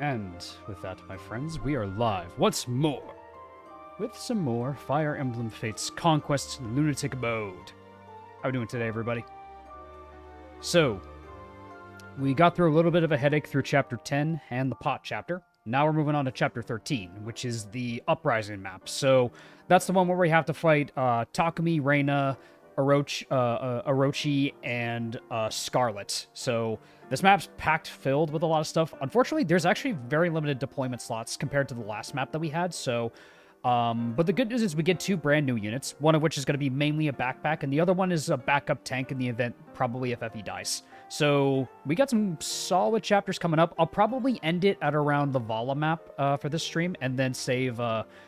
And with that, my friends, we are live once more with some more Fire Emblem Fates Conquest Lunatic mode. How are we doing today, everybody? So, we got through a little bit of a headache through Chapter 10 and the Pot chapter. Now we're moving on to Chapter 13, which is the Uprising map. So, that's the one where we have to fight Takumi, Reina, Orochi, and Scarlet. So, this map's packed filled with a lot of stuff. Unfortunately, there's actually very limited deployment slots compared to the last map that we had, so... but the good news is we get two brand new units, one of which is going to be mainly a backpack, and the other one is a backup tank in the event, probably if FE dies. So, we got some solid chapters coming up. I'll probably end it at around the Vala map for this stream, and then save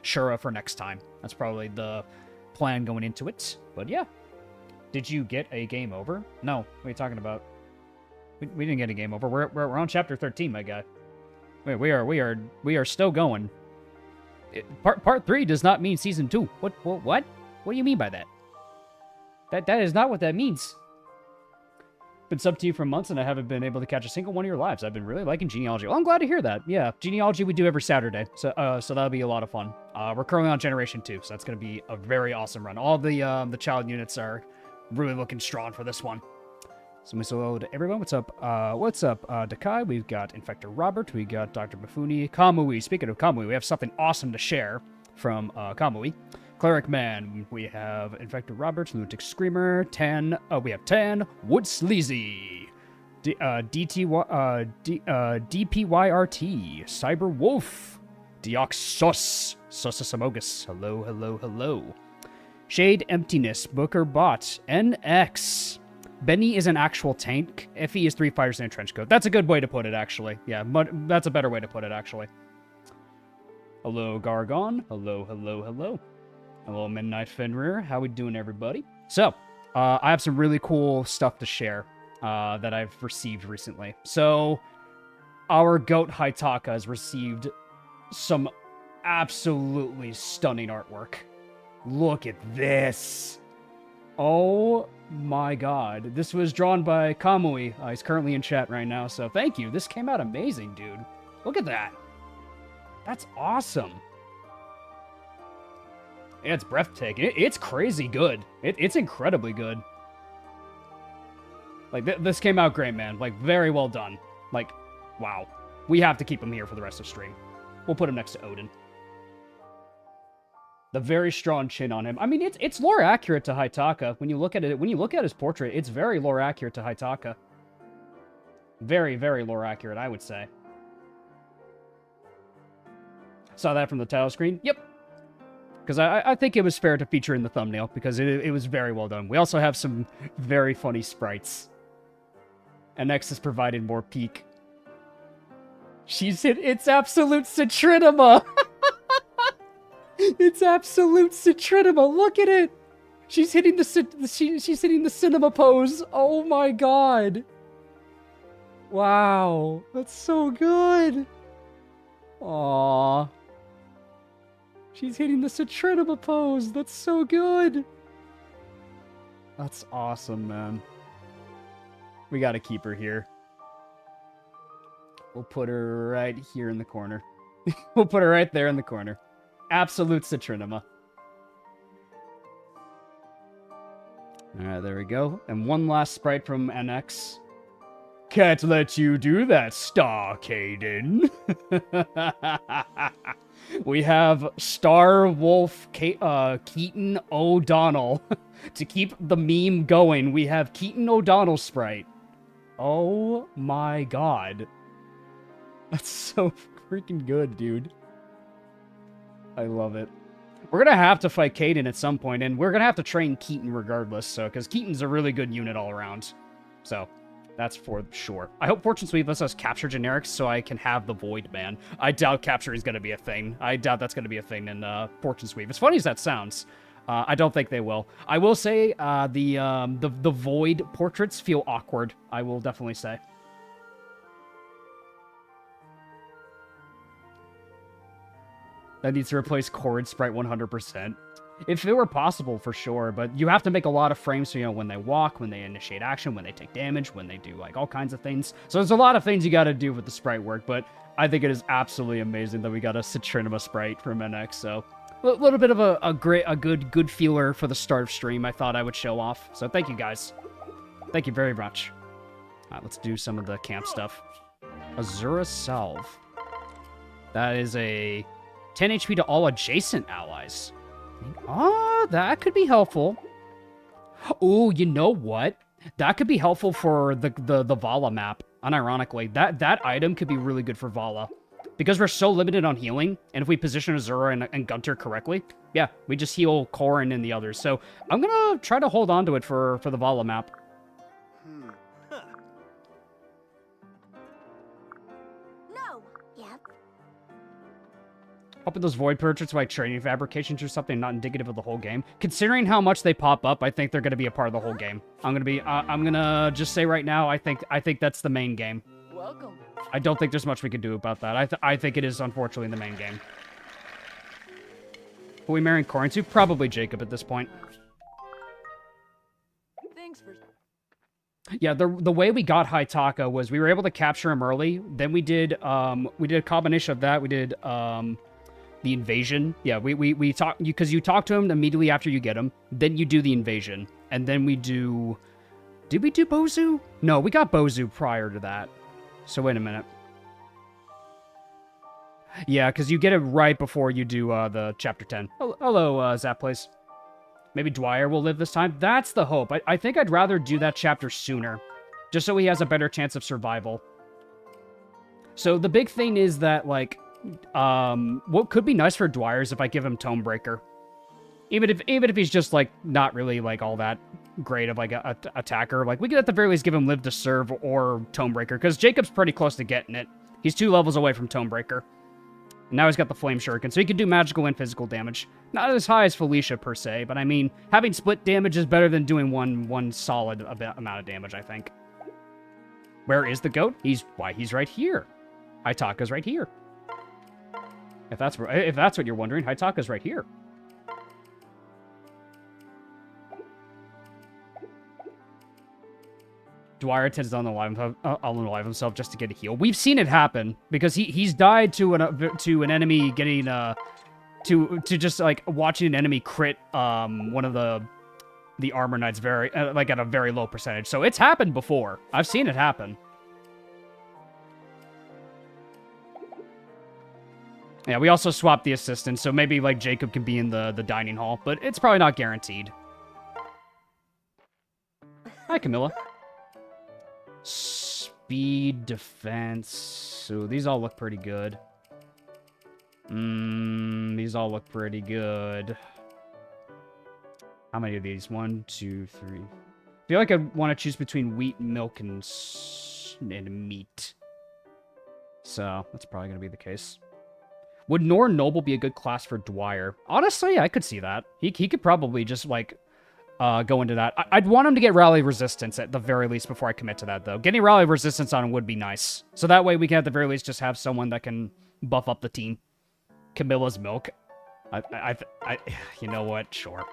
Shura for next time. That's probably the plan going into it. But yeah. Did you get a game over? No. What are you talking about? We didn't get a game over. We're on chapter 13, my guy. Wait, we are still going. Part 3 does not mean season 2. What? What do you mean by that? That is not what that means. Been sub to you for months and I haven't been able to catch a single one of your lives. I've been really liking Genealogy. Well, I'm glad to hear that. Yeah, Genealogy we do every Saturday, so that'll be a lot of fun. We're currently on Generation 2, so that's gonna be a very awesome run. All the child units are really looking strong for this one. So we say hello to everyone. What's up? Dakai? We've got Infector Robert. We got Dr. Bafuni. Kamui. Speaking of Kamui, we have something awesome to share from Kamui. Cleric Man. We have Infector Robert. Lunatic Screamer. Tan. We have Tan. Wood Sleazy. DPYRT. Cyber Wolf. Deoxos. Sosasamogus. Hello, hello, hello. Shade Emptiness. Booker Bot. NX. Benny is an actual tank. Effie is 3 fighters in a trench coat. That's a good way to put it, actually. Yeah, that's a better way to put it, actually. Hello, Gargon. Hello, hello, hello. Hello, Midnight Fenrir. How we doing, everybody? So, I have some really cool stuff to share that I've received recently. So, our goat Haitaka has received some absolutely stunning artwork. Look at this. Oh my god. This was drawn by Kamui. He's currently in chat right now, so thank you. This came out amazing, dude. Look at that. That's awesome. Yeah, it's breathtaking. It's crazy good. It's incredibly good. Like, this came out great, man. Like, very well done. Like, wow. We have to keep him here for the rest of stream. We'll put him next to Odin. The very strong chin on him. I mean, it's lore accurate to Haitaka. When you look at it, when you look at his portrait, it's very lore accurate to Haitaka. Very, very lore accurate, I would say. Saw that from the title screen? Yep. Because I think it was fair to feature in the thumbnail, because it was very well done. We also have some very funny sprites. NX has provided more peak. It's absolute Citrinima! It's absolute Citrinima. Look at it. She's hitting she's hitting the cinema pose. Oh my god. Wow, that's so good. Aww. She's hitting the Citrinima pose. That's so good. That's awesome, man. We gotta keep her here. We'll put her right here in the corner. We'll put her right there in the corner. Absolute Citrinima. Alright, there we go. And one last sprite from NX. Can't let you do that, Star Caden. We have Star Wolf Keaton O'Donnell. To keep the meme going, we have Keaton O'Donnell sprite. Oh my god. That's so freaking good, dude. I love it. We're going to have to fight Caden at some point, and we're going to have to train Keaton regardless, so, because Keaton's a really good unit all around. So, that's for sure. I hope Fortune Sweep lets us capture generics so I can have the Void Man. I doubt capturing is going to be a thing. I doubt that's going to be a thing in Fortune Sweep. As funny as that sounds, I don't think they will. I will say the Void portraits feel awkward, I will definitely say. That needs to replace Corrid Sprite 100%. If it were possible, for sure, but you have to make a lot of frames, so, you know, when they walk, when they initiate action, when they take damage, when they do, like, all kinds of things. So there's a lot of things you gotta do with the sprite work, but I think it is absolutely amazing that we got a Citrinima Sprite from NX, so... A little bit of a good feeler for the start of stream I thought I would show off. So thank you, guys. Thank you very much. Alright, let's do some of the camp stuff. Azura Salve. That is a 10 HP to all adjacent allies. Ah, that could be helpful. Ooh, you know what? That could be helpful for the Vala map, unironically. That item could be really good for Vala. Because we're so limited on healing, and if we position Azura and Gunter correctly, yeah, we just heal Corrin and the others. So I'm gonna try to hold on to it for the Vala map. No. Yep. Hoping those void portraits like training fabrications or something not indicative of the whole game. Considering how much they pop up, I think they're gonna be a part of the whole game. I'm gonna just say right now, I think that's the main game. Welcome. I don't think there's much we can do about that. I think it is, unfortunately, the main game. Who are we marrying Corrin to? Probably Jacob at this point. Thanks for... Yeah, the way we got Haitaka was we were able to capture him early. Then we did a combination of that. We did the invasion. Yeah, we talk because you talk to him immediately after you get him. Then you do the invasion, and then we do. Did we do Bozu? No, we got Bozu prior to that. So wait a minute. Yeah, because you get it right before you do the Chapter 10. Hello, Zap Place. Maybe Dwyer will live this time? That's the hope. I think I'd rather do that chapter sooner. Just so he has a better chance of survival. So the big thing is that, like, what could be nice for Dwyer is if I give him Tomebreaker. Even if he's just, like, not really, like, all that great of, like, a attacker. Like, we could at the very least give him Live to Serve or Tomebreaker, because Jacob's pretty close to getting it. He's 2 levels away from Tomebreaker. And now he's got the Flame Shuriken, so he can do magical and physical damage. Not as high as Felicia, per se, but I mean, having split damage is better than doing one solid amount of damage, I think. Where is the goat? He's right here. Haitaka's right here. If that's what you're wondering, Haitaka's right here. Dwyer tends to unalive himself just to get a heal. We've seen it happen because he's died to an enemy getting to just like watching an enemy crit one of the armor knights very like at a very low percentage. So it's happened before. I've seen it happen. Yeah, we also swapped the assistant, so maybe like Jacob can be in the dining hall, but it's probably not guaranteed. Hi, Camilla. Speed, defense. So these all look pretty good. These all look pretty good. How many of these? 1, 2, 3. I feel like I want to choose between wheat, milk, and meat. So that's probably going to be the case. Would Nor Noble be a good class for Dwyer? Honestly, I could see that. He could probably just, like, go into that. I'd want him to get Rally Resistance at the very least before I commit to that, though. Getting Rally Resistance on him would be nice. So that way we can, at the very least, just have someone that can buff up the team. Camilla's Milk. You know what? Sure.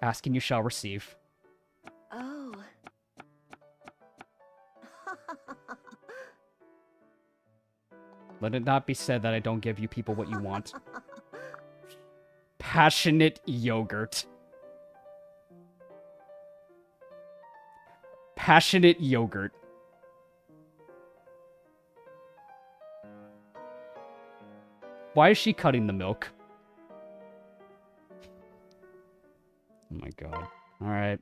Ask and you shall receive. Oh. Let it not be said that I don't give you people what you want. Passionate yogurt. Passionate yogurt. Why is she cutting the milk? Oh my god. Alright.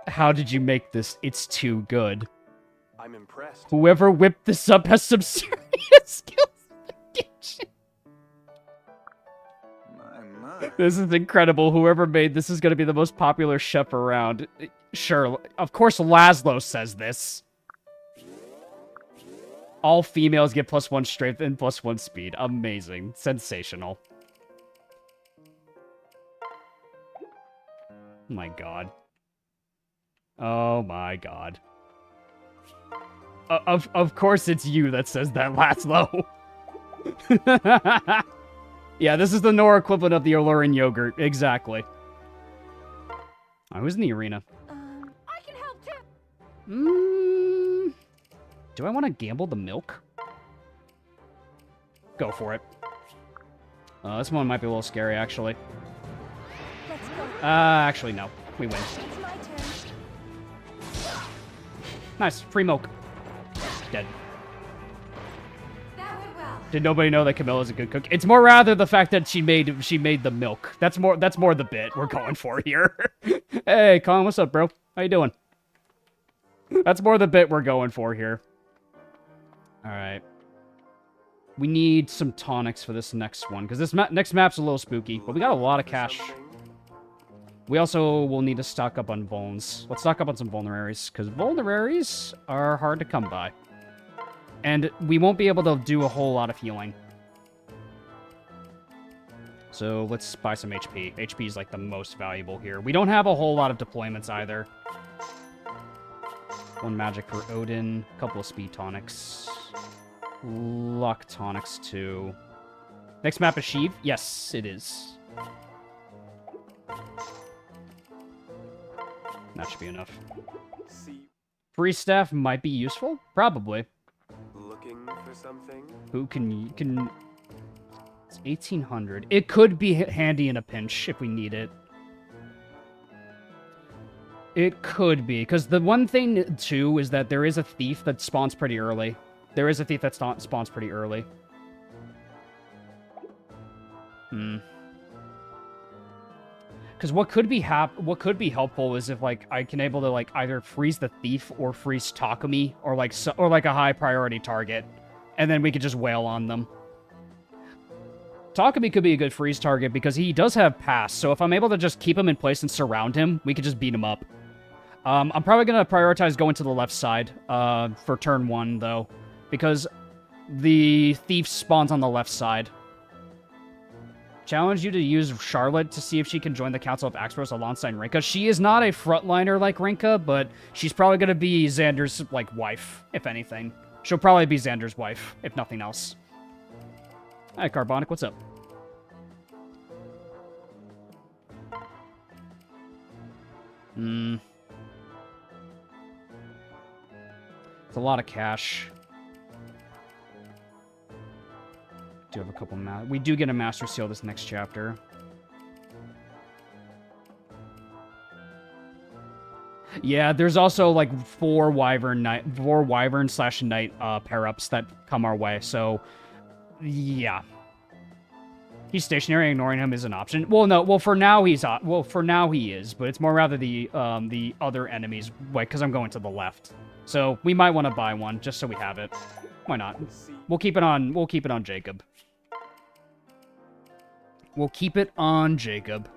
How did you make this? It's too good. I'm impressed. Whoever whipped this up has some serious skills in the kitchen. My. This is incredible. Whoever made this is going to be the most popular chef around. Sure, of course Laszlo says this. All females get +1 strength and +1 speed. Amazing. Sensational. Oh my god. Oh my god. Of course it's you that says that, Laszlo. Yeah, this is the Nora equivalent of the Alluring yogurt. Exactly. Oh, who's in the arena? I can help too. Do I want to gamble the milk? Go for it. This one might be a little scary, actually. Let's go. Actually, no. We win. It's my turn. Nice. Free milk. Dead. That went well. Did nobody know that Camilla's a good cook? It's more rather the fact that she made the milk. That's more the bit we're going for here. Hey, Colin, what's up, bro? How you doing? That's more the bit we're going for here. All right. We need some tonics for this next one, because this next map's a little spooky, but we got a lot of cash. We also will need to stock up on vulns. Let's stock up on some vulneraries, because vulneraries are hard to come by. And we won't be able to do a whole lot of healing. So let's buy some HP. HP is like the most valuable here. We don't have a whole lot of deployments either. One magic for Odin, a couple of speed tonics. Luck tonics too. Next map is Sheev? Yes, it is. That should be enough. See, Free staff might be useful? Probably. looking for something? Who can... It's 1800. It could be handy in a pinch if we need it. It could be, because the one thing, too, is that there is a thief that spawns pretty early. There is a thief that spawns pretty early. Because what could be helpful is if, like, I can able to, like, either freeze the thief or freeze Takumi or like a high priority target, and then we could just wail on them. Takumi could be a good freeze target because he does have pass, so if I'm able to just keep him in place and surround him, we could just beat him up. I'm probably going to prioritize going to the left side for turn 1, though, because the thief spawns on the left side. Challenge you to use Charlotte to see if she can join the Council of Axpros alongside Rinka. She is not a frontliner like Rinka, but she's probably going to be Xander's, like, wife, if anything. She'll probably be Xander's wife, if nothing else. Hi, Carbonic, what's up? It's a lot of cash. Do have a couple we do get a Master Seal this next chapter. Yeah, there's also like 4 Wyvern/Knight pair-ups that come our way, so yeah. He's stationary, ignoring him is an option. Well, no, well for now he is, but it's more rather the other enemies, like, because I'm going to the left. So we might want to buy one just so we have it. Why not? We'll keep it on Jacob. We'll keep it on Jacob.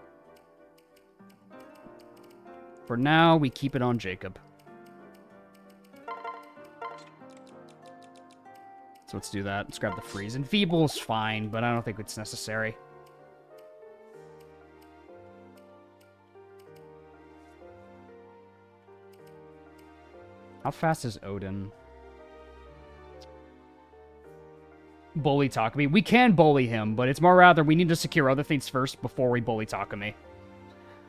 For now, we keep it on Jacob. So let's do that. Let's grab the freeze. Enfeeble's fine, but I don't think it's necessary. How fast is Odin? Bully Takumi. We can bully him, but it's more rather we need to secure other things first before we bully Takumi.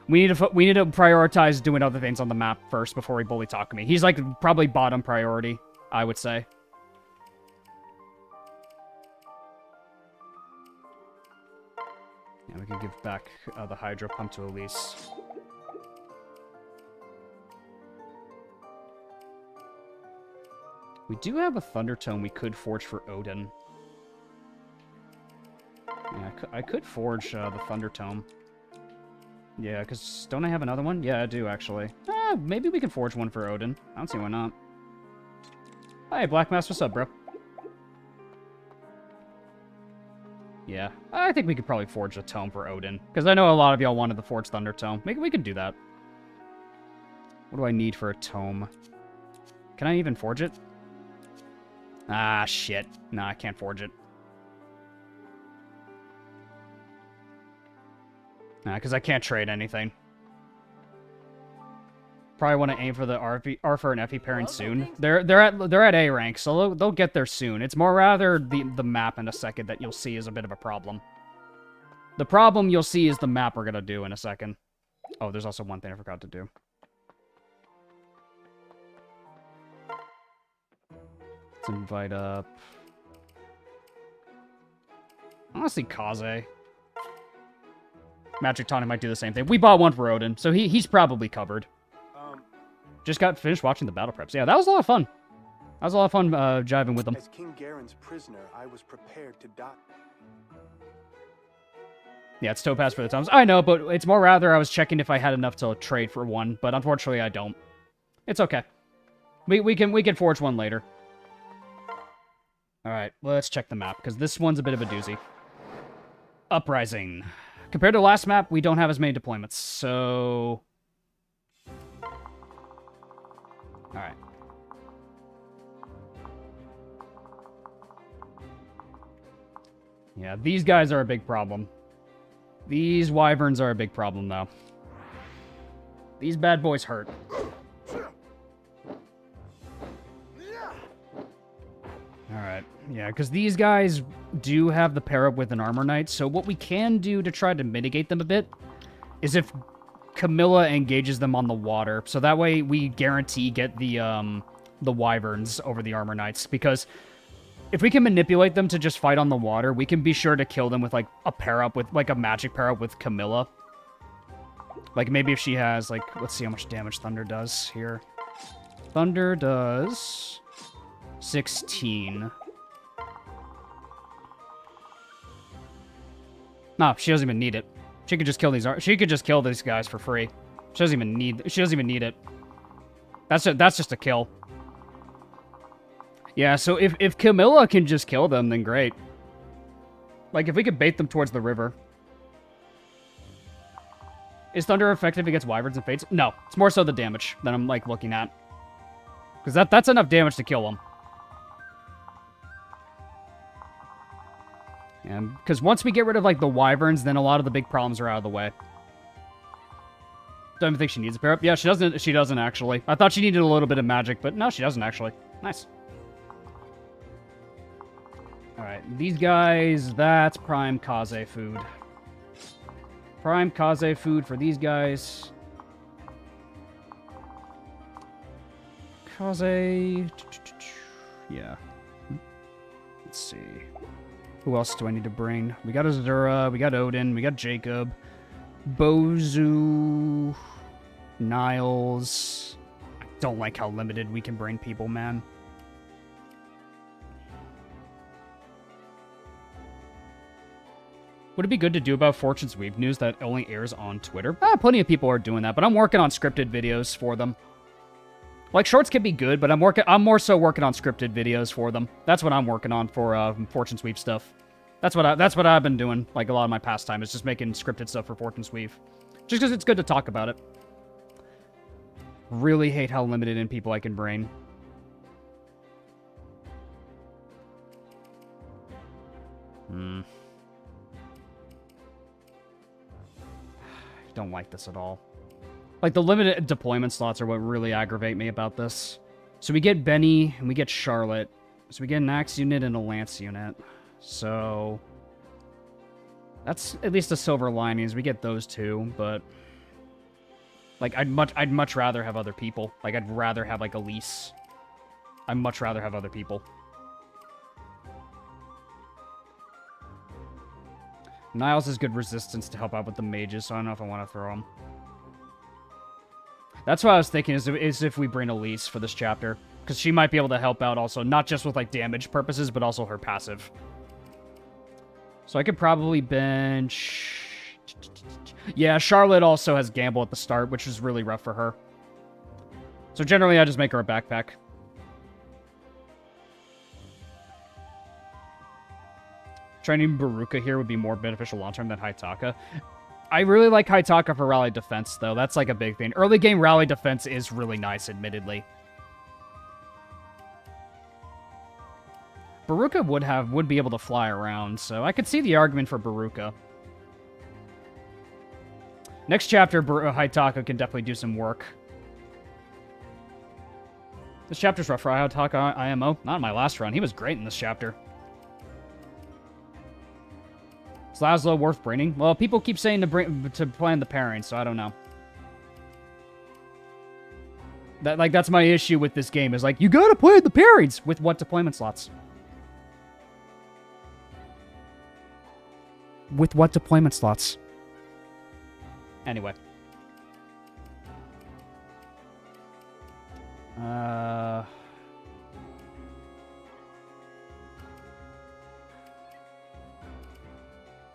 We need to prioritize doing other things on the map first before we bully Takumi. He's like probably bottom priority, I would say. Yeah, we can give back the Hydro Pump to Elise. We do have a Thunder Tome we could forge for Odin. Yeah, I could forge the Thunder Tome. Yeah, because don't I have another one? Yeah, I do, actually. Maybe we can forge one for Odin. I don't see why not. Hey, Black Mass, what's up, bro? Yeah, I think we could probably forge a tome for Odin, because I know a lot of y'all wanted the Forge Thunder Tome. Maybe we could do that. What do I need for a tome? Can I even forge it? Ah, shit. Nah, I can't forge it. Nah, because I can't trade anything. Probably want to aim for the Arthur and Effie pairing soon. They're at A rank, so they'll get there soon. It's more rather the map in a second that you'll see is a bit of a problem. The problem you'll see is the map we're gonna do in a second. Oh, there's also one thing I forgot to do. Let's invite up... honestly, Kaze. Magic Tonic might do the same thing. We bought one for Odin, so he's probably covered. Just got finished watching the battle preps. Yeah, that was a lot of fun. That was a lot of fun jiving with them. As King Garen's prisoner, I was prepared to die. Yeah, it's Topaz for the Toms. I know, but it's more rather I was checking if I had enough to trade for one, but unfortunately I don't. It's okay. We can forge one later. Alright, let's check the map, because this one's a bit of a doozy. Uprising. Compared to the last map, we don't have as many deployments, so... Alright. Yeah, these guys are a big problem. These wyverns are a big problem, though. These bad boys hurt. Alright, yeah, because these guys do have the pair up with an armor knight, so what we can do to try to mitigate them a bit is if Camilla engages them on the water, so that way we guarantee get the wyverns over the armor knights, because if we can manipulate them to just fight on the water, we can be sure to kill them with, like, a pair-up with, like, a magic pair-up with Camilla. Like, maybe if she has, like, let's see how much damage Thunder does here. Thunder does 16. No, she doesn't even need it. She could just kill these. She could just kill these guys for free. She doesn't even need. She doesn't even need it. That's just a kill. Yeah. So if Camilla can just kill them, then great. Like if we could bait them towards the river. Is Thunder effective against wyverns and fates? No, it's more so the damage that I'm like looking at. Because that's enough damage to kill them. And because once we get rid of like the wyverns, then a lot of the big problems are out of the way. Don't even think she needs a pair up. Yeah, she doesn't. She doesn't actually. I thought she needed a little bit of magic, but no, she doesn't actually. Nice. All right, these guys. That's prime Kaze food. Prime Kaze food for these guys. Kaze. Yeah. Let's see. Who else do I need to bring? We got Azura, we got Odin, we got Jacob, Bozu, Niles. I don't like how limited we can bring people, man. Would it be good to do about Fortune's Weave news that only airs on Twitter? Plenty of people are doing that, but I'm working on scripted videos for them. Like, shorts can be good, but I'm more so working on scripted videos for them. That's what I'm working on for Fortune Sweep stuff. That's what I've been doing, like, a lot of my pastime, is just making scripted stuff for Fortune Sweep. Just because it's good to talk about it. Really hate how limited in people I can bring. Don't like this at all. Like, the limited deployment slots are what really aggravate me about this. So we get Benny, and we get Charlotte. So we get an Axe unit and a Lance unit. So that's at least a silver lining, is we get those two, but... like, I'd much rather have other people. Like, I'd rather have, like, Elise. I'd much rather have other people. Niles has good resistance to help out with the mages, so I don't know if I want to throw him. That's what I was thinking, is if we bring Elise for this chapter. Because she might be able to help out also, not just with, like, damage purposes, but also her passive. So I could probably bench... yeah, Charlotte also has Gamble at the start, which is really rough for her. So generally, I just make her a backpack. Training Baruka here would be more beneficial long-term than Haitaka. I really like Haitaka for rally defense, though. That's like a big thing. Early game rally defense is really nice, admittedly. Baruka would be able to fly around, so I could see the argument for Baruka. Next chapter, Haitaka can definitely do some work. This chapter's rough for Haitaka IMO. Not in my last run. He was great in this chapter. Is Laszlo worth bringing? Well, people keep saying to plan the pairing, so I don't know. That's my issue with this game, is like, you gotta play the parries! With what deployment slots? With what deployment slots? Anyway.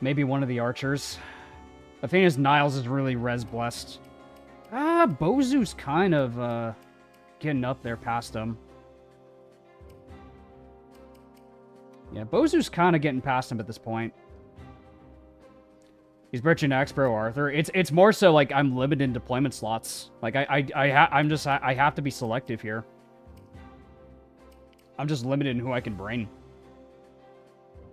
Maybe one of the archers. The thing is, Niles is really res blessed. Bozu's kind of, getting up there past him. Yeah, Bozu's kind of getting past him at this point. He's bridging X-Pro Arthur. It's more so like I'm limited in deployment slots. Like I have to be selective here. I'm just limited in who I can bring.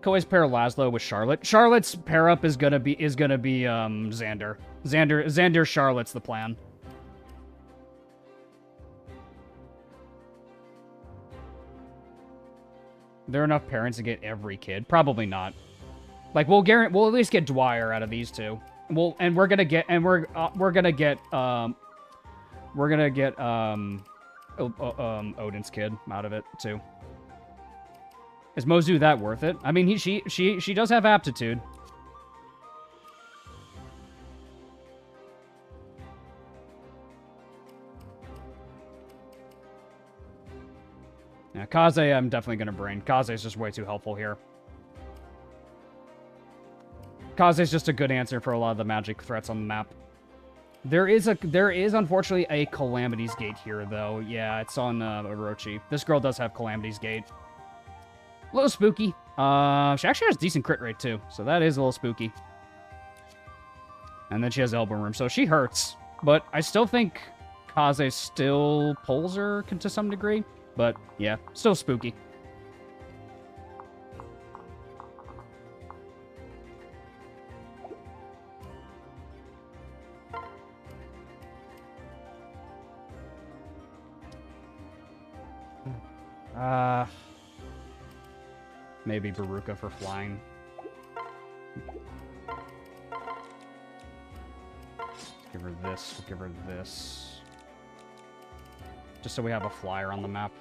Koi's pair Laszlo with Charlotte. Charlotte's pair up is gonna be Xander. Xander Charlotte's the plan. There are enough parents to get every kid? Probably not. Like we'll at least get Dwyer out of these two. We're gonna get Odin's kid out of it too. Is Mozu that worth it? I mean, she does have aptitude. Yeah, Kaze I'm definitely gonna bring. Kaze is just way too helpful here. Kaze is just a good answer for a lot of the magic threats on the map. There is unfortunately a Calamity's Gate here though. Yeah, it's on Orochi. This girl does have Calamity's Gate. A little spooky. She actually has decent crit rate too, so that is a little spooky. And then she has elbow room, so she hurts. But I still think Kaze still pulls her to some degree. But yeah, still spooky. Maybe Baruka for flying. Give her this, we'll give her this. Just so we have a flyer on the map.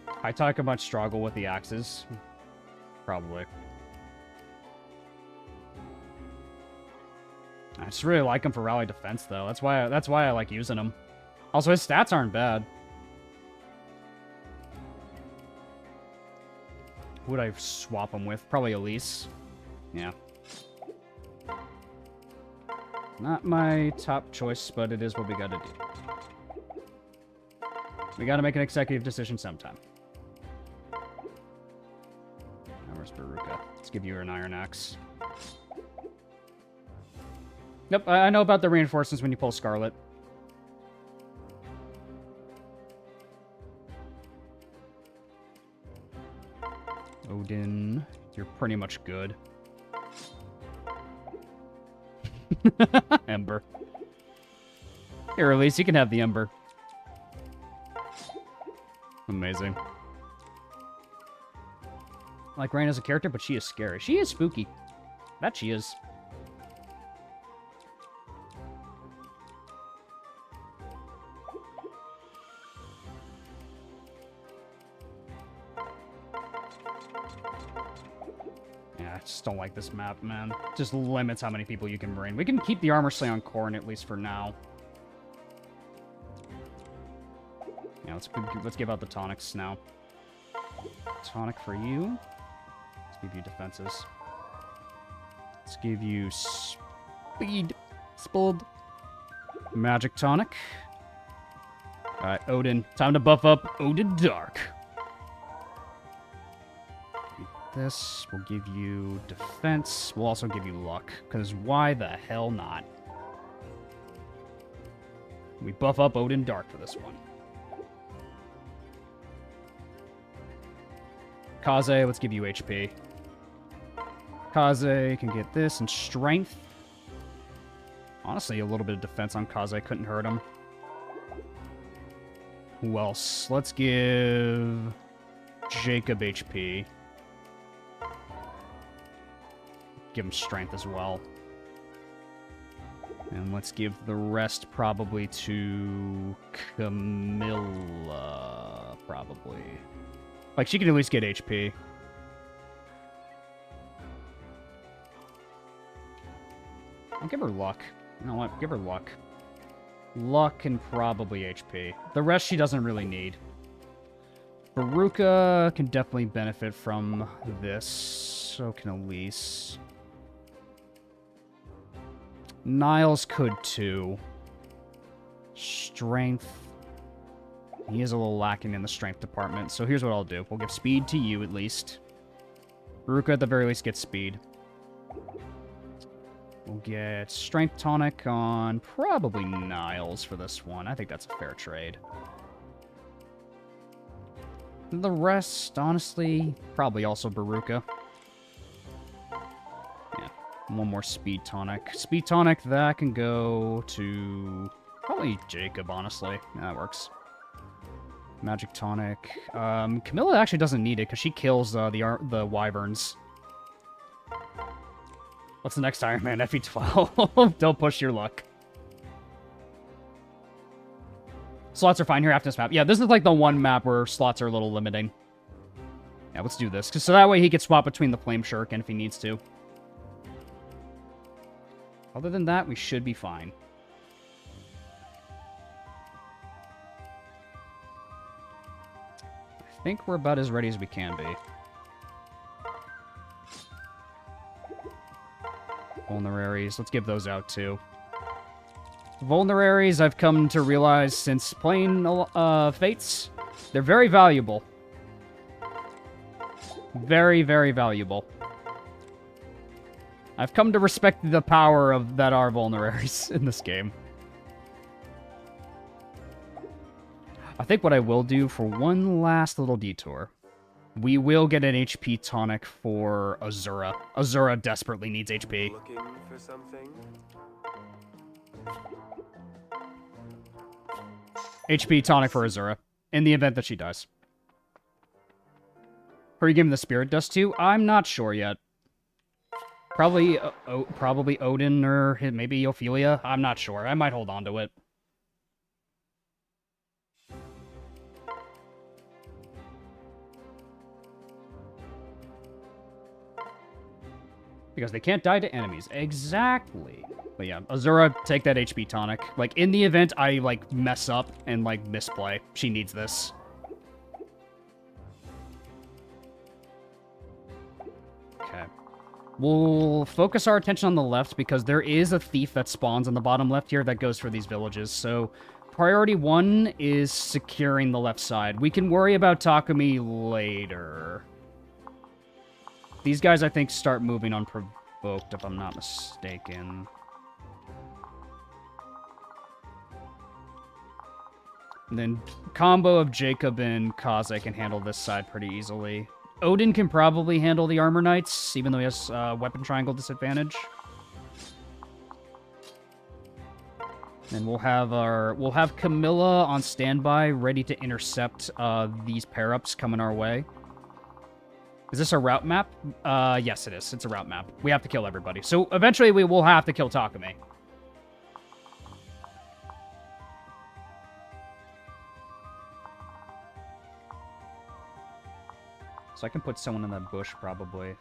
Haitaka might struggle with the axes. Probably. I just really like him for rally defense though. That's why I like using him. Also, his stats aren't bad. Who would I swap him with? Probably Elise. Yeah. Not my top choice, but it is what we gotta do. We gotta make an executive decision sometime. Now where's Baruka? Let's give you an Iron Axe. Yep, I know about the reinforcements when you pull Scarlet. Odin, you're pretty much good. Ember. Here, Elise, you can have the Ember. Amazing. I like Rain as a character, but she is scary. She is spooky. That she is. Yeah, I just don't like this map, man. Just limits how many people you can bring. We can keep the Armor Slay on Corrin at least for now. Yeah, let's give out the tonics now. Tonic for you. Let's give you defenses. Let's give you speed. Speed. Magic tonic. Alright, Odin. Time to buff up Odin Dark. This will give you defense. We'll also give you luck, because why the hell not? We buff up Odin Dark for this one. Kaze, let's give you HP. Kaze can get this and strength. Honestly, a little bit of defense on Kaze couldn't hurt him. Who else? Let's give Jacob HP. Give him strength as well. And let's give the rest probably to Camilla, probably. Like, she can at least get HP. I'll give her luck. You know what? Give her luck. Luck and probably HP. The rest she doesn't really need. Baruka can definitely benefit from this. So can Elise. Niles could too. Strength. He is a little lacking in the strength department. So here's what I'll do. We'll give speed to you at least. Baruka at the very least gets speed. We'll get strength tonic on probably Niles for this one. I think that's a fair trade. The rest, honestly, probably also Baruka. Yeah, one more speed tonic. Speed tonic, that can go to probably Jacob, honestly. Yeah, that works. Magic tonic. Camilla actually doesn't need it because she kills the wyverns. What's the next Iron Man? FE12. Don't push your luck. Slots are fine here after this map. Yeah, this is like the one map where slots are a little limiting. Yeah, let's do this. So that way he can swap between the Flame Shuriken if he needs to. Other than that, we should be fine. I think we're about as ready as we can be. Vulneraries. Let's give those out, too. Vulneraries, I've come to realize since playing Fates, they're very valuable. Very, very valuable. I've come to respect the power of that are Vulneraries in this game. I think what I will do for one last little detour, we will get an HP tonic for Azura. Azura desperately needs HP. Looking for something? HP tonic for Azura, in the event that she dies. Who are you giving the Spirit Dust to? I'm not sure yet. Probably Odin or maybe Ophelia. I'm not sure. I might hold on to it. Because they can't die to enemies. Exactly. But yeah, Azura, take that HP tonic. Like, in the event I, like, mess up and, like, misplay, she needs this. Okay. We'll focus our attention on the left because there is a thief that spawns on the bottom left here that goes for these villages. So, priority 1 is securing the left side. We can worry about Takumi later. These guys, I think, start moving unprovoked, if I'm not mistaken. And then combo of Jacob and Kaze can handle this side pretty easily. Odin can probably handle the Armor Knights, even though he has weapon triangle disadvantage. And we'll have Camilla on standby, ready to intercept these pair-ups coming our way. Is this a route map? Yes, it is. It's a route map. We have to kill everybody. So eventually we will have to kill Takumi. So I can put someone in that bush, probably.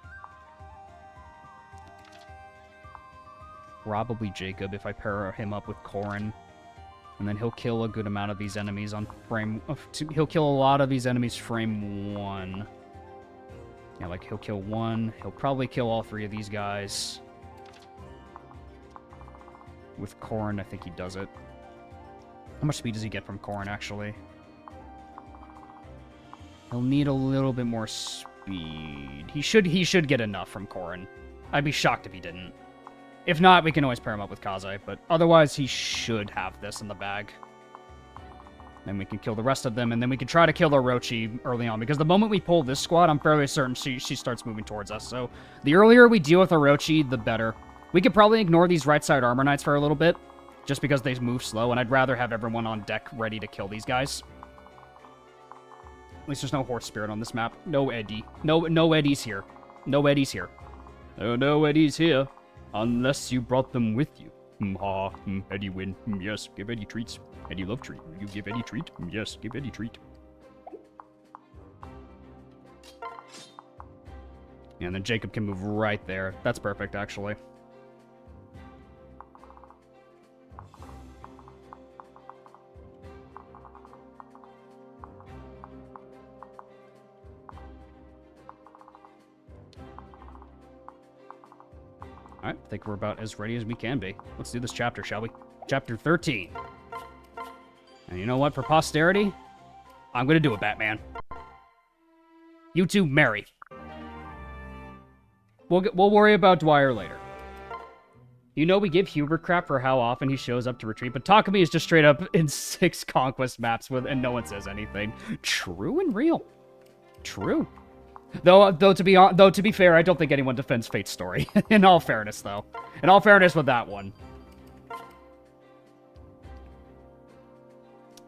Probably Jacob, if I pair him up with Corrin. And then he'll kill a good amount of these enemies on frame... He'll kill a lot of these enemies frame 1. Yeah, like, he'll kill 1. He'll probably kill all 3 of these guys. With Corrin, I think he does it. How much speed does he get from Corrin, actually? He'll need a little bit more speed. He should get enough from Corrin. I'd be shocked if he didn't. If not, we can always pair him up with Kaze, but otherwise he should have this in the bag. Then we can kill the rest of them, and then we can try to kill Orochi early on, because the moment we pull this squad, I'm fairly certain she starts moving towards us. So the earlier we deal with Orochi, the better. We could probably ignore these right side Armor Knights for a little bit, just because they move slow, and I'd rather have everyone on deck ready to kill these guys. At least there's no Horse Spirit on this map. No Eddie. No Eddie's here. No Eddie's here. No Eddie's here. Unless you brought them with you. Ha. Eddie win. Yes, give Eddie treats. Eddie love treat. You give Eddie treat? Yes, give Eddie treat. And then Jacob can move right there. That's perfect, actually. Alright, I think we're about as ready as we can be. Let's do this chapter, shall we? Chapter 13. And you know what? For posterity, I'm gonna do it, Batman. You two marry. We'll worry about Dwyer later. You know we give Hubert crap for how often he shows up to retreat, but Takumi is just straight up in 6 Conquest maps with, and no one says anything. True and real. True. Though to be fair, I don't think anyone defends Fate's story. In all fairness, though. In all fairness with that one.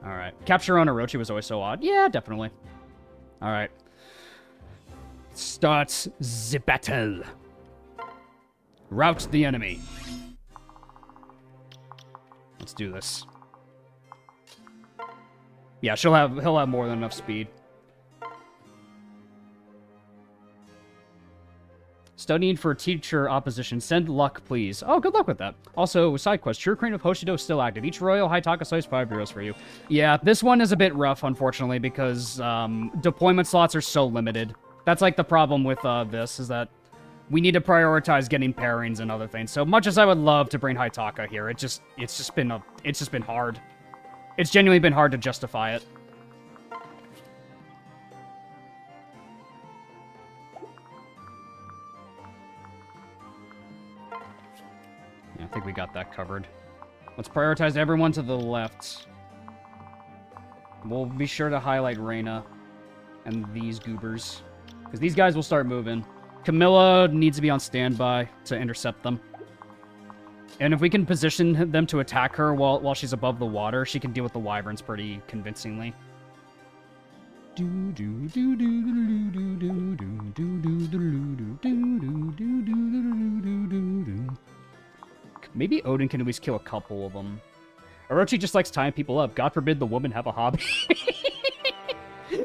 Alright. Capture on Orochi was always so odd. Yeah, definitely. Alright. Starts the battle. Rout the enemy. Let's do this. Yeah, he'll have more than enough speed. Studying for teacher opposition. Send luck, please. Oh, good luck with that. Also, side quest. True Crane of Hoshido is still active. Each Royal Haitaka size 5 euros for you. Yeah, this one is a bit rough, unfortunately, because deployment slots are so limited. That's like the problem with this, is that we need to prioritize getting pairings and other things. So much as I would love to bring Haitaka here, it's just been hard. It's genuinely been hard to justify it. Yeah, I think we got that covered. Let's prioritize everyone to the left. We'll be sure to highlight Reyna and these goobers, because these guys will start moving. Camilla needs to be on standby to intercept them. And if we can position them to attack her while she's above the water, she can deal with the wyverns pretty convincingly. Maybe Odin can at least kill a couple of them. Orochi just likes tying people up. God forbid the woman have a hobby.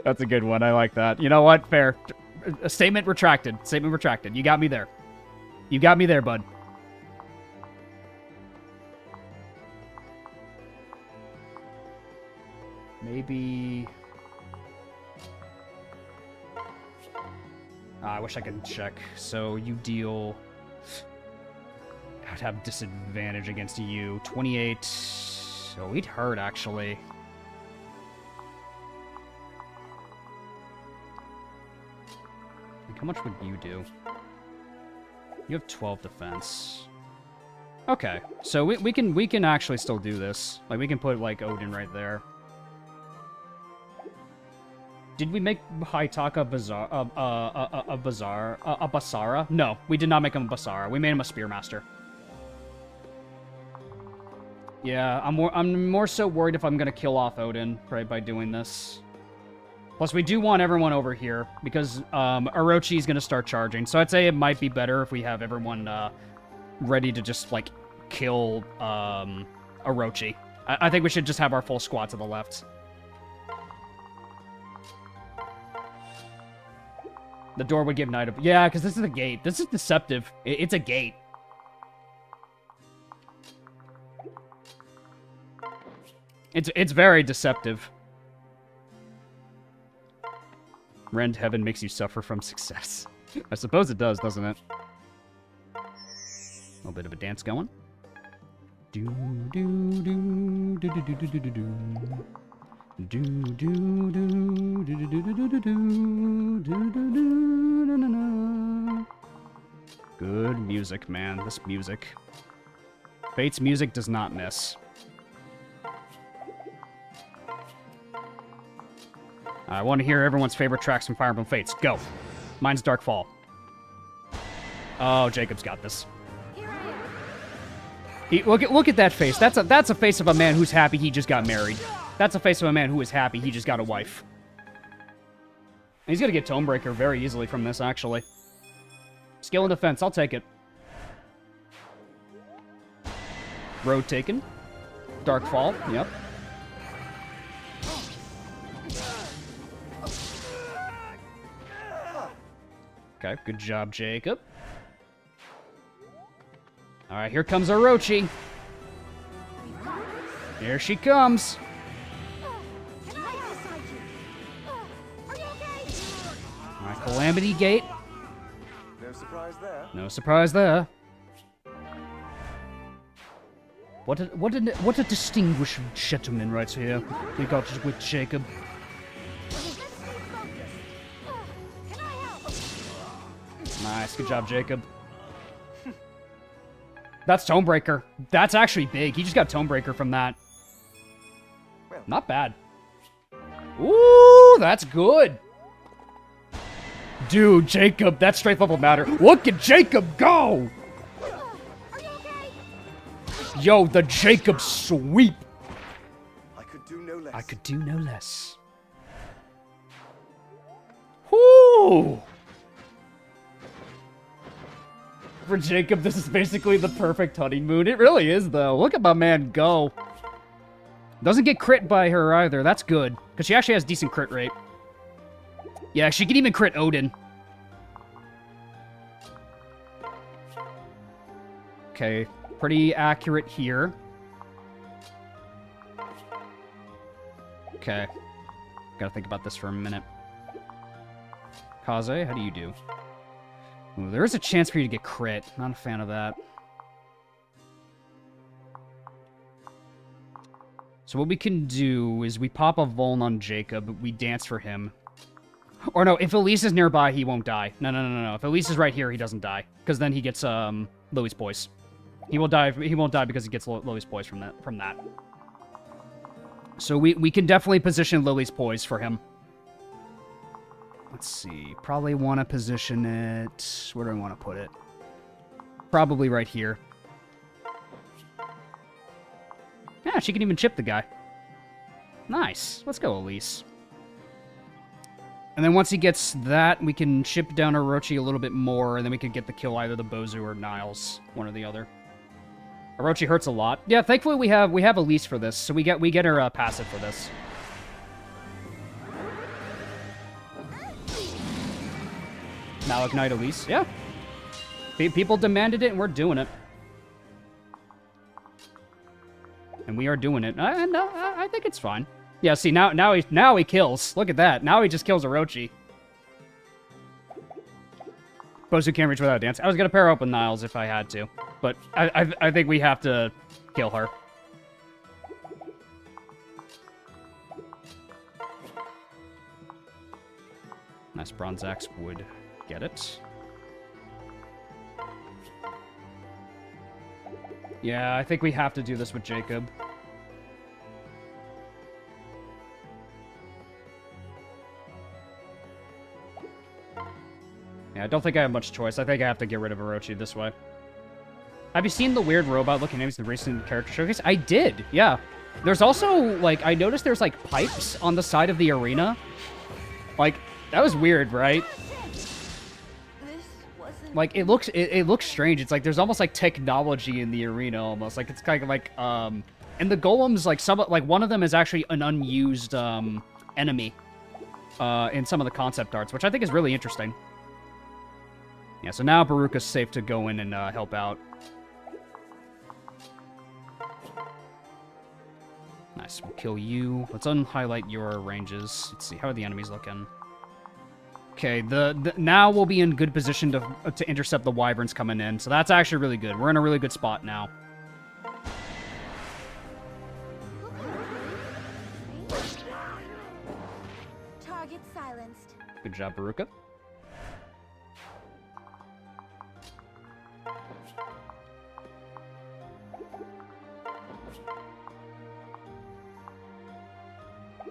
That's a good one. I like that. You know what? Fair. A statement retracted. Statement retracted. You got me there. You got me there, bud. Maybe... I wish I could check. So you deal... I'd have disadvantage against you. 28... Oh, he'd hurt, actually. Like, how much would you do? You have 12 defense. Okay, so we can actually still do this. Like, we can put, like, Odin right there. Did we make Haitaka a Basara? No, we did not make him a Basara. We made him a Spearmaster. Yeah, I'm more so worried if I'm gonna kill off Odin by doing this. Plus, we do want everyone over here because Orochi is gonna start charging. So I'd say it might be better if we have everyone ready to just like kill Orochi. I think we should just have our full squad to the left. The door would give night of... Yeah, because this is a gate. This is deceptive. It's a gate. It's very deceptive. Rend heaven makes you suffer from success. I suppose it does, doesn't it? A little bit of a dance going. Do do do do do do do do do do. Do do do do do do do do do. Good music, man. This music. Fate's music does not miss. I want to hear everyone's favorite tracks from Fire Emblem Fates. Go. Mine's Darkfall. Oh, Jacob's got this. Look at that face. That's a face of a man who's happy he just got married. That's a face of a man who is happy he just got a wife. And he's gonna get Tonebreaker very easily from this, actually. Skill and defense, I'll take it. Road taken. Darkfall, yep. Okay, good job, Jacob. Alright, here comes Orochi. Here she comes. Can I help beside you? Are you okay? Alright, Calamity Gate. No surprise there. No surprise there. What a distinguished gentleman right here. We got with Jacob. Let's stay focused. Can I help? Nice, good job, Jacob. That's Tonebreaker. That's actually big. He just got Tonebreaker from that. Not bad. Ooh, that's good. Dude, Jacob, that's straight level matter. Look at Jacob go! Are you okay? Yo, the Jacob sweep. I could do no less. I could do no less. Whoo! For Jacob, this is basically the perfect honeymoon. It really is, though. Look at my man go. Doesn't get crit by her either. That's good. Because she actually has decent crit rate. Yeah, she can even crit Odin. Okay, pretty accurate here. Okay. Gotta think about this for a minute. Kaze, how do you do? Ooh, there is a chance for you to get crit. Not a fan of that. So what we can do is we pop a Vuln on Jacob, we dance for him. Or no, if Elise is nearby, he won't die. No. If Elise is right here, he doesn't die. Because then he gets Lily's Poise. He won't die because he gets Lily's Poise from that. So we can definitely position Lily's Poise for him. Let's see. Probably want to position it... Where do I want to put it? Probably right here. Yeah, she can even chip the guy. Nice. Let's go, Elise. And then once he gets that, we can chip down Orochi a little bit more, and then we can get the kill either the Bozu or Niles, one or the other. Orochi hurts a lot. Yeah, thankfully we have Elise for this, so we get her passive for this. Now ignite Elise. Yeah. People demanded it, and we're doing it. And we are doing it. I think it's fine. Yeah, see, now he kills. Look at that. Now he just kills Orochi. Bozu can't reach without a dance. I was going to pair up with Niles if I had to. But I think we have to kill her. Nice Bronze Axe would get it. Yeah, I think we have to do this with Jacob. Yeah, I don't think I have much choice. I think I have to get rid of Orochi this way. Have you seen the weird robot-looking names in the recent character showcase? I did, yeah. There's also, like, I noticed there's, like, pipes on the side of the arena. Like, that was weird, right? Like, it looks strange. It's like there's almost like technology in the arena almost. Like it's kind of like and the golems, like one of them is actually an unused enemy in some of the concept arts, which I think is really interesting. Yeah, so now Baruka's safe to go in and help out. Nice, we'll kill you. Let's unhighlight your ranges. Let's see, how are the enemies looking? Okay, now we'll be in good position to intercept the wyverns coming in, so that's actually really good. We're in a really good spot now. Target silenced. Good job, Baruka.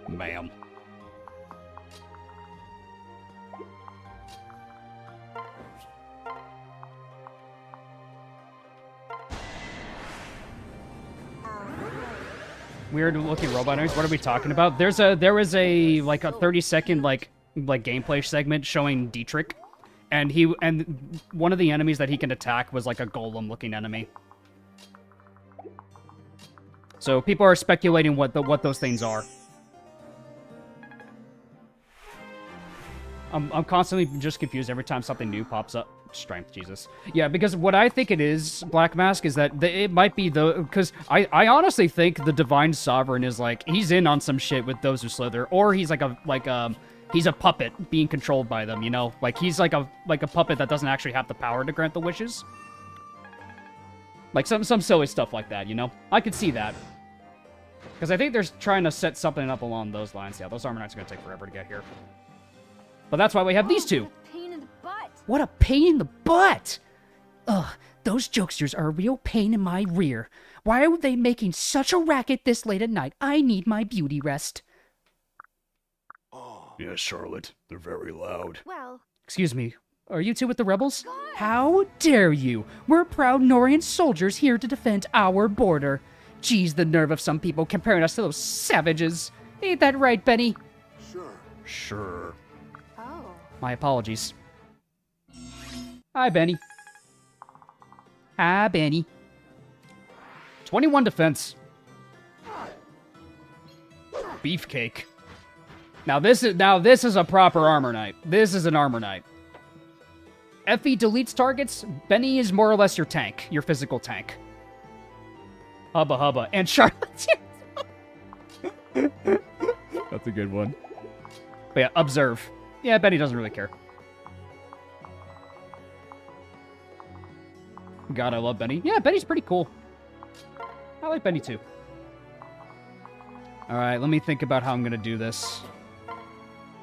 Bam. Weird looking robot enemies. What are we talking about? There was a like a 30-second like gameplay segment showing Dietrich, and one of the enemies that he can attack was like a golem looking enemy. So people are speculating what those things are. I'm constantly just confused every time something new pops up. Strength, Jesus. Yeah, because what I think it is, Black Mask, is that it might be because I honestly think the Divine Sovereign is like, he's in on some shit with those who slither, or he's he's a puppet being controlled by them, you know? Like, he's like a puppet that doesn't actually have the power to grant the wishes. Like, some silly stuff like that, you know? I could see that. Because I think they're trying to set something up along those lines. Yeah, those Armor Knights are going to take forever to get here. But that's why we have these two. Pain in the butt. What a pain in the butt! Ugh, those jokesters are a real pain in my rear. Why are they making such a racket this late at night? I need my beauty rest. Yeah, Charlotte. They're very loud. Well, Excuse me, are you two with the rebels? How dare you? We're proud Norian soldiers here to defend our border. Geez, the nerve of some people comparing us to those savages. Ain't that right, Benny? Sure. oh. My apologies. Hi, Benny. Hi, Benny. 21 defense. Beefcake. Now this is a proper Armor Knight. This is an Armor Knight. Effie deletes targets. Benny is more or less your tank, your physical tank. Hubba hubba. And Charlotte. That's a good one. But yeah, observe. Yeah, Benny doesn't really care. God, I love Benny. Yeah, Benny's pretty cool. I like Benny too. Alright, let me think about how I'm gonna do this.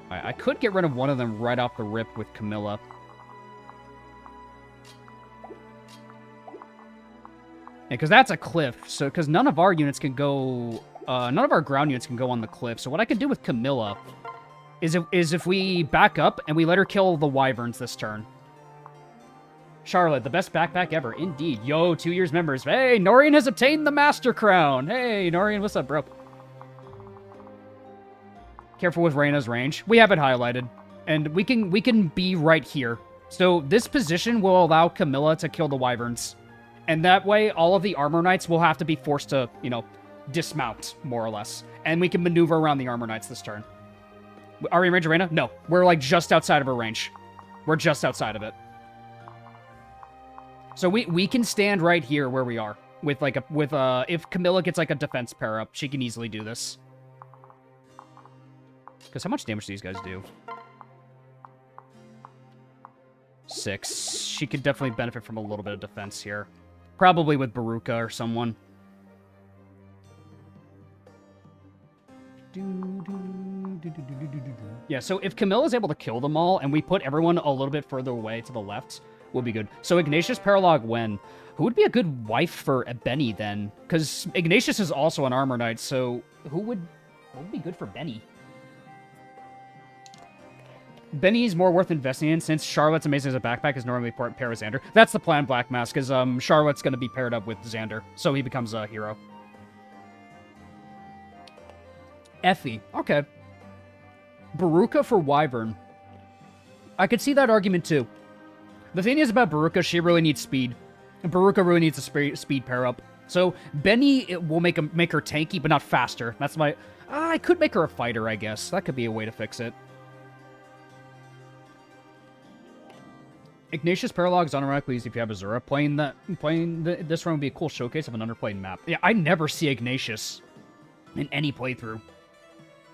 Alright, I could get rid of one of them right off the rip with Camilla. Yeah, because that's a cliff. So, because none of our units can go... none of our ground units can go on the cliff. So what I could do with Camilla is if we back up and we let her kill the wyverns this turn. Charlotte, the best backpack ever. Indeed. Yo, 2 years members. Hey, Norian has obtained the Master Crown. Hey, Norian, what's up, bro? Careful with Reyna's range. We have it highlighted. And we can be right here. So this position will allow Camilla to kill the wyverns. And that way, all of the Armor Knights will have to be forced to, you know, dismount, more or less. And we can maneuver around the Armor Knights this turn. Are we in range of Reyna? No. We're, like, just outside of her range. We're just outside of it. So we can stand right here where we are. With, like, if Camilla gets, like, a defense pair up, she can easily do this. Because how much damage do these guys do? 6. She could definitely benefit from a little bit of defense here. Probably with Baruka or someone. Yeah, so if Camilla's able to kill them all, and we put everyone a little bit further away to the left, we'll be good. So Ignatius Paralog when? Who would be a good wife for Benny, then? Because Ignatius is also an Armor Knight, so what would be good for Benny? Benny is more worth investing in, since Charlotte's amazing as a backpack is normally pair with Xander. That's the plan, Black Mask, is Charlotte's going to be paired up with Xander, so he becomes a hero. Effie. Okay. Baruka for Wyvern. I could see that argument, too. The thing is about Baruka, she really needs speed. And Baruka really needs a speed pair-up. So, Benny will make her tanky, but not faster. That's my... I could make her a fighter, I guess. That could be a way to fix it. Ignatius Paralog is unironically easy if you have Azura. This run would be a cool showcase of an underplayed map. Yeah, I never see Ignatius in any playthrough.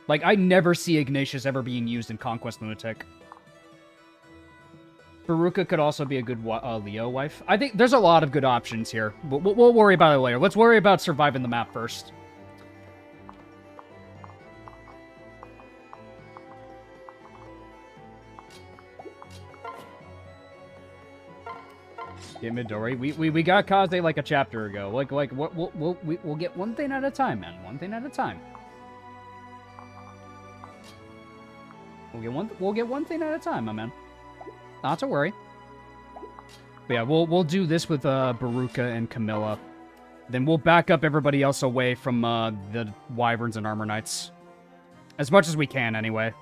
Like, I never see Ignatius ever being used in Conquest Lunatic. Baruka could also be a good Leo wife. I think there's a lot of good options here. We'll worry about it later. Let's worry about surviving the map first. Get Midori. We got Kaze like a chapter ago. Like we'll get one thing at a time, man. One thing at a time. We'll get one thing at a time, my man. Not to worry. But yeah, we'll do this with Baruka and Camilla. Then we'll back up everybody else away from the Wyverns and Armor Knights. As much as we can, anyway.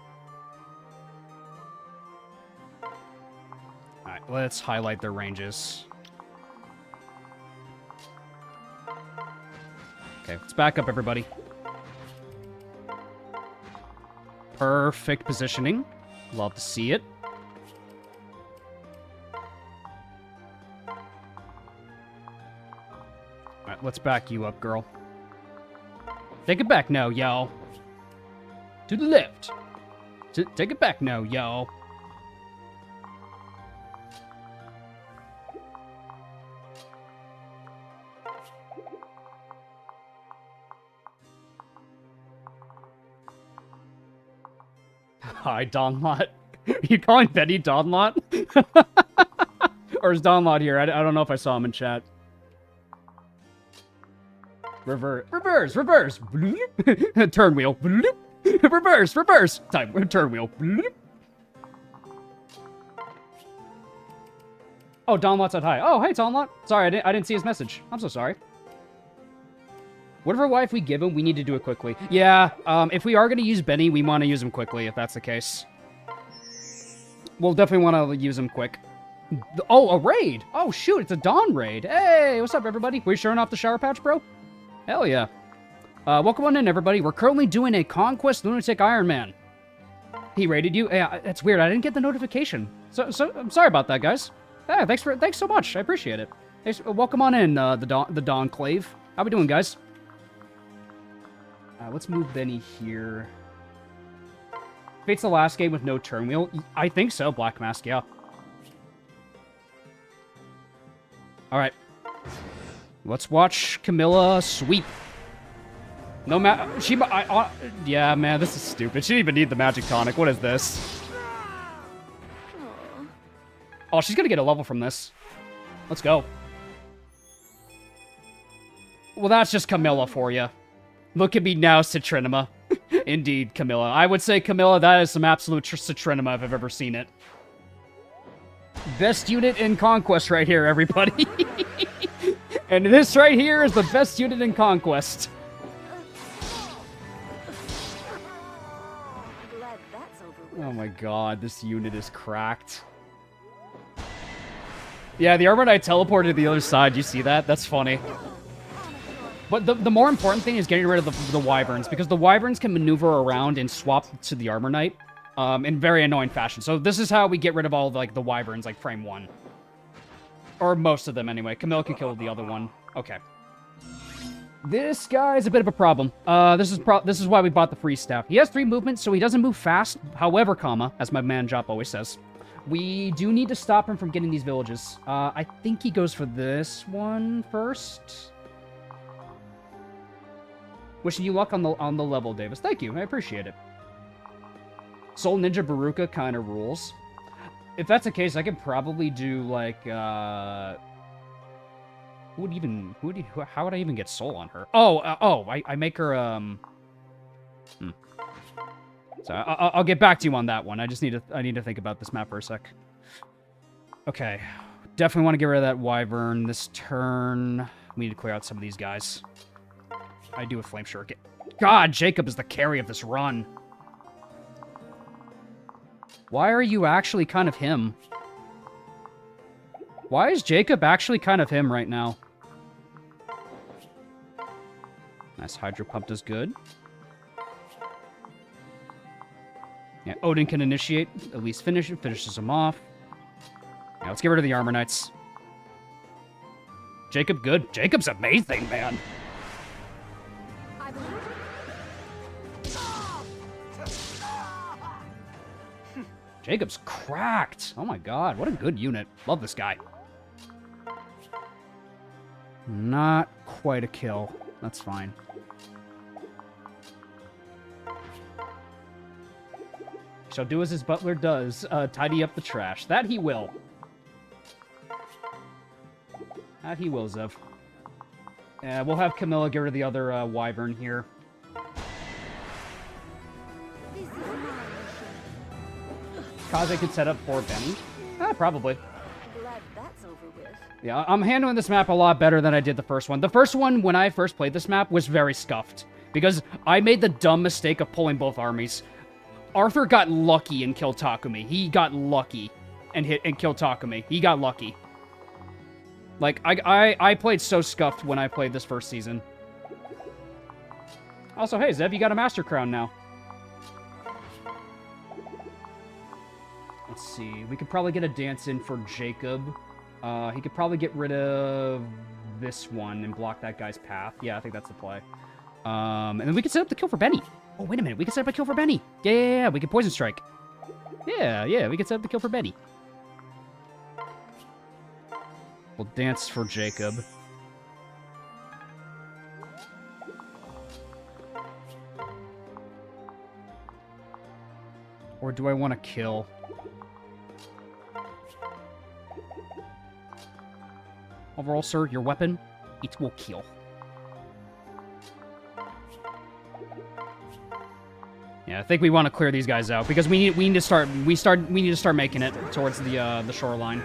Alright, let's highlight their ranges. Okay, let's back up, everybody. Perfect positioning. Love to see it. Alright, let's back you up, girl. Take it back now, y'all. To the left. Take it back now, y'all. Hi, Donlot. You calling Betty Donlot? Or is Donlot here? I don't know if I saw him in chat. Reverse. Turn wheel. Reverse. Time. Turn wheel. Oh, Donlot said hi. Oh, hey, Donlot. Sorry, I didn't see his message. I'm so sorry. Whatever wife we give him, we need to do it quickly. Yeah, if we are going to use Benny, we want to use him quickly, if that's the case. We'll definitely want to use him quick. Oh, a raid! Oh, shoot, it's a Dawn raid. Hey, what's up, everybody? We showing off the Shower Patch, bro? Hell yeah. Welcome on in, everybody. We're currently doing a Conquest Lunatic Ironman. He raided you? Yeah, that's weird. I didn't get the notification. So I'm sorry about that, guys. Yeah, thanks so much. I appreciate it. Welcome on in, the Dawn Clave. How we doing, guys? Let's move Benny here. Fate's the last game with no turn wheel? I think so, Black Mask, yeah. Alright. Let's watch Camilla sweep. No yeah, man, this is stupid. She didn't even need the magic tonic. What is this? Oh, she's gonna get a level from this. Let's go. Well, that's just Camilla for you. Look at me now, Citrinima. Indeed, Camilla. I would say, Camilla, that is some absolute Citrinima if I've ever seen it. Best unit in Conquest right here, everybody. And this right here is the best unit in Conquest. Glad that's over with. Oh my god, this unit is cracked. Yeah, the Armor Knight teleported to the other side. You see that? That's funny. But the more important thing is getting rid of the Wyverns, because the Wyverns can maneuver around and swap to the Armor Knight in very annoying fashion. So this is how we get rid of all of, like, the Wyverns, like, frame 1. Or most of them, anyway. Camilla can kill the other one. Okay. This guy is a bit of a problem. This is why we bought the free staff. He has 3 movements, so he doesn't move fast. However, as my man Jop always says, we do need to stop him from getting these villages. I think he goes for this one first. Wishing you luck on the level, Davis. Thank you. I appreciate it. Soul Ninja Baruka kind of rules. If that's the case, I could probably do, like, how would I even get Soul on her? I make her, So I'll get back to you on that one. I need to think about this map for a sec. Okay. Definitely want to get rid of that Wyvern this turn. We need to clear out some of these guys. I do a Flame Shuriken. God, Jacob is the carry of this run. Why are you actually kind of him? Why is Jacob actually kind of him right now? Nice, Hydro Pump does good. Yeah, Odin can initiate, at least finishes him off. Yeah, let's get rid of the Armor Knights. Jacob, good. Jacob's amazing, man. Jacob's cracked. Oh my god, what a good unit. Love this guy. Not quite a kill. That's fine. Shall do as his butler does, tidy up the trash. That he will. That he will, Zev. We'll have Camilla get rid of the other Wyvern here. This is my mission. Kaze could set up for Benny. Probably. Glad that's over with. Yeah, I'm handling this map a lot better than I did the first one. The first one, when I first played this map, was very scuffed. Because I made the dumb mistake of pulling both armies. Arthur got lucky and killed Takumi. He got lucky and killed Takumi. He got lucky. Like, I played so scuffed when I played this first season. Also, hey, Zev, you got a Master Crown now. Let's see. We could probably get a dance in for Jacob. He could probably get rid of this one and block that guy's path. Yeah, I think that's the play. And then we could set up the kill for Benny. Oh, wait a minute. We could set up a kill for Benny. Yeah. We could Poison Strike. Yeah. We could set up the kill for Benny. We'll dance for Jacob. Or do I want to kill? Overall, sir, your weapon, it will kill. Yeah, I think we want to clear these guys out because we need to start making it towards the shoreline.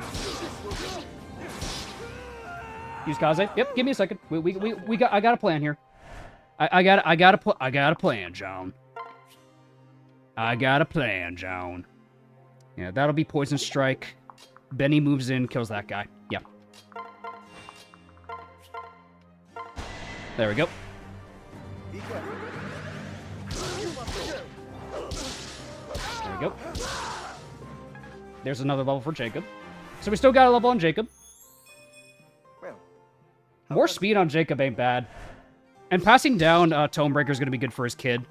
Use Kaze. Yep, give me a second. I got a plan here. I got a plan, John. I got a plan, John. Yeah, that'll be Poison Strike. Benny moves in, kills that guy. Yeah. There we go. There we go. There's another level for Jacob. So we still got a level on Jacob. Well, More speed on Jacob ain't bad. And passing down Tomebreaker is going to be good for his kid.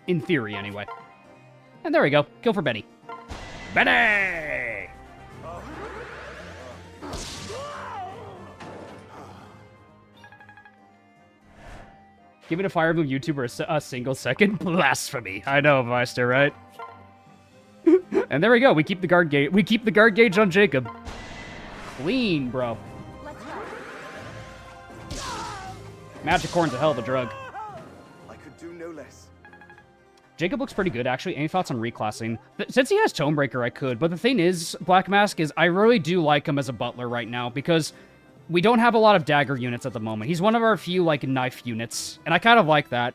In theory, anyway. And there we go. Kill for Benny. Benny! Giving a Fire Emblem YouTuber a single second? Blasphemy. I know, Meister, right? And there we go. We keep the guard gauge. We keep the guard gauge on Jacob. Clean, bro. Let's go. Magic Corn's a hell of a drug. I could do no less. Jacob looks pretty good, actually. Any thoughts on reclassing? Since he has Tomebreaker, I could. But the thing is, Black Mask is, I really do like him as a butler right now, because we don't have a lot of dagger units at the moment. He's one of our few, like, knife units. And I kind of like that,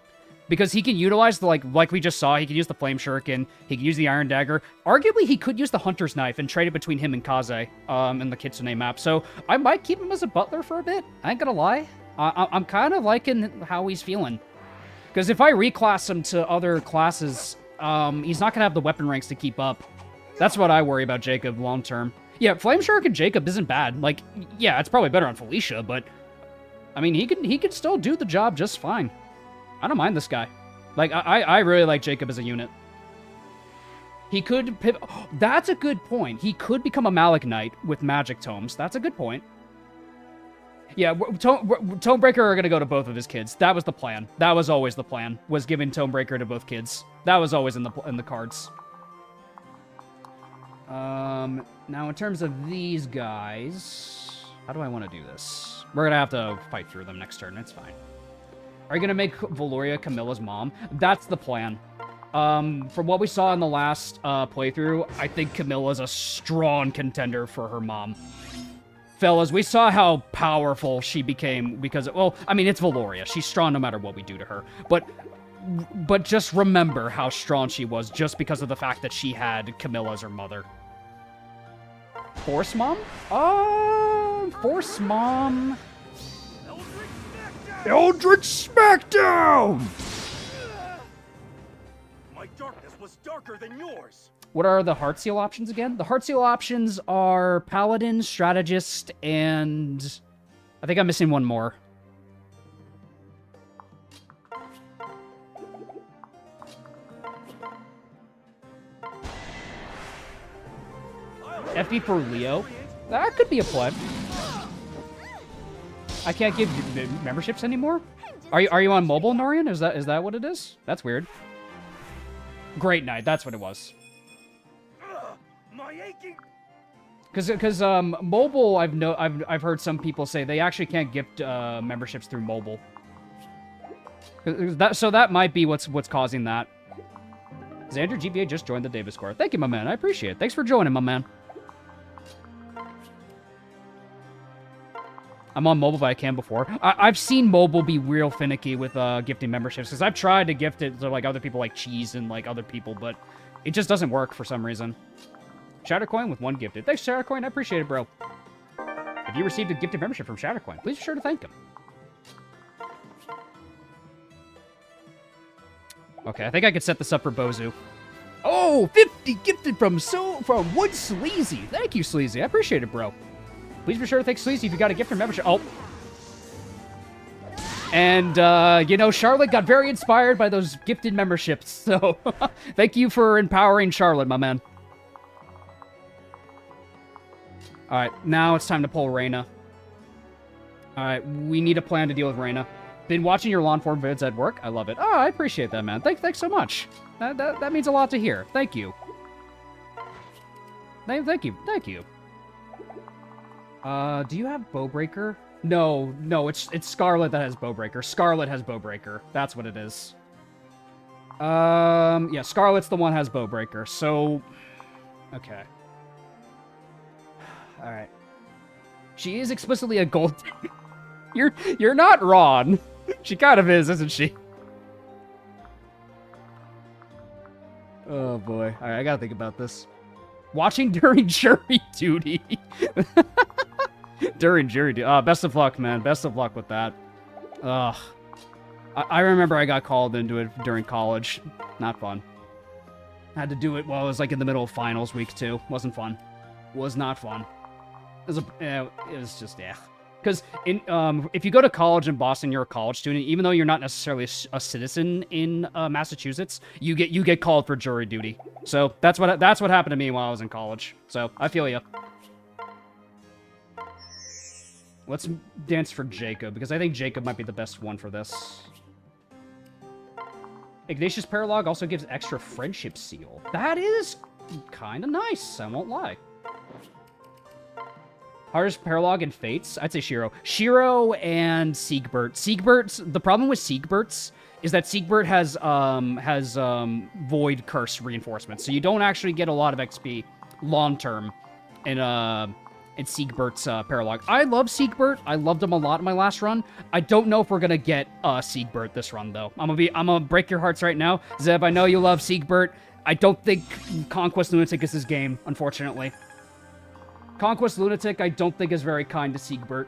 because he can utilize the, like we just saw, he can use the Flame Shuriken, he can use the Iron Dagger. Arguably, he could use the Hunter's Knife and trade it between him and Kaze in the Kitsune map. So I might keep him as a butler for a bit. I ain't gonna lie. I'm kind of liking how he's feeling. Because if I reclass him to other classes, he's not going to have the weapon ranks to keep up. That's what I worry about Jacob long term. Yeah, Flame Shuriken Jacob isn't bad. Like, yeah, it's probably better on Felicia, but I mean, he can still do the job just fine. I don't mind this guy. Like, I really like Jacob as a unit. He could pivot. Oh, that's a good point. He could become a Malik Knight with magic tomes. That's a good point. Yeah, Tomebreaker are going to go to both of his kids. That was the plan. That was always the plan, was giving Tomebreaker to both kids. That was always in the cards. Now, in terms of these guys, how do I want to do this? We're going to have to fight through them next turn. It's fine. Are you going to make Valoria Camilla's mom? That's the plan. From what we saw in the last playthrough, I think Camilla's a strong contender for her mom. Fellas, we saw how powerful she became because, well, I mean, it's Valoria. She's strong no matter what we do to her. But just remember how strong she was just because of the fact that she had Camilla as her mother. Force Mom? Force Mom... Eldritch Smackdown! My darkness was darker than yours. What are the Heart Seal options again? The Heart Seal options are Paladin, Strategist, and... I think I'm missing one more. FB for Leo? That could be a play. I can't give memberships anymore? Are you on mobile, Norian? Is that what it is? That's weird. Great Night, that's what it was. My aching. Because mobile, I've heard some people say they actually can't gift memberships through mobile. So that might be what's causing that. Xander GBA just joined the Davis Square. Thank you, my man. I appreciate it. Thanks for joining, my man. I'm on mobile, but I can before. I've seen mobile be real finicky with gifting memberships, because I've tried to gift it to like other people like Cheese and like other people, but it just doesn't work for some reason. Shattercoin with 1 gifted. Thanks, Shattercoin. I appreciate it, bro. If you received a gifted membership from Shattercoin, please be sure to thank him. Okay, I think I could set this up for Bozu. Oh, 50 gifted from Wood Sleazy. Thank you, Sleazy. I appreciate it, bro. Please be sure to thank Sleazy if you got a gift from membership. Oh. And, you know, Charlotte got very inspired by those gifted memberships, so thank you for empowering Charlotte, my man. Alright, now it's time to pull Reyna. Alright, we need a plan to deal with Reyna. Been watching your lawn form vids at work. I love it. Oh, I appreciate that, man. Thanks so much. That means a lot to hear. Thank you. Thank you. Do you have Bowbreaker? No, it's Scarlet that has Bowbreaker. Scarlet has Bowbreaker. That's what it is. Yeah, Scarlet's the one that has Bowbreaker. So, okay. All right. She is explicitly a gold. You're not wrong. She kind of is, isn't she? Oh boy. All right, I gotta think about this. Watching during jury duty. During jury duty. Best of luck, man. Best of luck with that. Ugh. I remember I got called into it during college. Not fun. Had to do it while I was like in the middle of finals week too. Wasn't fun. Was not fun. It was just, yeah. Because if you go to college in Boston, you're a college student. Even though you're not necessarily a citizen in Massachusetts, you get called for jury duty. So that's what happened to me while I was in college. So I feel you. Let's dance for Jacob, because I think Jacob might be the best one for this. Ignatius Paralog also gives extra friendship seal. That is kind of nice, I won't lie. Hardest Paralog and Fates? I'd say Shiro. Shiro and Siegbert. The problem with Siegbert's is that Siegbert has Void Curse reinforcements, so you don't actually get a lot of XP long-term in Siegbert's Paralog. I love Siegbert. I loved him a lot in my last run. I don't know if we're gonna get Siegbert this run, though. I'm gonna break your hearts right now. Zeb, I know you love Siegbert. I don't think Conquest Lunatic is his game, unfortunately. Conquest Lunatic, I don't think is very kind to Siegbert.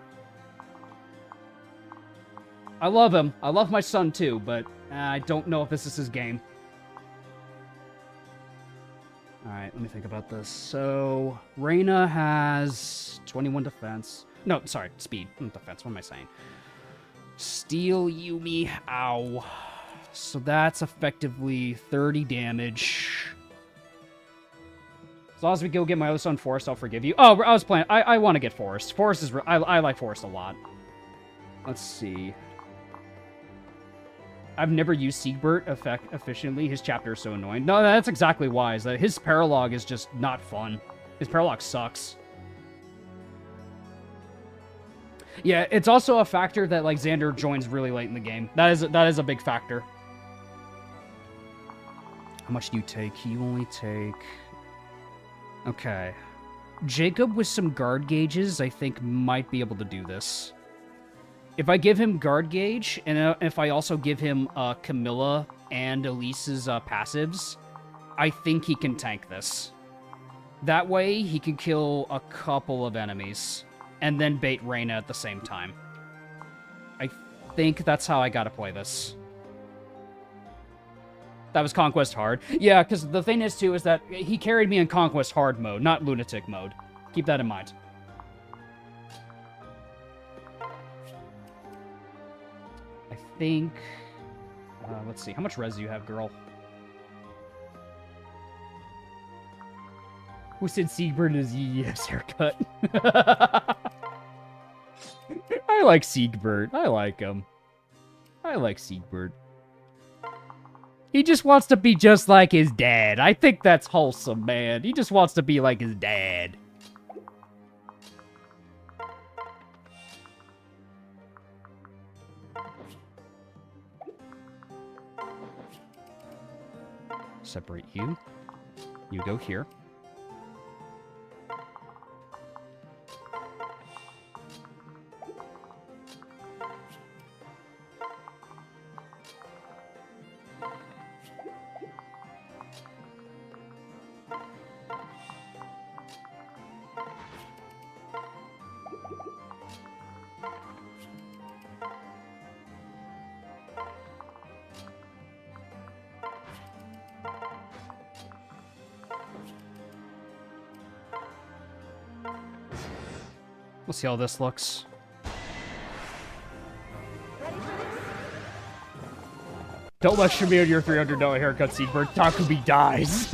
I love him. I love my son, too, but I don't know if this is his game. Alright, let me think about this. So, Reyna has 21 defense. No, sorry, speed. Defense, what am I saying? Steel Yumi, ow. So that's effectively 30 damage. As long as we go get my other son Forrest, I'll forgive you. Oh, I was playing. I want to get Forrest. Forrest is... I like Forrest a lot. Let's see. I've never used Siegbert efficiently. His chapter is so annoying. No, that's exactly why. Is that his Paralog is just not fun. His Paralog sucks. Yeah, it's also a factor that like Xander joins really late in the game. That is a big factor. How much do you take? You only take... Okay. Jacob with some guard gauges, I think, might be able to do this. If I give him guard gauge, and if I also give him Camilla and Elise's passives, I think he can tank this. That way, he can kill a couple of enemies, and then bait Reyna at the same time. I think that's how I gotta play this. That was Conquest Hard. Yeah, because the thing is, too, is that he carried me in Conquest Hard mode, not Lunatic mode. Keep that in mind. I think... let's see. How much res do you have, girl? Who said Siegbert is yes haircut? I like Siegbert. I like him. I like Siegbert. He just wants to be just like his dad. I think that's wholesome, man. He just wants to be like his dad. Separate you. You go here. We'll see how this looks. Don't let Shamir your $300 haircut, Siegbert. Takumi dies.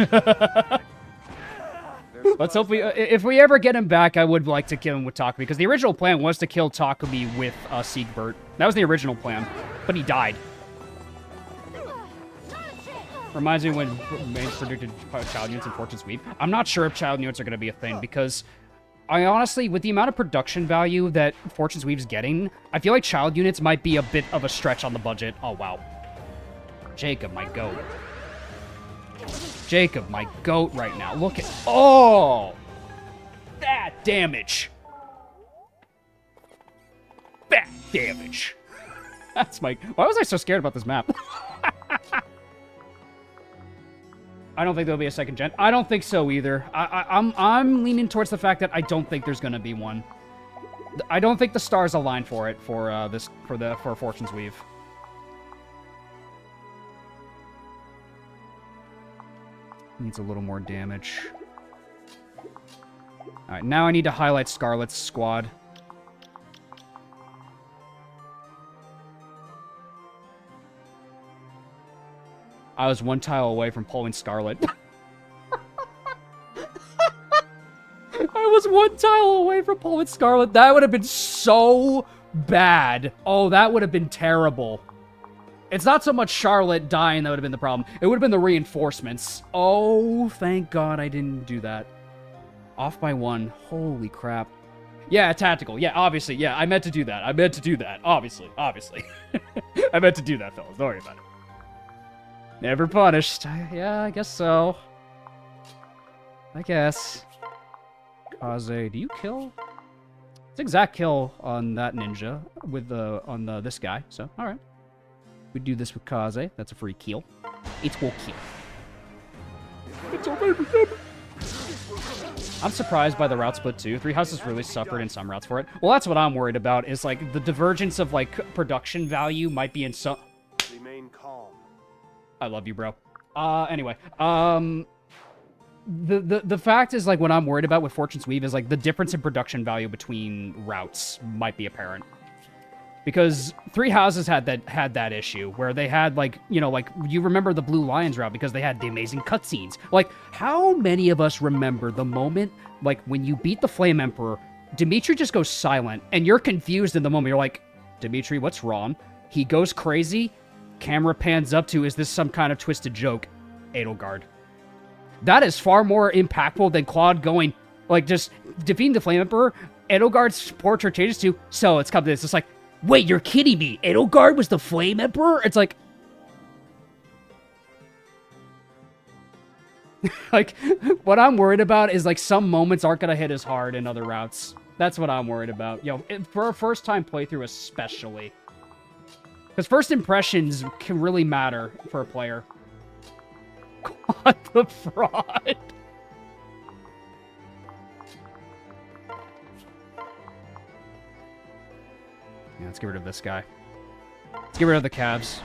Let's hope if we ever get him back, I would like to kill him with Takumi, because the original plan was to kill Takumi with Siegbert. That was the original plan, but he died. Reminds me when Mains predicted child units and Fortune Sweep. I'm not sure if child units are going to be a thing, because I honestly, with the amount of production value that Fortune Sweep's getting, I feel like child units might be a bit of a stretch on the budget. Oh, wow. Jacob, my goat. Jacob, my goat right now. Look at... Oh! That damage! That damage! That's my... Why was I so scared about this map? I don't think there'll be a second gen. I don't think so either. I'm leaning towards the fact that I don't think there's gonna be one. I don't think the stars align for it for Fortune's Weave. Needs a little more damage. Alright, now I need to highlight Scarlet's squad. I was one tile away from pulling Scarlet. I was one tile away from pulling Scarlet. That would have been so bad. Oh, that would have been terrible. It's not so much Charlotte dying that would have been the problem. It would have been the reinforcements. Oh, thank God I didn't do that. Off by one. Holy crap. Yeah, tactical. Yeah, obviously. Yeah, I meant to do that. I meant to do that. Obviously. Obviously. I meant to do that, fellas. Don't worry about it. Never punished. Yeah, I guess so. I guess. Kaze, do you kill? It's exact kill on that ninja with this guy. So, all right. We do this with Kaze. That's a free kill. It will kill. It's a baby. I'm surprised by the route split too. Three Houses really suffered in some routes for it. Well, that's what I'm worried about. Is like the divergence of like production value might be in some. Remain calm. I love you, bro. Anyway, the fact is, like, what I'm worried about with Fortune's Weave is, like, the difference in production value between routes might be apparent. Because Three Houses had that issue, where they had, like, you know, like, you remember the Blue Lions route because they had the amazing cutscenes. Like, how many of us remember the moment, like, when you beat the Flame Emperor, Dimitri just goes silent, and you're confused in the moment. You're like, Dimitri, what's wrong? He goes crazy. Camera pans up to, is this some kind of twisted joke? Edelgard. That is far more impactful than Claude going, like, just defeating the Flame Emperor. Edelgard's portrait changes to, so it's come to this. It's like, wait, you're kidding me. Edelgard was the Flame Emperor? It's like... like, what I'm worried about is, like, some moments aren't going to hit as hard in other routes. That's what I'm worried about. Yo, for a first-time playthrough especially. Because first impressions can really matter for a player. God, the fraud. Yeah, let's get rid of this guy. Let's get rid of the calves.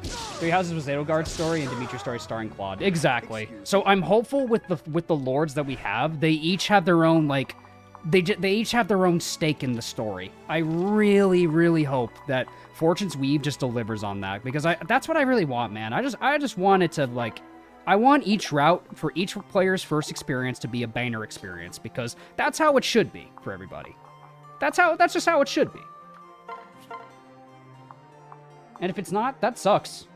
Three Houses was Edelgard's story and Dimitri's story starring Claude. Exactly. So I'm hopeful with the lords that we have. They each have their own, like... They each have their own stake in the story. I really, really hope that Fortune's Weave just delivers on that, because that's what I really want, man. I just want it to, like, I want each route for each player's first experience to be a banger experience, because that's how it should be for everybody. That's just how it should be. And if it's not, that sucks.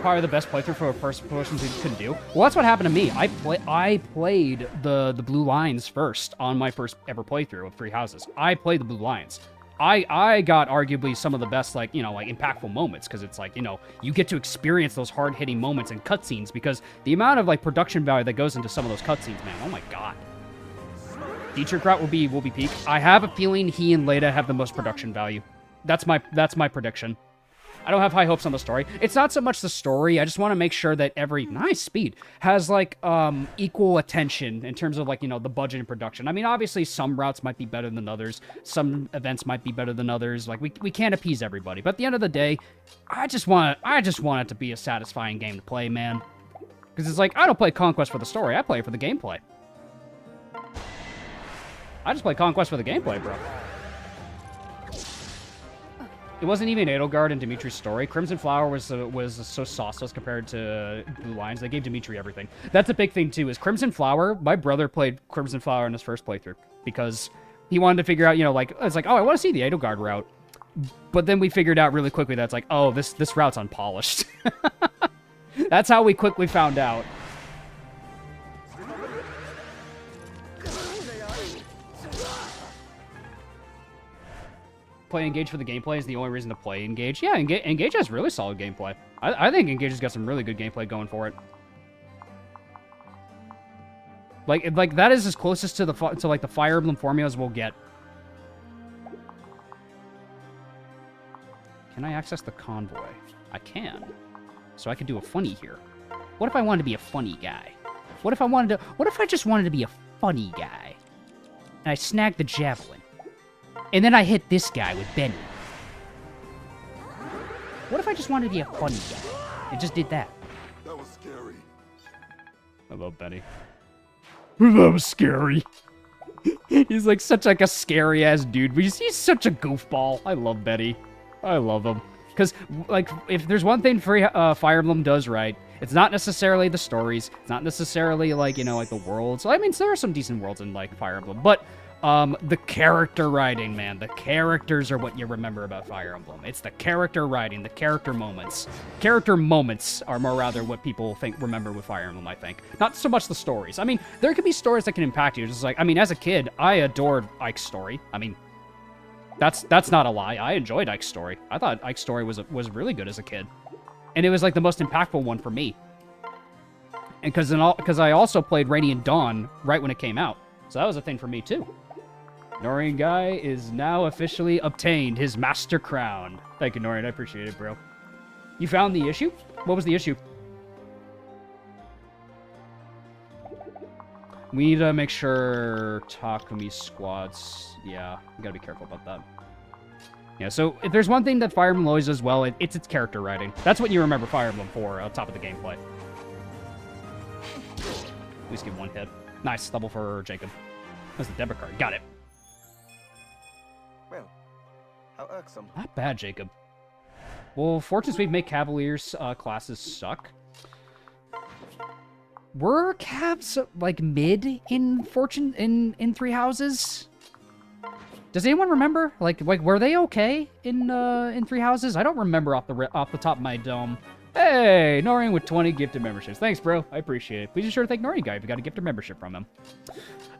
Probably the best playthrough for a person could do. Well, that's what happened to me. I played the Blue Lions first on my first ever playthrough of Three Houses. I played the Blue Lions. I got arguably some of the best, like, you know, like, impactful moments, because it's like, you know, you get to experience those hard-hitting moments and cutscenes, because the amount of, like, production value that goes into some of those cutscenes, man, oh my god. Dietrich route will be peak. I have a feeling he and Leda have the most production value. That's my prediction. I don't have high hopes on the story. It's not so much the story. I just want to make sure that every nice speed has, like, equal attention in terms of, like, you know, the budget and production. I mean, obviously some routes might be better than others. Some events might be better than others. Like, we can't appease everybody. But at the end of the day, I just want it to be a satisfying game to play, man. Because it's like, I don't play Conquest for the story, I play it for the gameplay. I just play Conquest for the gameplay, bro. It wasn't even Edelgard and Dimitri's story. Crimson Flower was so sauceless compared to Blue Lions. They gave Dimitri everything. That's a big thing, too, is Crimson Flower, my brother played Crimson Flower in his first playthrough. Because he wanted to figure out, you know, like, it's like, oh, I want to see the Edelgard route. But then we figured out really quickly that it's like, oh, this route's unpolished. That's how we quickly found out. Play Engage for the gameplay is the only reason to play Engage. Yeah, Engage has really solid gameplay. I think Engage has got some really good gameplay going for it. Like that is as closest to like the Fire Emblem formulas we'll get. Can I access the convoy? I can. So I could do a funny here. What if I wanted to be a funny guy? What if I just wanted to be a funny guy? And I snagged the javelin. And then I hit this guy with Benny. What if I just wanted to be a funny guy? And just did that. That was scary. I love Benny. That was scary. He's like such like a scary ass dude. But he's such a goofball. I love Benny. I love him. Because, like, if there's one thing Fire Emblem does right, it's not necessarily the stories. It's not necessarily, like, you know, like, the worlds. I mean, there are some decent worlds in, like, Fire Emblem. But, the character writing, man. The characters are what you remember about Fire Emblem. It's the character writing, the character moments. Character moments are more rather what people remember with Fire Emblem, I think. Not so much the stories. I mean, there can be stories that can impact you. Just like, I mean, as a kid, I adored Ike's story. I mean, that's not a lie. I enjoyed Ike's story. I thought Ike's story was really good as a kid. And it was like the most impactful one for me. And because I also played Radiant Dawn right when it came out. So that was a thing for me too. Norian Guy is now officially obtained his Master Crown. Thank you, Norian. I appreciate it, bro. You found the issue? What was the issue? We need to make sure Takumi squads... Yeah, we gotta be careful about that. Yeah, so if there's one thing that Fire Emblem always does well, it's its character writing. That's what you remember Fire Emblem for, on top of the gameplay. At least give one hit. Nice, double for Jacob. That's the debit card. Got it. Well, how irksome. Not bad, Jacob. Well, Fortune Sweep make Cavaliers classes suck. Were Cavs, like, mid in Fortune... in Three Houses? Does anyone remember? Like, were they okay in Three Houses? I don't remember off the top of my dome. Hey, Norian with 20 gifted memberships. Thanks, bro. I appreciate it. Please be sure to thank Norian Guy if you got a gifted membership from him.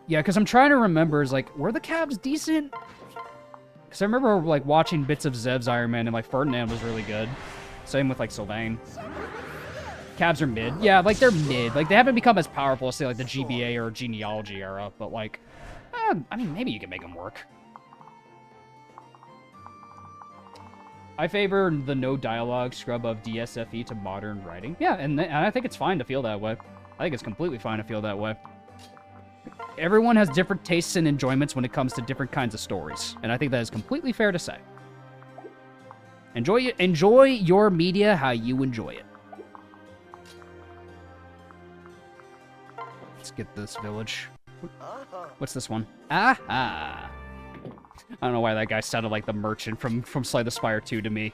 Yeah, because I'm trying to remember, is like, were the Cavs decent? Because I remember, like, watching bits of Zev's Ironman, and, like, Ferdinand was really good. Same with, like, Sylvain. Cavs are mid. Yeah, like, they're mid. Like, they haven't become as powerful as, say, like, the GBA or Genealogy era, but, like, I mean, maybe you can make them work. I favor the no dialogue scrub of DSFE to modern writing. Yeah, and I think it's fine to feel that way. I think it's completely fine to feel that way. Everyone has different tastes and enjoyments when it comes to different kinds of stories, and I think that is completely fair to say. Enjoy your media how you enjoy it. Let's get this village. What's this one? Aha! I don't know why that guy sounded like the merchant from Slay the Spire 2 to me.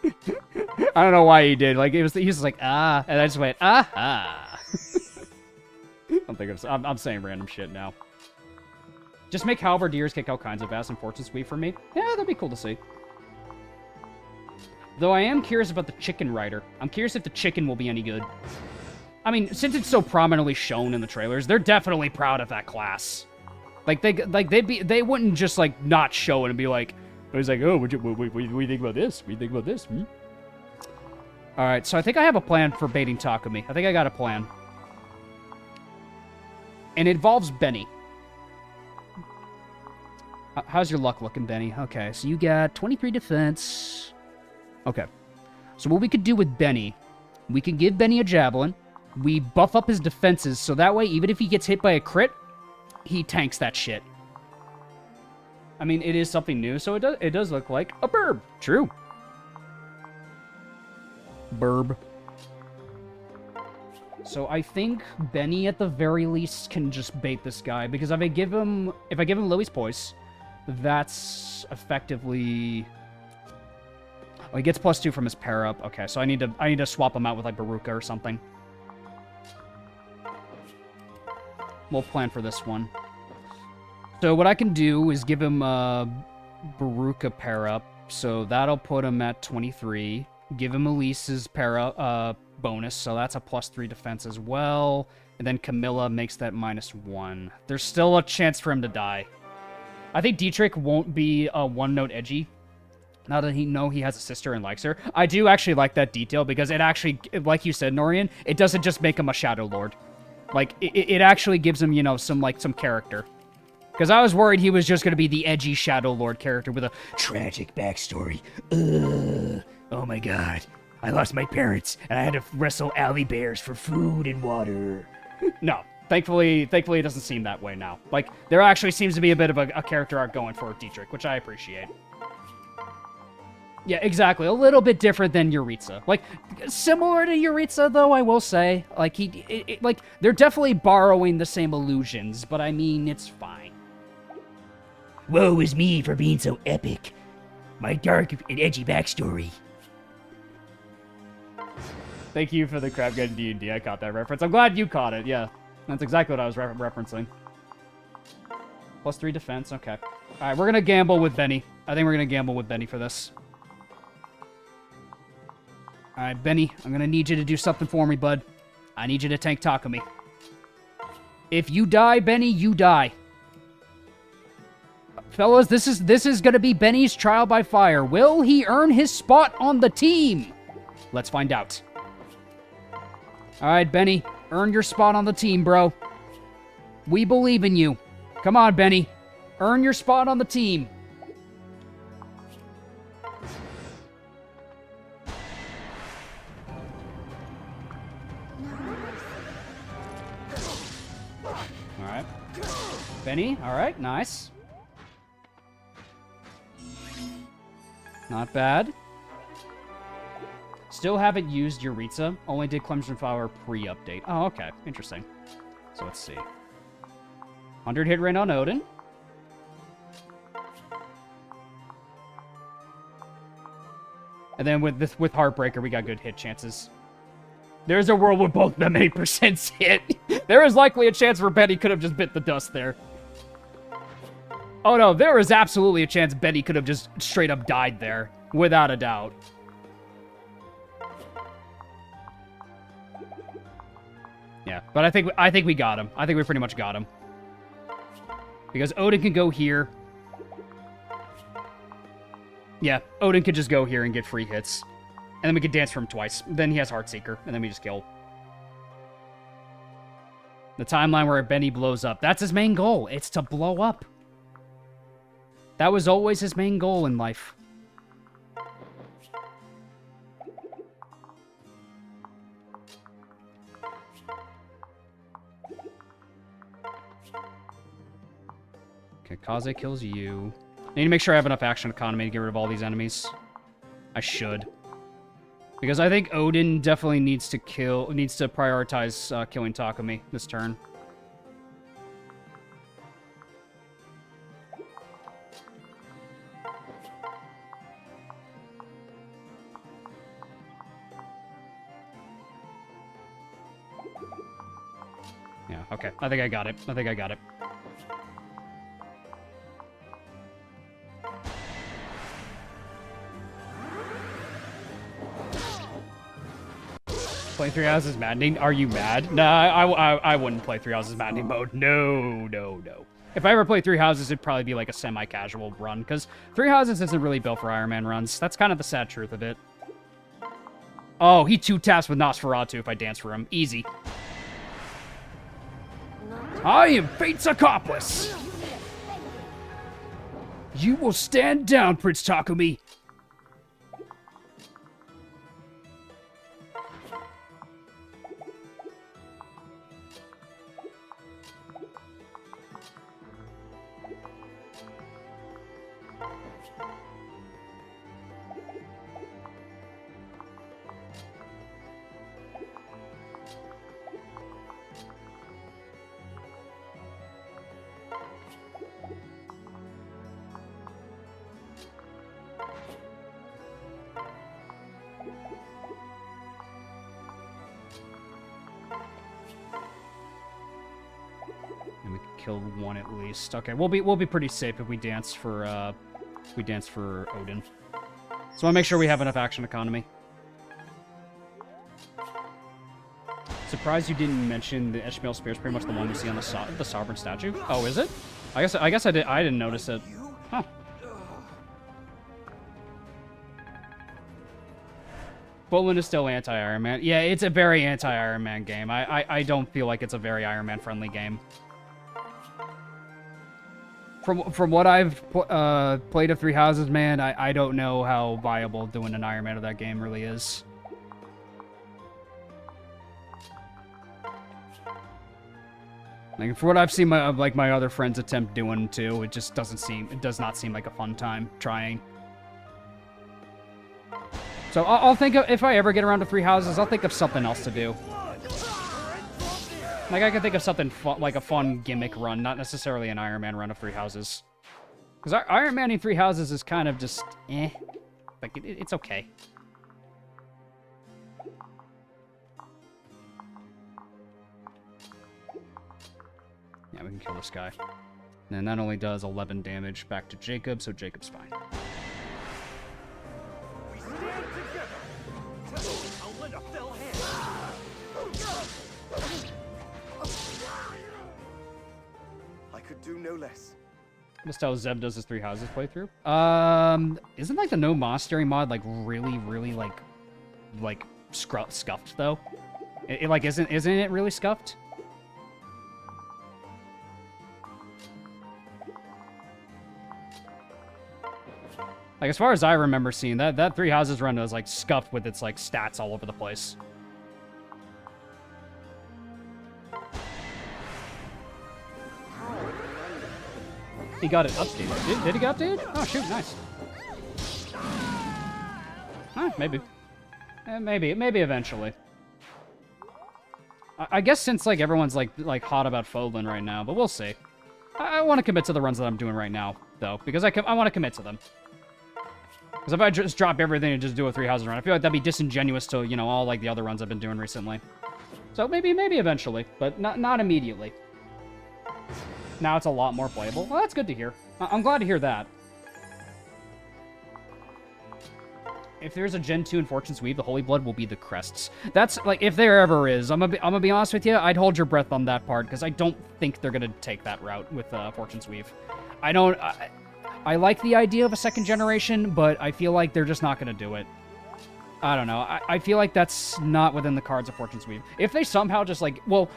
I don't know why he did. Like, he was like, ah, and I just went, aha. I'm saying random shit now. Just make halberdiers kick all kinds of ass and Fortune Sweep for me. Yeah, that'd be cool to see. Though I am curious about the chicken rider. I'm curious if the chicken will be any good. I mean, since it's so prominently shown in the trailers, they're definitely proud of that class. Like they wouldn't just like not show it and be like, it was like, oh, what do you think about this? What do you think about this? Hmm? All right, so I think I have a plan for baiting Takumi. I think I got a plan, and it involves Benny. How's your luck looking, Benny? Okay, so you got 23 defense. Okay, so what we could do with Benny, we can give Benny a javelin. We buff up his defenses, so that way, even if he gets hit by a crit, he tanks that shit. I mean, it is something new, so it does look like a burb. True. So I think Benny at the very least can just bait this guy, because if I give him Louis Poise, that's effectively... Oh, he gets +2 from his pair up. Okay, so I need to swap him out with like Baruka or something. We'll plan for this one. So what I can do is give him a Baruka pair up, so that'll put him at 23. Give him Elise's pair up bonus, so that's a +3 defense as well. And then Camilla makes that -1. There's still a chance for him to die. I think Dietrich won't be a one-note edgy. Now that he has a sister and likes her. I do actually like that detail, because it actually, like you said, Norian, it doesn't just make him a Shadow Lord. Like, it actually gives him, you know, some character. Because I was worried he was just going to be the edgy Shadow Lord character with a tragic backstory. Oh my god. I lost my parents, and I had to wrestle alley bears for food and water. No. Thankfully, it doesn't seem that way now. Like, there actually seems to be a bit of a character arc going for Dietrich, which I appreciate. Yeah, exactly. A little bit different than Yuritsa. Like, similar to Yuritsa, though, I will say. Like, like, they're definitely borrowing the same illusions, but I mean, it's fine. Woe is me for being so epic. My dark and edgy backstory. Thank you for the crab gun D&D. I caught that reference. I'm glad you caught it, yeah. That's exactly what I was referencing. +3 defense, okay. Alright, we're gonna gamble with Benny. I think we're gonna gamble with Benny for this. Alright, Benny, I'm gonna need you to do something for me, bud. I need you to tank Takumi. If you die, Benny, you die. Fellas, this is gonna be Benny's trial by fire. Will he earn his spot on the team? Let's find out. Alright, Benny, earn your spot on the team, bro. We believe in you. Come on, Benny. Earn your spot on the team. Alright. Benny, alright, nice. Not bad. Still haven't used Yuritsa. Only did Clemson Flower pre-update. Oh, okay. Interesting. So let's see. 100 hit rate on Odin. And then with Heartbreaker, we got good hit chances. There's a world where both of them 8% hit. There is likely a chance where Benny could have just bit the dust there. Oh no, there is absolutely a chance Benny could have just straight up died there. Without a doubt. Yeah, but I think we got him. I think we pretty much got him. Because Odin can go here. Yeah, Odin could just go here and get free hits. And then we could dance for him twice. Then he has Heartseeker, and then we just kill. The timeline where Benny blows up. That's his main goal. It's to blow up. That was always his main goal in life. Okay, Kaze kills you. I need to make sure I have enough action economy to get rid of all these enemies. I should. Because I think Odin definitely needs to prioritize killing Takumi this turn. Yeah, okay. I think I got it. I think I got it. Play 3 Houses Maddening? Are you mad? Nah, I wouldn't play 3 Houses Maddening mode. No, no, no. If I ever play 3 Houses, it'd probably be like a semi-casual run, because 3 Houses isn't really built for Ironman runs. That's kind of the sad truth of it. Oh, he 2-taps with Nosferatu if I dance for him. Easy. I am Fate's accomplice! You will stand down, Prince Takumi! And we can kill one at least. Okay, we'll be pretty safe if we dance for Odin. So I make sure we have enough action economy. Surprised you didn't mention the Ishmael Spear is pretty much the one you see on the Sovereign statue. Oh, is it? I guess I didn't notice it. Huh. Bolin is still anti-Iron Man. Yeah, it's a very anti-Iron Man game. I don't feel like it's a very Iron Man friendly game. From what I've played of Three Houses, man, I don't know how viable doing an Iron Man of that game really is. Like, for what I've seen my other friends attempt doing too, it just does not seem like a fun time trying. So I'll think of, if I ever get around to Three Houses, I'll think of something else to do. Like, I can think of something fun, like a fun gimmick run, not necessarily an Iron Man run of Three Houses. Because Iron Man in Three Houses is kind of just, eh. Like, it's okay. Yeah, we can kill this guy. And that only does 11 damage back to Jacob, so Jacob's fine. We stand together. I'll lend a fell hand. I could do no less. That's how Zeb does his Three Houses playthrough. Isn't like the no monastery mod like really like scuffed though? It like isn't it really scuffed? Like, as far as I remember seeing, that Three Houses run was, like, scuffed with its, like, stats all over the place. He got it updated. Did he get updated? Oh, shoot, nice. Huh, maybe. Maybe eventually. I guess since, like, everyone's, like hot about Fodlan right now, but we'll see. I want to commit to the runs that I'm doing right now, though, because I want to commit to them. Because if I just drop everything and just do a Three Houses run, I feel like that'd be disingenuous to, you know, all, like, the other runs I've been doing recently. So maybe eventually, but not immediately. Now it's a lot more playable. Well, that's good to hear. I'm glad to hear that. If there's a Gen 2 in Fortune's Weave, the Holy Blood will be the crests. That's, like, if there ever is. I'm gonna be honest with you, I'd hold your breath on that part, because I don't think they're gonna take that route with Fortune's Weave. I like the idea of a second generation, but I feel like they're just not going to do it. I don't know. I feel like that's not within the cards of Fortune's Weave. If they somehow just, like, well,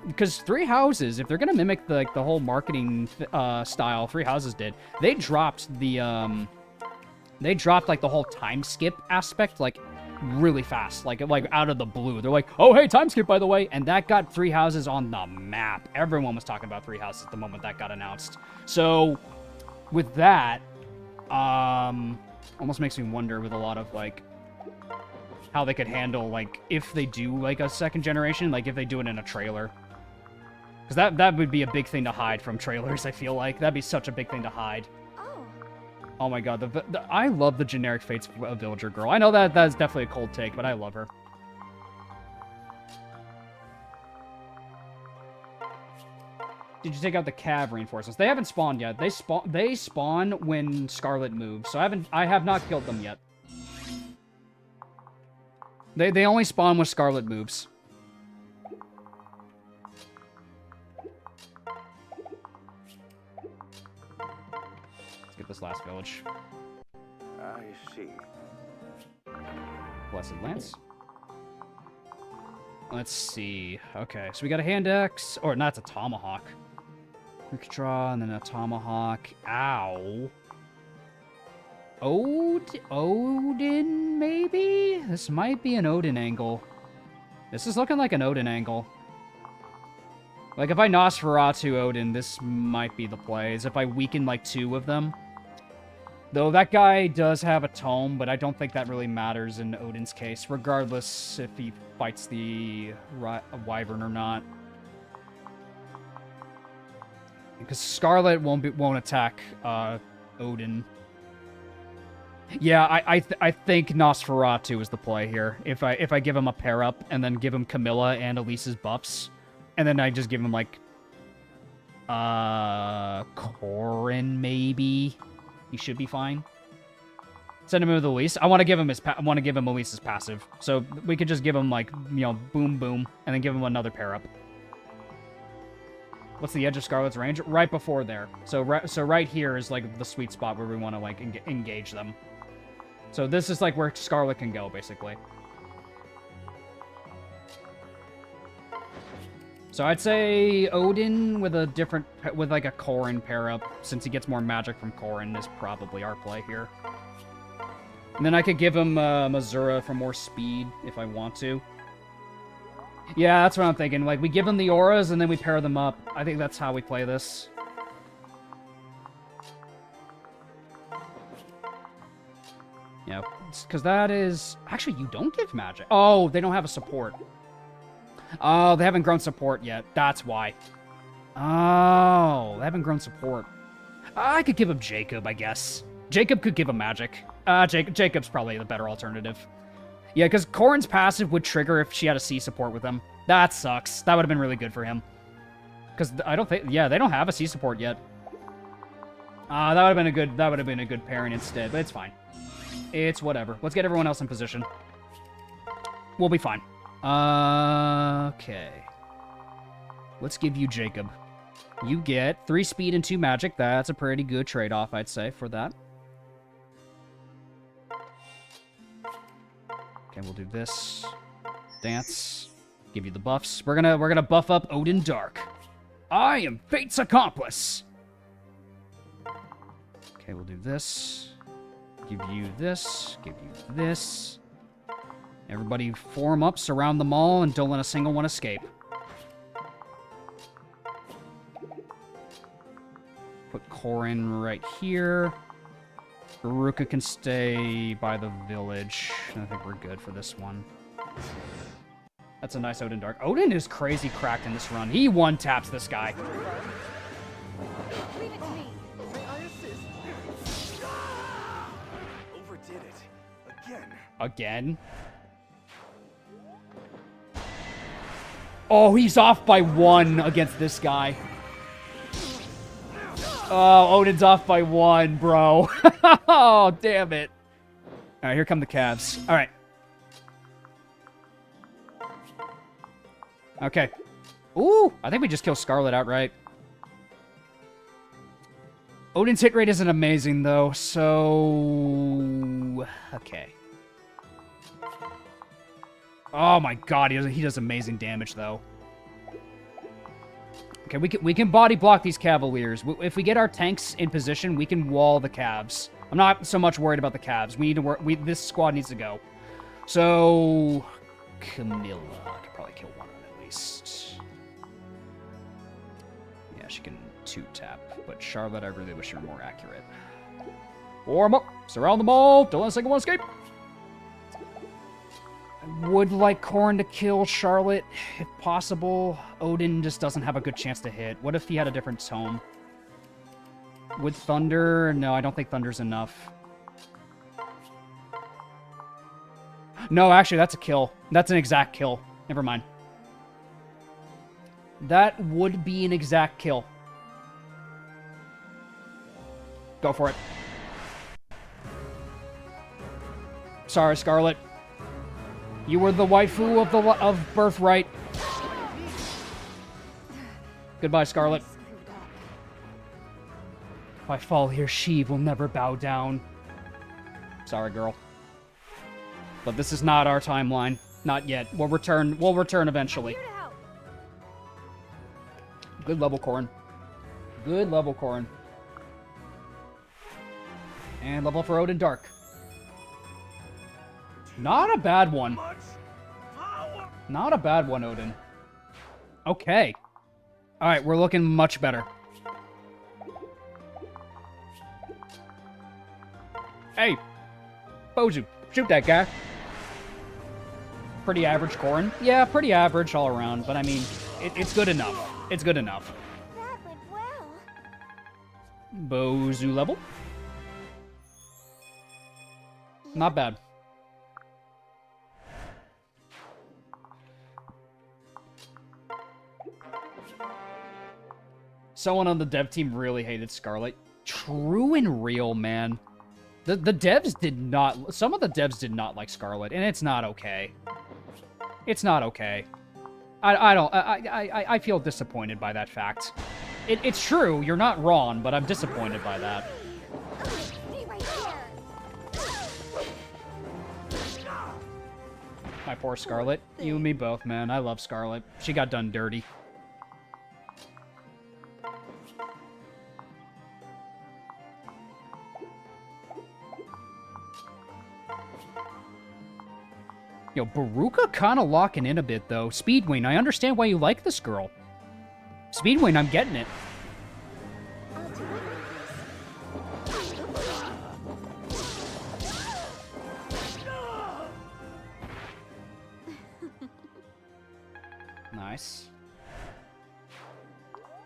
because Three Houses, if they're going to mimic the whole marketing style Three Houses did, they dropped like the whole time skip aspect, like, really fast, like out of the blue. They're like, oh, hey, time skip, by the way, and that got Three Houses on the map. Everyone was talking about Three Houses the moment that got announced. So with that, almost makes me wonder with a lot of, like, how they could handle, like, if they do, like, a second generation, like, if they do it in a trailer. Because that would be a big thing to hide from trailers, I feel like. That'd be such a big thing to hide. Oh my god, I love the generic Fates Villager girl. I know that's definitely a cold take, but I love her. Did you take out the Cav reinforcements? They haven't spawned yet. They spawn when Scarlet moves, so I have not killed them yet. They only spawn when Scarlet moves. Let's get this last village. I see. Blessed Lance. Let's see. Okay, so we got a hand axe. Or, not, it's a tomahawk. Quick draw, and then a tomahawk. Ow. Odin, maybe? This might be an Odin angle. This is looking like an Odin angle. Like, if I Nosferatu Odin, this might be the plays. If I weaken, like, 2 of them. Though that guy does have a tome, but I don't think that really matters in Odin's case, regardless if he fights the Wyvern or not. Because Scarlet won't attack Odin. Yeah, I think Nosferatu is the play here. If I give him a pair up and then give him Camilla and Elise's buffs, and then I just give him like Corrin maybe, he should be fine. Send him with Elise. I want to give him Elise's passive, so we could just give him like boom boom, and then give him another pair up. What's the edge of Scarlet's range? Right before there. So right here is like the sweet spot where we want to like engage them. So this is like where Scarlet can go, basically. So I'd say Odin with like a Corrin pair up, since he gets more magic from Corrin, is probably our play here. And then I could give him Mazura for more speed if I want to. Yeah, that's what I'm thinking. Like, we give them the auras, and then we pair them up. I think that's how we play this. Yeah, because that is... Actually, you don't give magic. Oh, they don't have a support. Oh, they haven't grown support yet. That's why. Oh, they haven't grown support. I could give him Jacob, I guess. Jacob could give him magic. Jacob's probably the better alternative. Yeah, because Corrin's passive would trigger if she had a C support with him. That sucks. That would have been really good for him. Because I don't think... Yeah, they don't have a C support yet. That would have been a good pairing instead, but it's fine. It's whatever. Let's get everyone else in position. We'll be fine. Okay. Let's give you Jacob. You get 3 speed and 2 magic. That's a pretty good trade-off, I'd say, for that. Okay, we'll do this. Dance. Give you the buffs. We're gonna buff up Odin Dark. I am Fate's accomplice. Okay, we'll do this. Give you this. Give you this. Everybody form up, surround them all, and don't let a single one escape. Put Corrin right here. Veruca can stay by the village. I think we're good for this one. That's a nice Odin Dark. Odin is crazy cracked in this run. He one-taps this guy. Leave it to me. May I assist? Overdid it. Again. Again? Oh, he's off by 1 against this guy. Oh, Odin's off by 1, bro. Oh, damn it. All right, here come the Cavs. All right. Okay. Ooh, I think we just kill Scarlet outright. Odin's hit rate isn't amazing, though, so... Okay. Oh my god, he does amazing damage, though. Okay, we can body block these Cavaliers. If we get our tanks in position, we can wall the Cavs. I'm not so much worried about the Cavs. We need to work. This squad needs to go. So, Camilla, I could probably kill one of them at least. Yeah, she can 2-tap. But Charlotte, I really wish you were more accurate. Form up, surround them all. Don't let a single one escape. Would like Corrin to kill Charlotte, if possible. Odin just doesn't have a good chance to hit. What if he had a different tome? Would Thunder? No, I don't think Thunder's enough. No, actually, that's a kill. That's an exact kill. Never mind. That would be an exact kill. Go for it. Sorry, Scarlet. You were the waifu of Birthright. Goodbye, Scarlet. If I fall here, she will never bow down. Sorry, girl. But this is not our timeline. Not yet. We'll return eventually. Here to help. Good level, Corrin. Good level, Corrin. And level for Odin Dark. Not a bad one. Much power. Not a bad one, Odin. Okay. Alright, we're looking much better. Hey! Bozu, shoot that guy. Pretty average, Corrin. Yeah, pretty average all around, but I mean, it's good enough. It's good enough. That went well. Bozu level. Not bad. Someone on the dev team really hated Scarlet. True and real, man. The devs did not... Some of the devs did not like Scarlet, and it's not okay. It's not okay. I feel disappointed by that fact. It's true, you're not wrong, but I'm disappointed by that. Stay right there. My poor Scarlet. You and me both, man. I love Scarlet. She got done dirty. Yo, Baruka kind of locking in a bit, though. Speedwing, I understand why you like this girl. Speedwing, I'm getting it. I'll do it. Nice.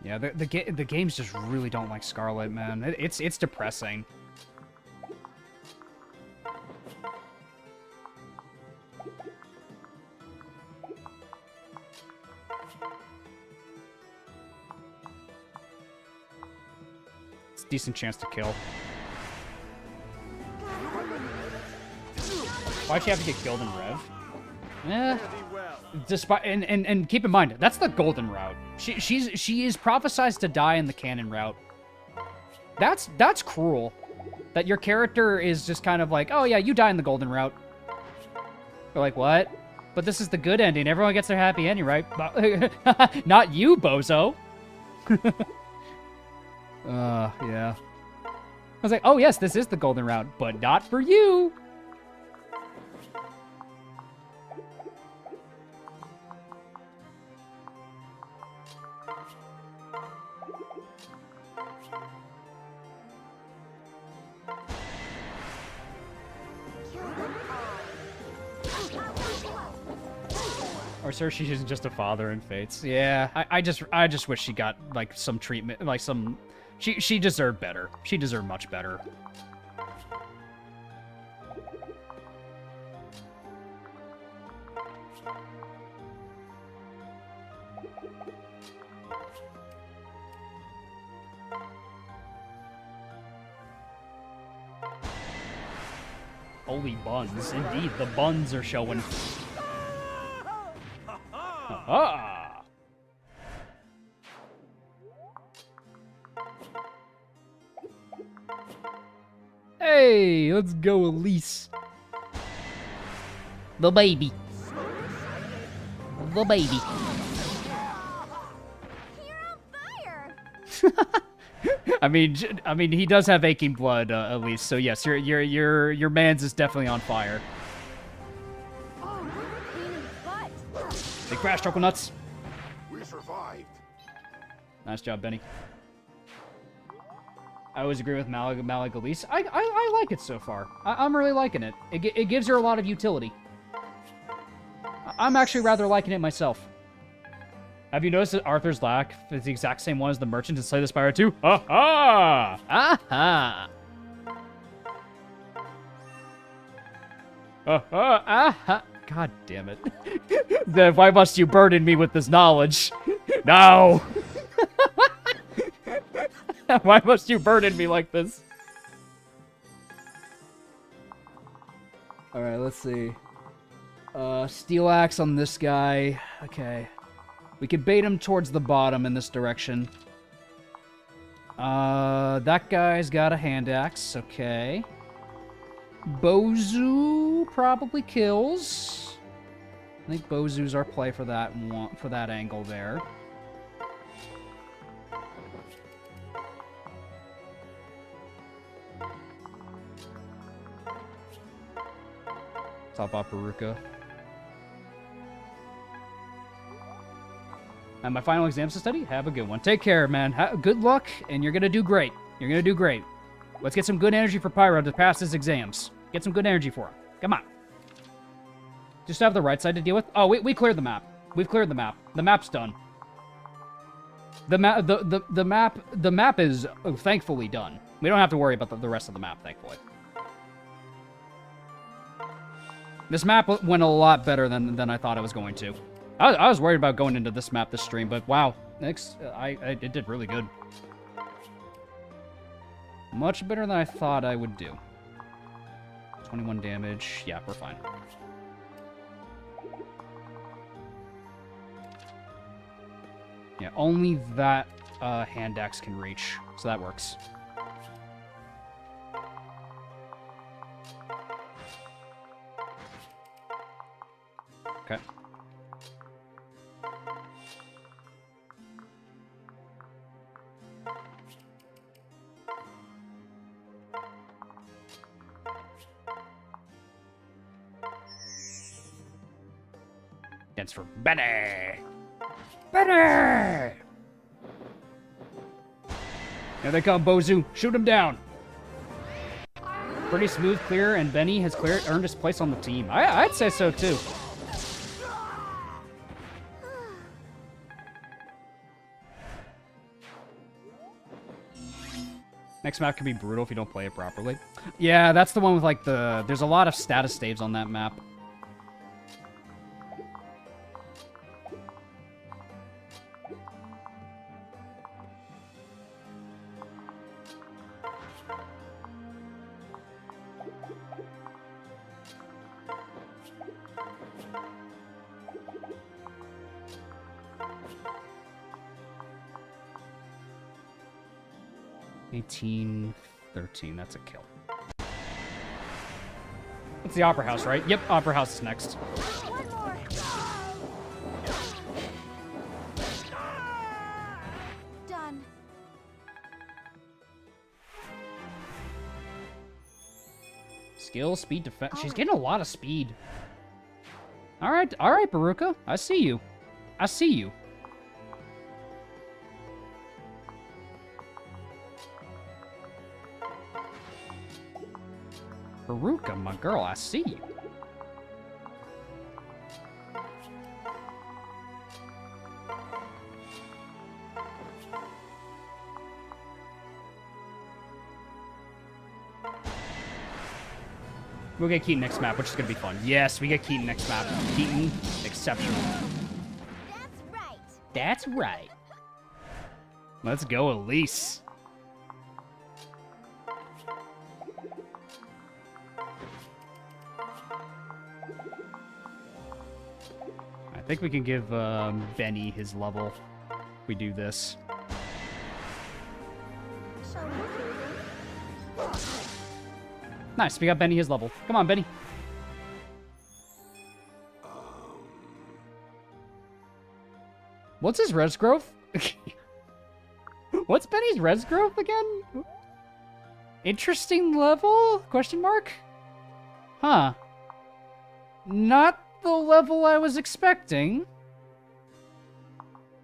Yeah, the games just really don't like Scarlet, man. It's depressing. It's a decent chance to kill. Why'd she have to get killed in Rev? Eh. Despite and keep in mind, that's the golden route. She is prophesized to die in the canon route. That's cruel. That your character is just kind of like, oh yeah, you die in the golden route. You're like, what? But this is the good ending. Everyone gets their happy ending, right? Not you, bozo. Yeah. I was like, oh yes, this is the golden route, but not for you. Or sir, she isn't just a father in Fates. Yeah, I just wish she got like some treatment, like some. She deserved better. She deserved much better. Holy buns, indeed, the buns are showing. Ah! Hey, let's go, Elise. The baby. The baby. You're on fire. I mean, he does have aching blood, Elise. So yes, your man's is definitely on fire. Oh, what a pain in the butt. They crashed, Choco Nuts. We survived. Nice job, Benny. I always agree with Malik Elise. I like it so far. I'm really liking it. It gives her a lot of utility. I'm actually rather liking it myself. Have you noticed that Arthur's lack is the exact same one as the merchant in Slay the Spire 2? Ha ha! Aha! Aha! Aha! God damn it. Then why must you burden me with this knowledge? No! Why must you burden me like this? Alright, let's see. Steel Axe on this guy. Okay. We could bait him towards the bottom in this direction. That guy's got a hand axe. Okay. Bozu probably kills. I think Bozu's our play for that angle there. Top off Baruka. And my final exams to study? Have a good one. Take care, man. Good luck, and you're gonna do great. You're gonna do great. Let's get some good energy for Pyro to pass his exams. Get some good energy for him. Come on. Just have the right side to deal with. Oh, we cleared the map. We've cleared the map. The map's done. The map is thankfully done. We don't have to worry about the rest of the map, thankfully. This map went a lot better than I thought it was going to. I was worried about going into this map this stream, but wow, it did really good. Much better than I thought I would do. 21 damage. Yeah, we're fine. Yeah, only that hand axe can reach, so that works. Okay. Dance for Benny! Benny! Here they come, Bozu. Shoot him down. Pretty smooth clear, and Benny has earned his place on the team. I'd say so, too. Next map can be brutal if you don't play it properly. Yeah, that's the one with, like, there's a lot of status staves on that map. $18, $13, that's a kill. It's the Opera House, right? Yep, Opera House is next. One more. Done. Skill, speed, defense. She's getting a lot of speed. All right, Baruka. I see you. I see you. Baruka, my girl, I see you. We'll get Keaton next map, which is going to be fun. Yes, we get Keaton next map. Keaton, exceptional. That's right. That's right. Let's go, Elise. I think we can give Benny his level if we do this. So improving. Nice, we got Benny his level. Come on, Benny. What's his res growth? What's Benny's res growth again? Interesting level? Question mark? Huh. Not the level I was expecting.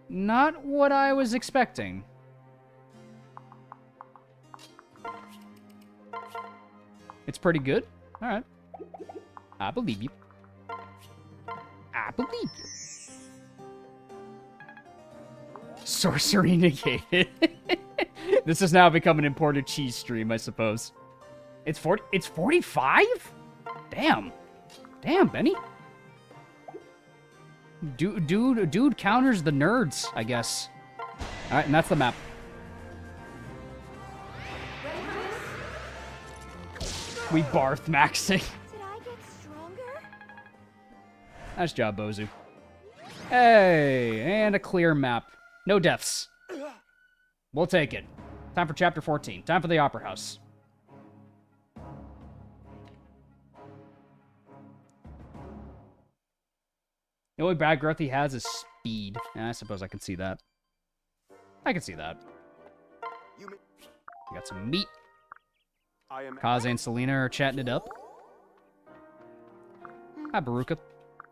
Not what I was expecting. It's pretty good. All right. I believe you. I believe you. Sorcery negated. This has now become an imported cheese stream, I suppose. It's 45? Damn. Damn, Benny. Dude counters the nerds, I guess. All right, and that's the map. We barth maxing. Did I get stronger? Nice job, Bozu. Hey, and a clear map. No deaths. We'll take it. Time for chapter 14. Time for the Opera House. The only bad growth he has is speed. Yeah, I suppose I can see that. I can see that. We got some meat. I am Kaze and Selena are chatting it up. Hi, Baruka.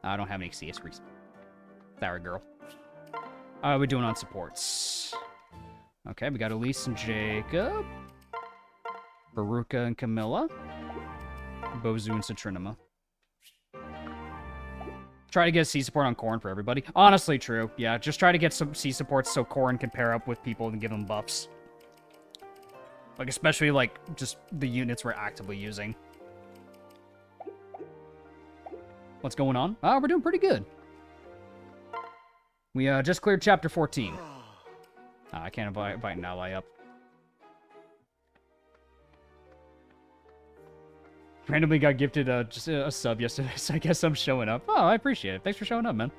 I don't have any CS reasons. Sorry, girl. How are we doing on supports? Okay, we got Elise and Jacob. Baruka and Camilla. Bozu and Citrinima. Try to get C support on Corrin for everybody. Honestly, true. Yeah, just try to get some C supports so Corrin can pair up with people and give them buffs. Like, especially, like, just the units we're actively using. What's going on? We're doing pretty good. We just cleared chapter 14. I can't invite an ally up. Randomly got gifted just a sub yesterday, so I guess I'm showing up. Oh, I appreciate it. Thanks for showing up, man.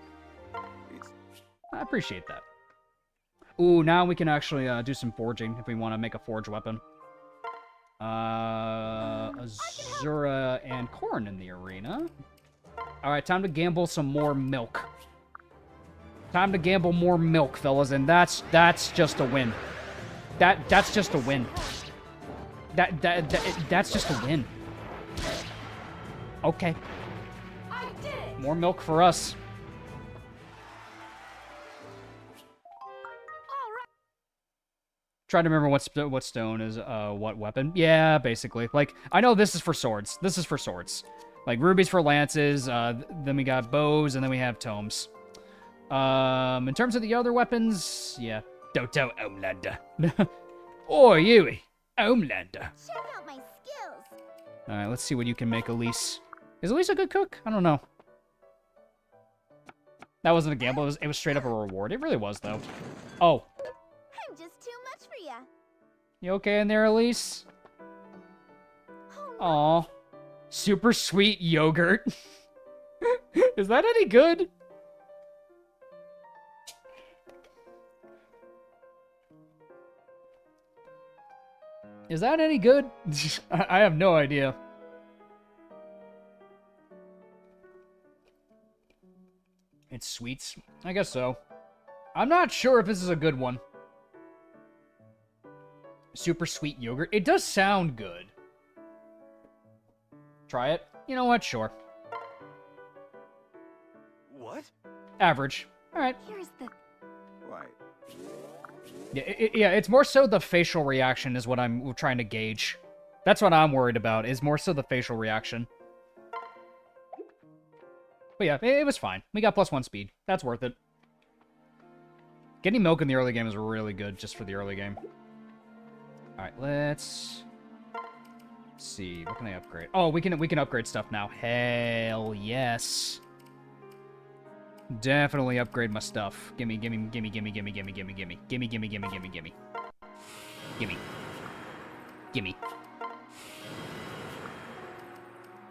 I appreciate that. Ooh, now we can actually do some forging if we want to make a forge weapon. Azura and Corn in the arena. Alright, time to gamble some more milk. Time to gamble more milk, fellas, and that's just a win. That's just a win. That's just a win. Okay. I did it! More milk for us. All right. Trying to remember what stone is what weapon. Yeah, basically. Like, I know this is for swords. This is for swords. Like, rubies for lances, then we got bows, and then we have tomes. In terms of the other weapons, yeah. Doto Homelander. Oh, Yui. Homelander. Check out my skills. Alright, let's see what you can make, Elise. Is Elise a good cook? I don't know. That wasn't a gamble. It was straight up a reward. It really was, though. Oh. I'm just too much for ya. You okay in there, Elise? Oh, no. Aw. Super sweet yogurt. Is that any good? Is that any good? I have no idea. It's sweets? I guess so. I'm not sure if this is a good one. Super sweet yogurt. It does sound good. Try it. You know what? Sure. What? Average. Alright. Here's the... Right. Yeah, it's more so the facial reaction is what I'm trying to gauge. That's what I'm worried about, is more so the facial reaction. But yeah, it was fine. We got +1 speed. That's worth it. Getting milk in the early game is really good, just for the early game. Alright, let's see. What can I upgrade? Oh, we can upgrade stuff now. Hell yes. Definitely upgrade my stuff. Gimme.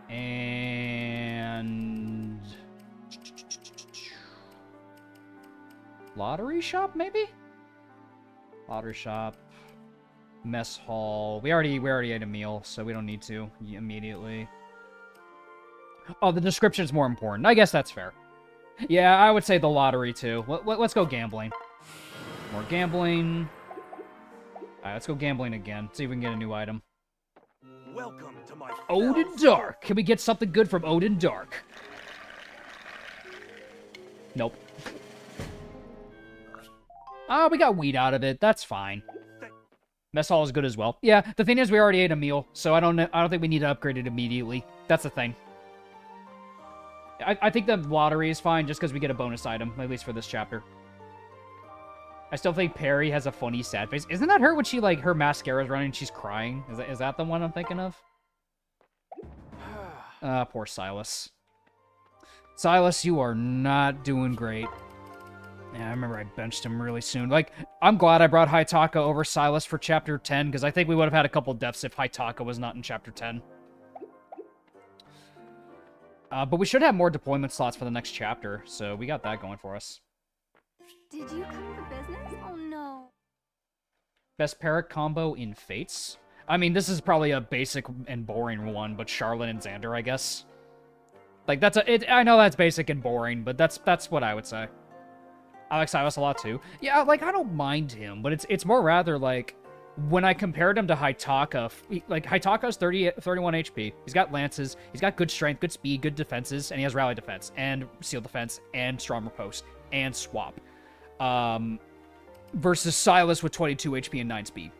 And... lottery shop, maybe? Lottery shop. Mess hall. We already ate a meal, so we don't need to immediately. Oh, the description's more important. I guess that's fair. Yeah, I would say the lottery, too. Let's go gambling. More gambling. Alright, let's go gambling again. See if we can get a new item. Welcome to my Odin Dark. Can we get something good from Odin Dark? Nope. Ah, we got wheat out of it. That's fine. Mess hall is good as well. Yeah, the thing is we already ate a meal, so I don't think we need to upgrade it immediately. That's the thing. I think the lottery is fine just because we get a bonus item, at least for this chapter. I still think Perry has a funny sad face. Isn't that her when she, like, her mascara's running and she's crying? Is that the one I'm thinking of? Poor Silas. Silas, you are not doing great. Yeah, I remember I benched him really soon. Like, I'm glad I brought Haitaka over Silas for Chapter 10, because I think we would have had a couple deaths if Haitaka was not in Chapter 10. But we should have more deployment slots for the next chapter, so we got that going for us. Did you come for business? Oh, no. Best parrot combo in Fates? I mean, this is probably a basic and boring one, but Charlotte and Xander, I guess. Like, I know that's basic and boring, but that's what I would say. I like Silas a lot, too. Yeah, like, I don't mind him, but it's more rather, like, when I compared him to Haitaka, like, Haitaka's 31 HP. He's got lances, he's got good strength, good speed, good defenses, and he has rally defense, and seal defense, and strong riposte, and swap. Versus Silas with 22 HP and 9 speed.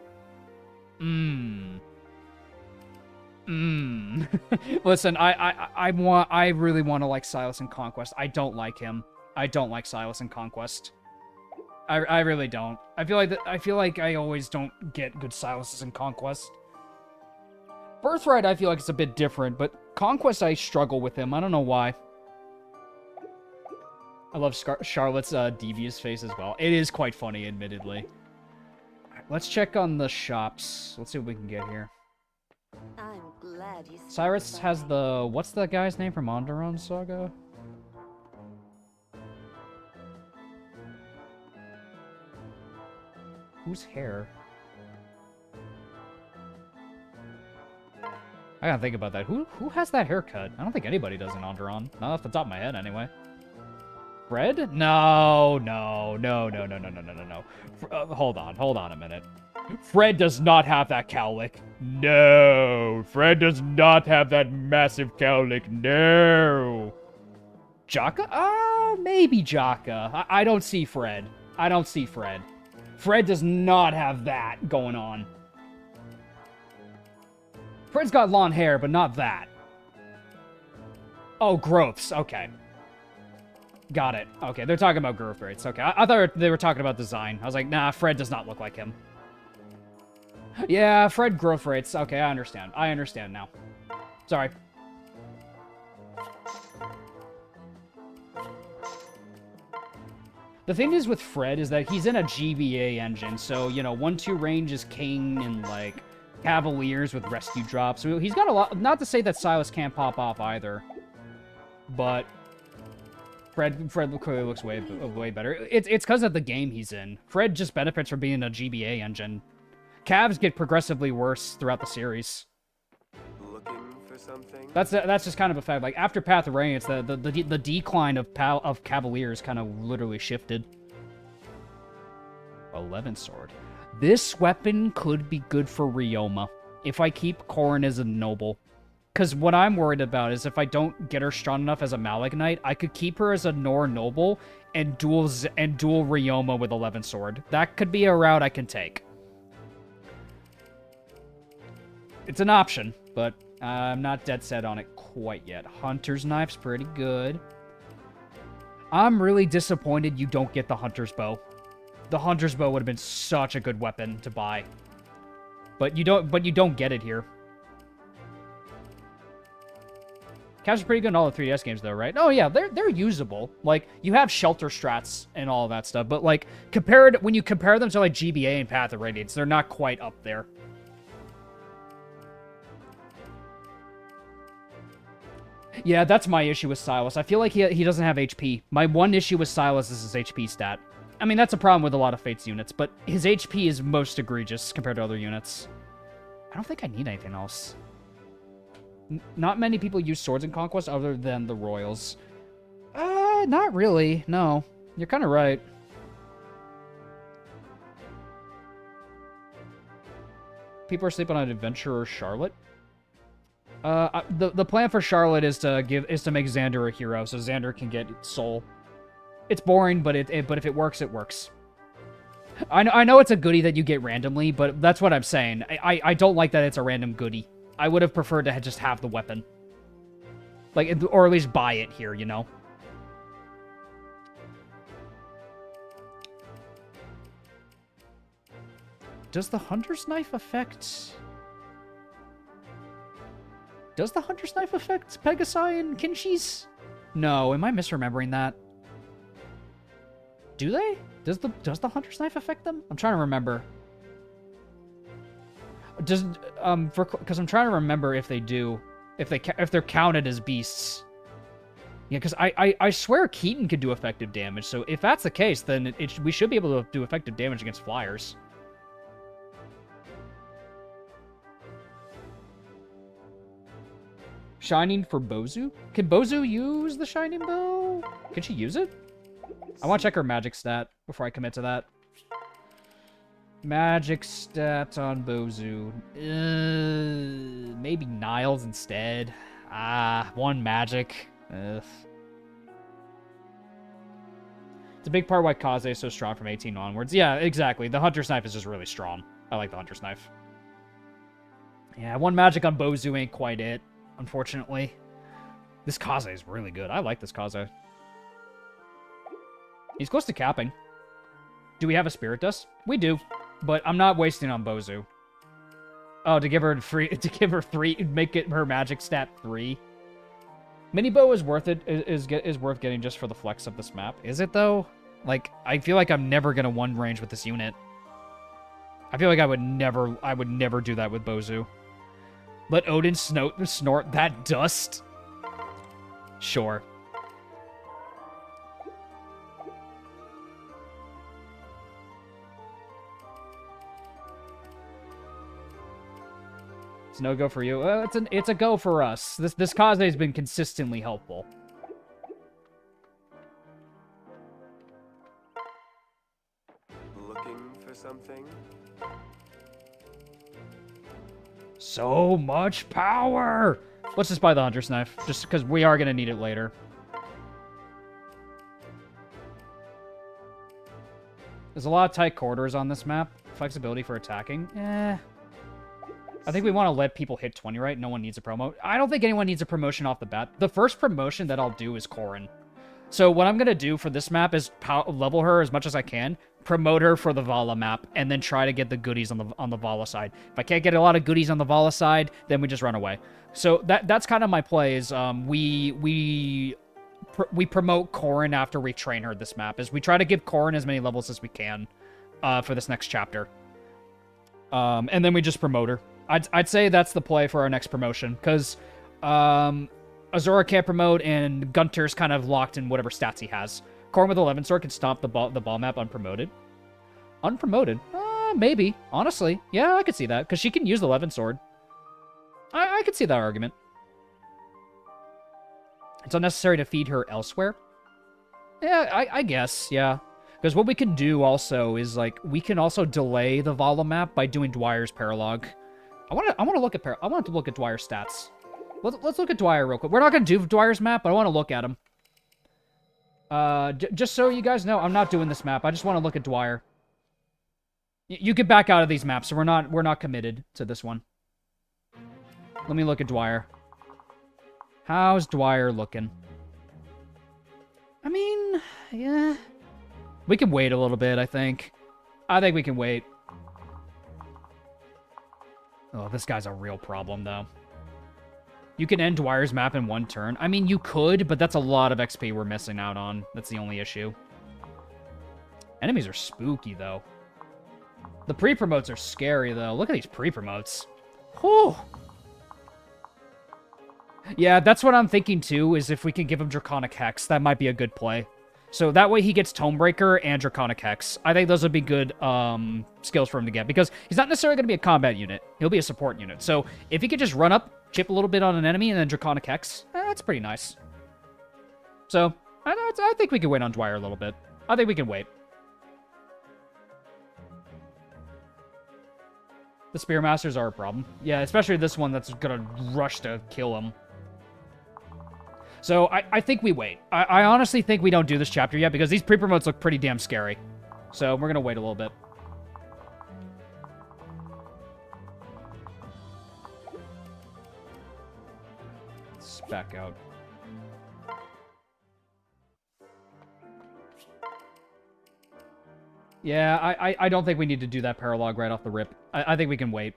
Listen, I really want to like Silas in Conquest. I don't like him. I don't like Silas in Conquest. I really don't. I feel like I always don't get good Silases in Conquest. Birthright, I feel like it's a bit different, but Conquest, I struggle with him. I don't know why. I love Charlotte's devious face as well. It is quite funny, admittedly. Alright, let's check on the shops. Let's see what we can get here. I'm glad you. Cyrus has the... What's that guy's name from Onderon Saga? Whose hair? I gotta think about that. Who has that haircut? I don't think anybody does in Onderon. Not off the top of my head, anyway. Fred? No. Hold on a minute. Fred does not have that cowlick. No. Fred does not have that massive cowlick. No. Jaka? Maybe Jaka. I don't see Fred. I don't see Fred. Fred does not have that going on. Fred's got long hair, but not that. Oh, growths. Okay. Got it. Okay, they're talking about growth rates. Okay, I thought they were talking about design. I was like, nah, Fred does not look like him. Yeah, Fred growth rates. Okay, I understand. I understand now. Sorry. The thing is with Fred is that he's in a GBA engine, so, you know, 1-2 range is king and, like, Cavaliers with rescue drops. So he's got a lot... Not to say that Silas can't pop off either, but Fred clearly looks way better. It's because of the game he's in. Fred just benefits from being in a GBA engine. Cavs get progressively worse throughout the series. Looking for something? That's just kind of a fact. Like, after Path of Radiance, the decline of Cavaliers kind of literally shifted. 11 sword. This weapon could be good for Ryoma if I keep Corrin as a noble. Because what I'm worried about is if I don't get her strong enough as a Malignite, I could keep her as a Nor noble and duel Ryoma with 11 sword. That could be a route I can take. It's an option, but I'm not dead set on it quite yet. Hunter's Knife's pretty good. I'm really disappointed you don't get the Hunter's Bow. The Hunter's Bow would have been such a good weapon to buy. But you don't get it here. Cavs are pretty good in all the 3DS games, though, right? Oh, yeah, they're usable. Like, you have shelter strats and all of that stuff, but, like, when you compare them to, like, GBA and Path of Radiance, they're not quite up there. Yeah, that's my issue with Silas. I feel like he doesn't have HP. My one issue with Silas is his HP stat. I mean, that's a problem with a lot of Fates units, but his HP is most egregious compared to other units. I don't think I need anything else. Not many people use swords in Conquest other than the Royals. Not really. No. You're kind of right. People are sleeping on Adventurer Charlotte. The plan for Charlotte is to make Xander a hero, so Xander can get soul. It's boring, but if it works, it works. I know it's a goodie that you get randomly, but that's what I'm saying. I don't like that it's a random goodie. I would have preferred to just have the weapon. Like, or at least buy it here, you know? Does the Hunter's Knife affect... Does the Hunter's Knife affect Pegasi and Kinshi's? No, am I misremembering that? Do they? Does the Hunter's Knife affect them? I'm trying to remember. Because I'm trying to remember if they do, if they're counted as beasts. Yeah, because I swear Keaton could do effective damage. So if that's the case, then we should be able to do effective damage against flyers. Shining for Bozu? Can Bozu use the Shining Bow? Can she use it? I want to check her magic stat before I commit to that. Magic stats on Bozu. Maybe Niles instead. One magic. Ugh. It's a big part why Kaze is so strong from 18 onwards. Yeah, exactly. The Hunter's Knife is just really strong. I like the Hunter's Knife. Yeah, one magic on Bozu ain't quite it, unfortunately. This Kaze is really good. I like this Kaze. He's close to capping. Do we have a Spirit Dust? We do, but I'm not wasting on Bozu. Oh, to give her 3, make it her magic stat 3. Mini bow is worth it. Is worth getting just for the flex of this map. Is it though? Like, I feel like I'm never gonna one range with this unit. I feel like I would never do that with Bozu. Let Odin snort that dust. Sure. It's no go for you. It's a go for us. This Kaze has been consistently helpful. Looking for something? So much power! Let's just buy the Hunter's Knife, just because we are going to need it later. There's a lot of tight corridors on this map. Flexibility for attacking. I think we want to let people hit 20, right? No one needs a promo. I don't think anyone needs a promotion off the bat. The first promotion that I'll do is Corrin. So what I'm going to do for this map is level her as much as I can, promote her for the Vala map, and then try to get the goodies on the Vala side. If I can't get a lot of goodies on the Vala side, then we just run away. So that's kind of my play is we promote Corrin after we train her this map, is we try to give Corrin as many levels as we can for this next chapter. And then we just promote her. I'd say that's the play for our next promotion, because Azora can't promote, and Gunter's kind of locked in whatever stats he has. Corrin with 11 sword can stomp the ball map unpromoted. Unpromoted? Maybe. Honestly. Yeah, I could see that, because she can use the 11 sword. I could see that argument. It's unnecessary to feed her elsewhere? Yeah, I guess, yeah. Because what we can do also is, like, we can also delay the Vala map by doing Dwyer's Paralog. I want to look at Dwyer's stats. Let's look at Dwyer real quick. We're not going to do Dwyer's map, but I want to look at him. Just so you guys know, I'm not doing this map. I just want to look at Dwyer. You can back out of these maps, so we're not committed to this one. Let me look at Dwyer. How's Dwyer looking? I mean, yeah. We can wait a little bit, I think. I think we can wait. Oh, this guy's a real problem, though. You can end Dwyer's map in one turn. I mean, you could, but that's a lot of XP we're missing out on. That's the only issue. Enemies are spooky, though. The pre-promotes are scary, though. Look at these pre-promotes. Whew. Yeah, that's what I'm thinking, too, is if we can give him Draconic Hex, that might be a good play. So that way he gets Tomebreaker and Draconic Hex. I think those would be good skills for him to get, because he's not necessarily going to be a combat unit. He'll be a support unit. So if he could just run up, chip a little bit on an enemy, and then Draconic Hex, that's pretty nice. So I think we can wait on Dwyer a little bit. I think we can wait. The Spearmasters are a problem. Yeah, especially this one that's going to rush to kill him. So I think we wait. I honestly think we don't do this chapter yet, because these pre-promotes look pretty damn scary. So we're going to wait a little bit. Let's back out. Yeah, I don't think we need to do that Paralog right off the rip. I think we can wait.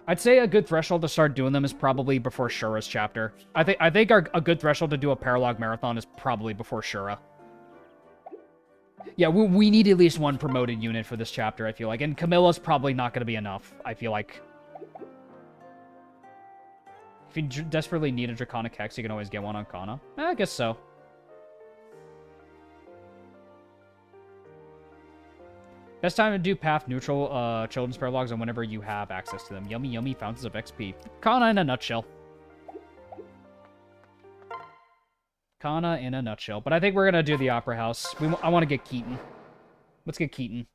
I'd say a good threshold to start doing them is probably before Shura's chapter. I think a good threshold to do a Paralog Marathon is probably before Shura. Yeah, we need at least one promoted unit for this chapter, I feel like. And Camilla's probably not going to be enough, I feel like. If you desperately need a Draconic Hex, you can always get one on Kana. I guess so. Best time to do path neutral children's paralogs on whenever you have access to them. Yummy, yummy fountains of XP. Kana in a nutshell. Kana in a nutshell. But I think we're going to do the Opera House. I want to get Keaton. Let's get Keaton.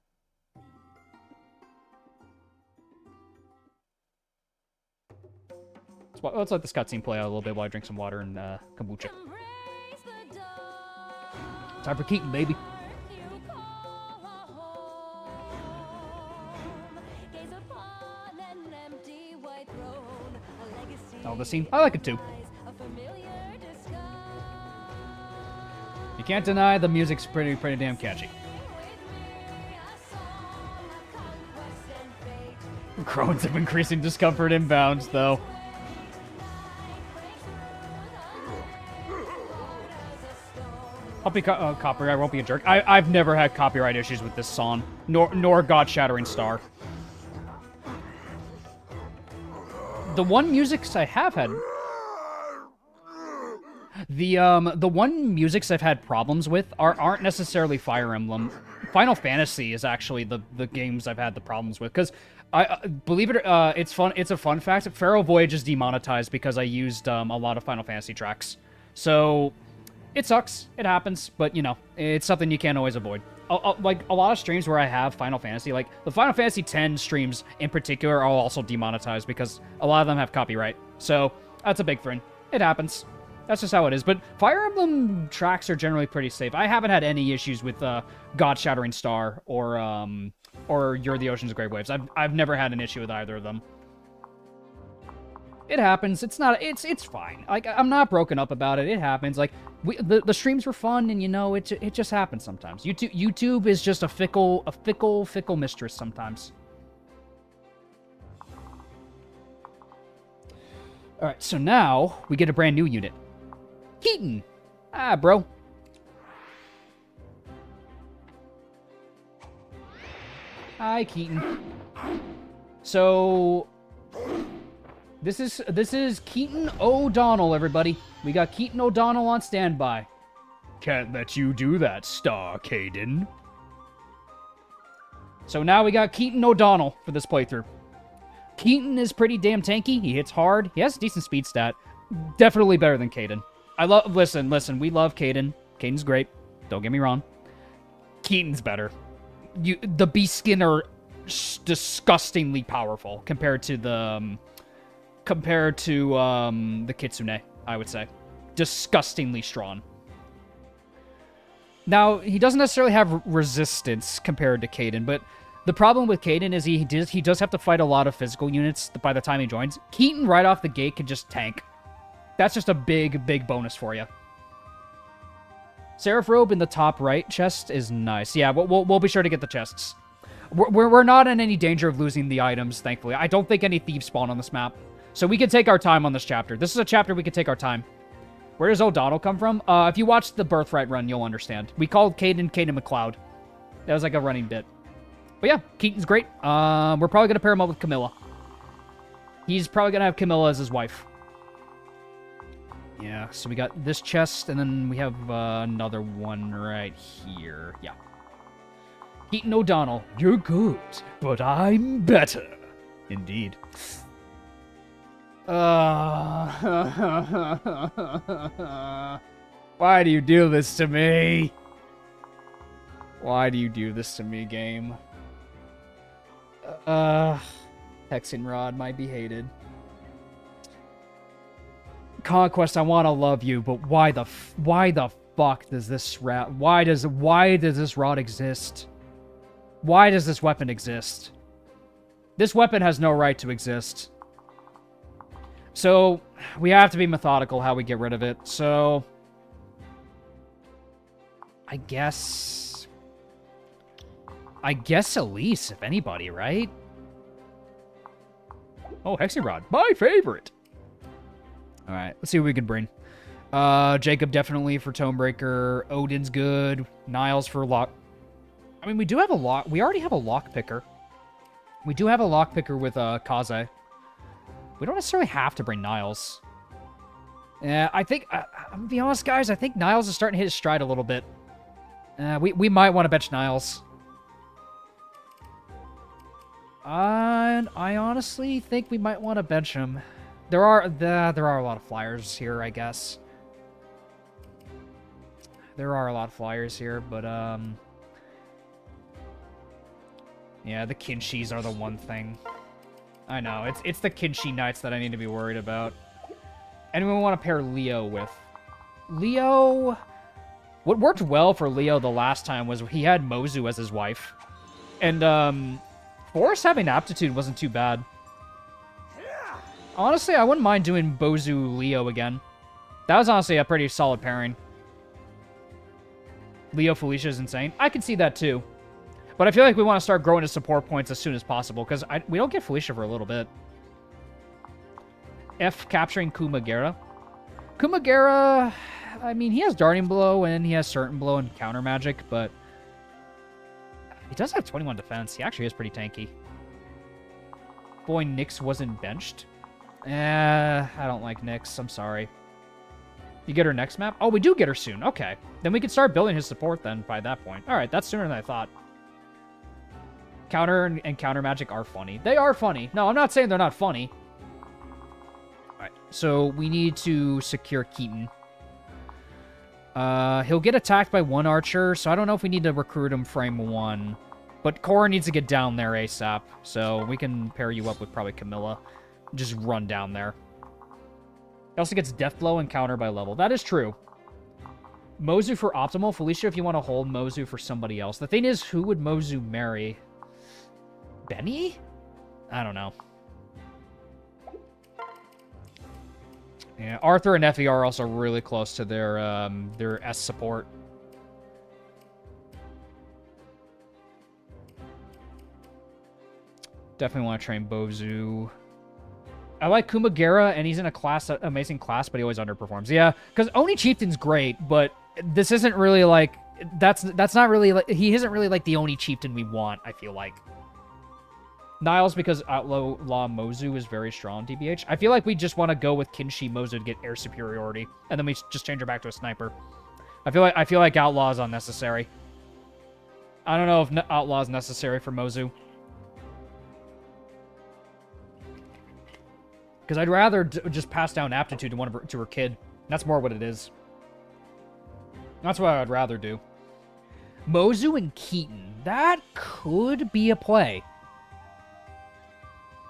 Let's let this cutscene play out a little bit while I drink some water and kombucha. Time for Keaton, baby. Oh, the scene. I like it too. You can't deny the music's pretty damn catchy. Crones have increasing discomfort inbounds, though. Hopefully copyright won't be a jerk. I've never had copyright issues with this song, nor God-Shattering Star. The one musics I have had... The one musics I've had problems with aren't necessarily Fire Emblem. Final Fantasy is actually the games I've had the problems with, because I believe it, it's fun. It's a fun fact. Pharaoh Voyage is demonetized because I used a lot of Final Fantasy tracks. So it sucks. It happens, but you know, it's something you can't always avoid. Like a lot of streams where I have Final Fantasy, like the Final Fantasy X streams in particular, are also demonetized because a lot of them have copyright. So that's a big thing. It happens. That's just how it is. But Fire Emblem tracks are generally pretty safe. I haven't had any issues with God-Shattering Star or You're the Ocean's Great Waves. I've never had an issue with either of them. It happens. It's fine. Like, I'm not broken up about it. It happens. Like, the streams were fun, and you know, it just happens sometimes. YouTube is just a fickle mistress sometimes. All right, so now we get a brand new unit. Keaton. Ah, bro. Hi, Keaton. So this is Keaton O'Donnell, everybody. We got Keaton O'Donnell on standby. Can't let you do that, Star Caden. So now we got Keaton O'Donnell for this playthrough. Keaton is pretty damn tanky. He hits hard. He has a decent speed stat. Definitely better than Caden. Listen, we love Caden. Caden's great. Don't get me wrong. Keaton's better. The beast skin are disgustingly powerful compared to the Kitsune, I would say. Disgustingly strong. Now, he doesn't necessarily have resistance compared to Caden, but the problem with Caden is he does have to fight a lot of physical units by the time he joins. Keaton right off the gate can just tank. That's just a big bonus for you. Seraph Robe in the top right chest is nice. Yeah, we'll be sure to get the chests. We're not in any danger of losing the items, thankfully. I don't think any thieves spawn on this map. So we can take our time on this chapter. This is a chapter we can take our time. Where does O'Donnell come from? If you watch the Birthright run, you'll understand. We called Caden McLeod. That was like a running bit. But yeah, Keaton's great. We're probably going to pair him up with Camilla. He's probably going to have Camilla as his wife. Yeah, so we got this chest, and then we have another one right here. Yeah. Keaton O'Donnell, you're good, but I'm better. Indeed. Why do you do this to me? Why do you do this to me, game? Hexenrod might be hated. Conquest, I want to love you, but why the fuck does this why does this rod exist? Why does this weapon exist? This weapon has no right to exist. So, we have to be methodical how we get rid of it. So, I guess Elise, if anybody, right? Oh, Hexenrod, my favorite. All right, let's see what we can bring. Jacob definitely for Tonebreaker. Odin's good. Niles for lock. I mean, we do have a lock. We already have a lock picker. We do have a lock picker with Kaze. We don't necessarily have to bring Niles. Yeah, I think, I'm gonna be honest, guys, I think Niles is starting to hit his stride a little bit. We might want to bench Niles. And I honestly think we might want to bench him. There are a lot of flyers here, I guess. There are a lot of flyers here, but, yeah, the Kinshis are the one thing. I know, it's the Kinshi Knights that I need to be worried about. Anyone want to pair Leo with? Leo... What worked well for Leo the last time was he had Mozu as his wife. And, Forrest having Aptitude wasn't too bad. Honestly, I wouldn't mind doing Bozu Leo again. That was honestly a pretty solid pairing. Leo Felicia is insane. I can see that too. But I feel like we want to start growing his support points as soon as possible, because we don't get Felicia for a little bit. F capturing Kumagera. Kumagera, I mean, he has Darting Blow and he has Certain Blow and Counter Magic, but he does have 21 defense. He actually is pretty tanky. Boy, Nyx wasn't benched. I don't like Nyx. I'm sorry. You get her next map? Oh, we do get her soon. Okay. Then we can start building his support then by that point. All right, that's sooner than I thought. Counter and Counter Magic are funny. They are funny. No, I'm not saying they're not funny. All right, so we need to secure Keaton. He'll get attacked by one archer, so I don't know if we need to recruit him frame 1. But Cora needs to get down there ASAP, so we can pair you up with probably Camilla. Just run down there. He also gets Death Blow and Counter by level. That is true. Mozu for optimal. Felicia, if you want to hold Mozu for somebody else. The thing is, who would Mozu marry? Benny? I don't know. Yeah, Arthur and Effie are also really close to their S support. Definitely want to train Bozu. I like Kumagera, and he's in a class, amazing class, but he always underperforms. Yeah, because Oni Chieftain's great, but this isn't really like that's not really like he isn't really like the Oni Chieftain we want. I feel like Niles because Outlaw Mozu is very strong. TBH. I feel like we just want to go with Kinshi Mozu to get air superiority, and then we just change her back to a sniper. I feel like Outlaw is unnecessary. I don't know if Outlaw is necessary for Mozu. Because I'd rather just pass down aptitude to her kid. That's more what it is. That's what I'd rather do. Mozu and Keaton. That could be a play.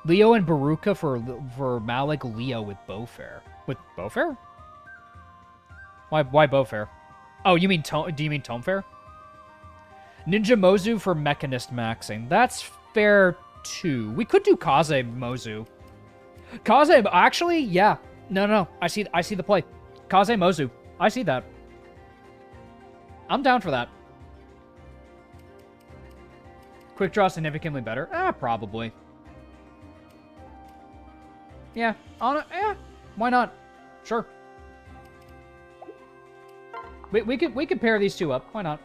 Leo and Baruka for Malik. Leo with Bowfair. With Bowfair? Why Bowfair? Oh, you mean do you mean Tomefair? Ninja Mozu for Mechanist maxing. That's fair too. We could do Kaze Mozu. Kaze, actually, yeah. No. I see the play. Kaze Mozu. I see that. I'm down for that. Quick draw significantly better? Probably. Yeah. Why not? Sure. We could pair these two up. Why not?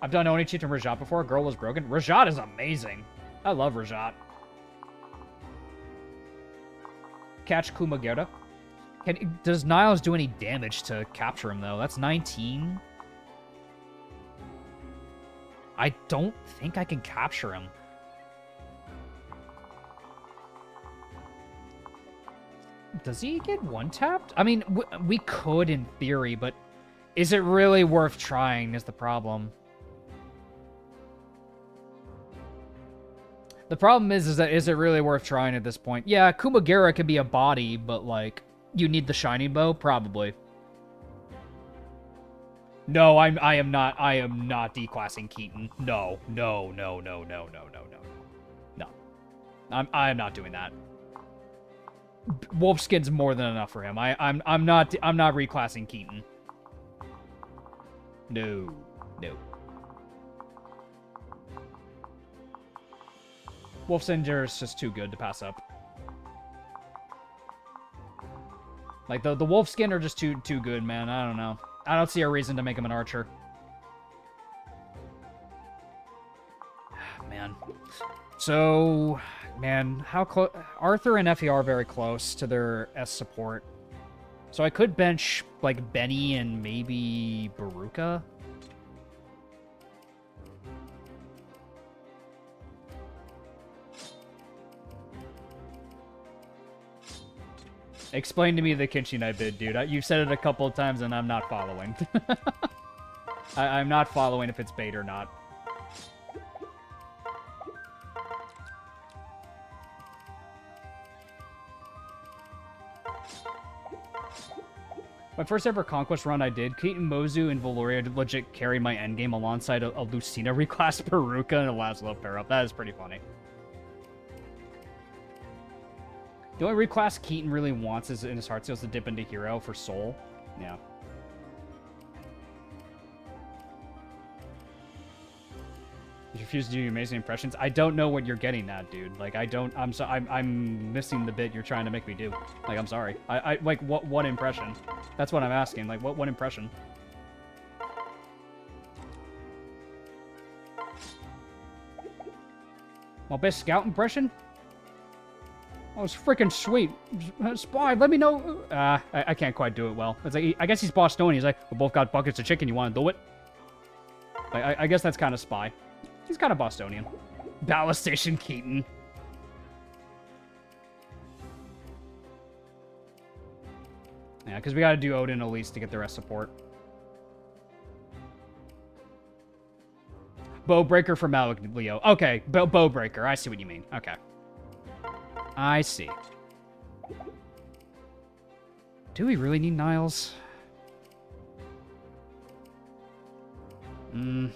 I've done Oni Chieftain Rajat before. Girl was broken. Rajat is amazing. I love Rajat. Catch Kumagera. Does Niles do any damage to capture him, though? That's 19. I don't think I can capture him. Does he get one-tapped? I mean, we could in theory, but is it really worth trying is the problem. The problem is that is it really worth trying at this point? Yeah, Kumagera could be a body, but, like, you need the shiny bow? Probably. No, I am not declassing Keaton. No. I am not doing that. Wolfskin's more than enough for him. I'm not reclassing Keaton. No. Wolfsinger is just too good to pass up. Like, the Wolfskin are just too good, man. I don't know. I don't see a reason to make him an archer. Man. So, man, how close... Arthur and Effie are very close to their S support. So I could bench, like, Benny and maybe Baruka. Explain to me the Kinshi Knight bid, dude. You've said it a couple of times and I'm not following. I'm not following if it's bait or not. My first ever Conquest run I did, Keaton Mozu and Valoria legit carried my endgame alongside a Lucina reclass Peruka and a Laszlo pair up. That is pretty funny. The only reclass Keaton really wants is in his heart seals to dip into hero for soul. Yeah. You refuse to do your amazing impressions. I don't know what you're getting at, dude. Like, I don't. I'm missing the bit you're trying to make me do. Like, I'm sorry. I like what impression? That's what I'm asking. Like, what impression? My best scout impression? Oh, it's freaking sweet. Spy, let me know. I can't quite do it well. It's like, I guess he's Bostonian. He's like, we both got buckets of chicken. You want to do it? Like, I guess that's kind of Spy. He's kind of Bostonian. Ballast Station Keaton. Yeah, because we got to do Odin Elise to get the rest support. Bowbreaker for Maliglio. Okay, Bowbreaker. I see what you mean. Okay. I see. Do we really need Niles? Because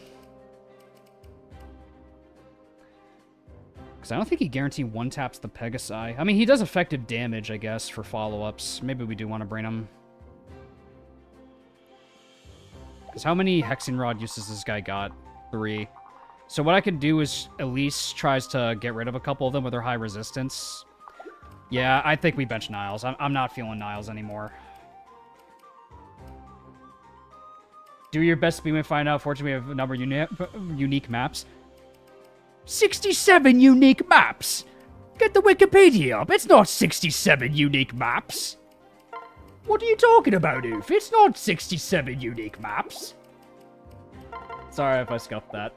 I don't think he guaranteed one-taps the Pegasi. I mean, he does effective damage, I guess, for follow-ups. Maybe we do want to bring him. Because how many Hexing Rod uses this guy got? 3. So what I can do is Elise tries to get rid of a couple of them with their high resistance. Yeah, I think we bench Niles. I'm not feeling Niles anymore. Do your best speed and find out. Fortunately, we have a number of unique maps. 67 unique maps! Get the Wikipedia up. It's not 67 unique maps. What are you talking about, Oof? It's not 67 unique maps. Sorry if I scuffed that.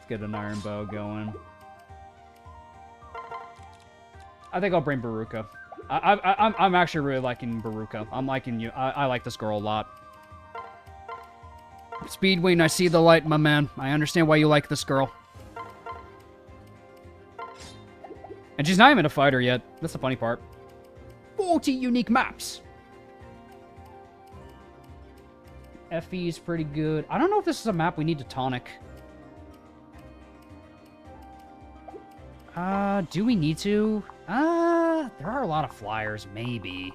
Get an iron bow going. I think I'll bring Baruka. I'm actually really liking Baruka. I'm liking you. I like this girl a lot. Speedwing, I see the light, my man. I understand why you like this girl. And she's not even a fighter yet. That's the funny part. 40 unique maps. Effie's pretty good. I don't know if this is a map we need to tonic. Do we need to? There are a lot of flyers, maybe.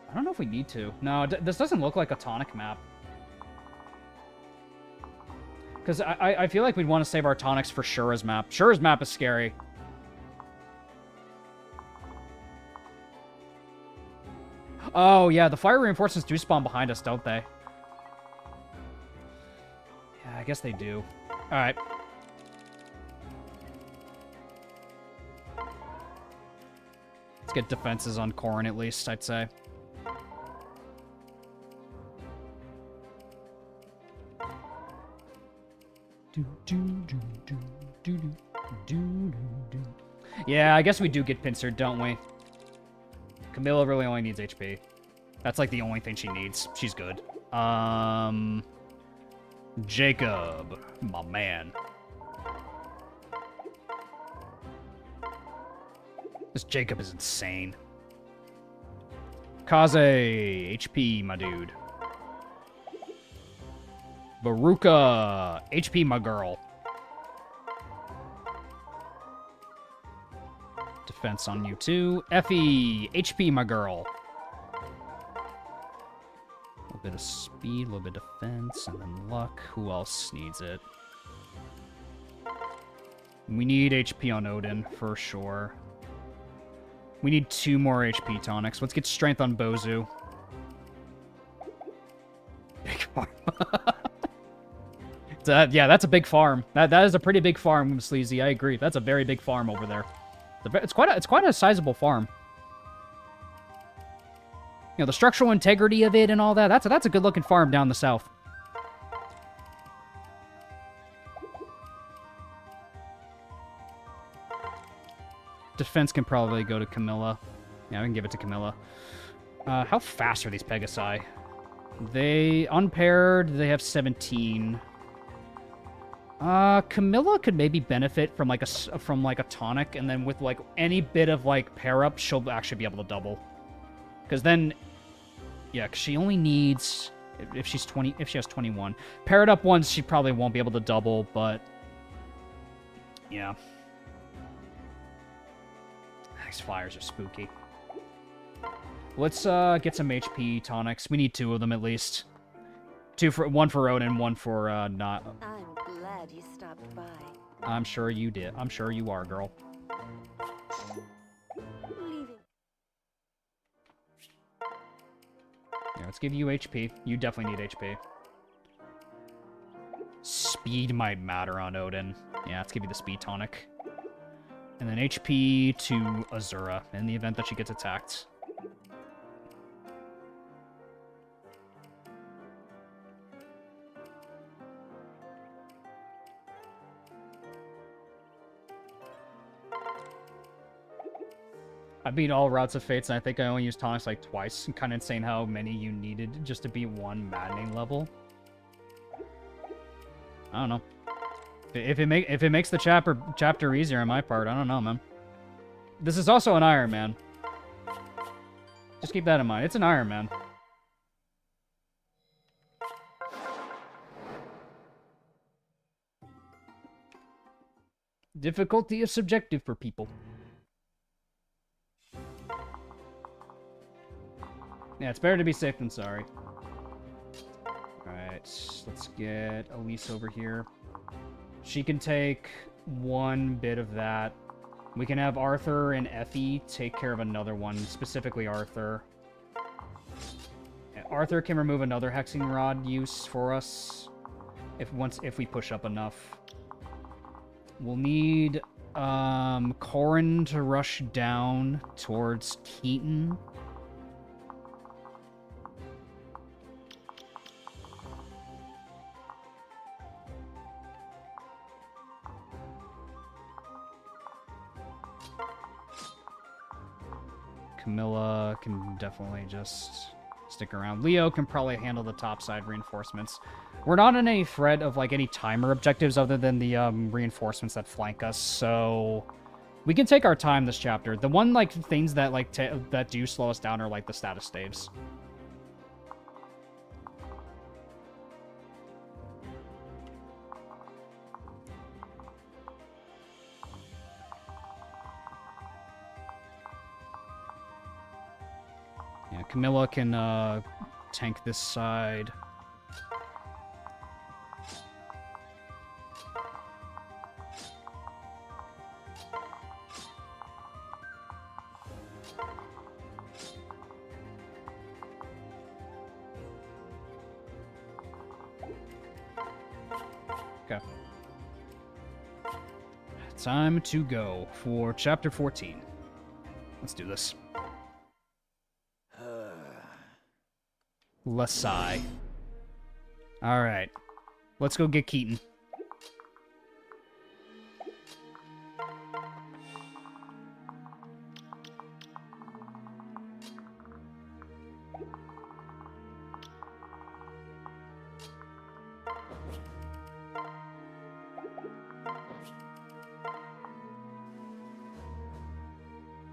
I don't know if we need to. No, this doesn't look like a tonic map. Because I feel like we'd want to save our tonics for Shura's map. Shura's map is scary. Oh, yeah, the fire reinforcements do spawn behind us, don't they? Yeah, I guess they do. Alright. Let's get defenses on Corrin at least, I'd say. Yeah, I guess we do get pincered, don't we? Camilla really only needs HP. That's like the only thing she needs. She's good. Jacob, my man. This Jacob is insane. Kaze, HP, my dude. Baruka, HP, my girl. Defense on you too. Effie, HP, my girl. A little bit of speed, a little bit of defense, and then luck. Who else needs it? We need HP on Odin, for sure. We need 2 more HP tonics. Let's get strength on Bozu. Big farm. Yeah, that's a big farm. That is a pretty big farm, Sleazy. I agree. That's a very big farm over there. It's quite a sizable farm. You know, the structural integrity of it and all that. That's a good looking farm down the south. Defense can probably go to Camilla. Yeah, we can give it to Camilla. How fast are these Pegasi? They unpaired. They have 17. Camilla could maybe benefit from like a tonic, and then with like any bit of like pair up, she'll actually be able to double. Because then, yeah, cause she only needs if she has 21. Pair it up once, she probably won't be able to double, but yeah, these flyers are spooky. Let's get some HP tonics. We need 2 of them at least. One for Odin, one for not. I'm glad you stopped by. I'm sure you did. I'm sure you are, girl. Leaving. Yeah, let's give you HP. You definitely need HP. Speed might matter on Odin. Yeah, let's give you the speed tonic. And then HP to Azura in the event that she gets attacked. I beat all Routes of Fates, and I think I only used tonics like twice. Kind of insane how many you needed just to beat one maddening level. I don't know. If it makes the chapter easier on my part, I don't know, man. This is also an Ironman. Just keep that in mind. It's an Ironman. Difficulty is subjective for people. Yeah, it's better to be safe than sorry. Alright, let's get Elise over here. She can take 1 bit of that. We can have Arthur and Effie take care of another one, specifically Arthur. Yeah, Arthur can remove another Hexing Rod use for us if we push up enough. We'll need Corrin to rush down towards Keaton. Camilla can definitely just stick around. Leo can probably handle the topside reinforcements. We're not in any threat of, like, any timer objectives other than the reinforcements that flank us, so we can take our time this chapter. The one, like, things that, like, that do slow us down are, like, the status staves. Yeah, Camilla can tank this side. Okay. Time to go for chapter 14. Let's do this. Lasai. Alright. Let's go get Keaton.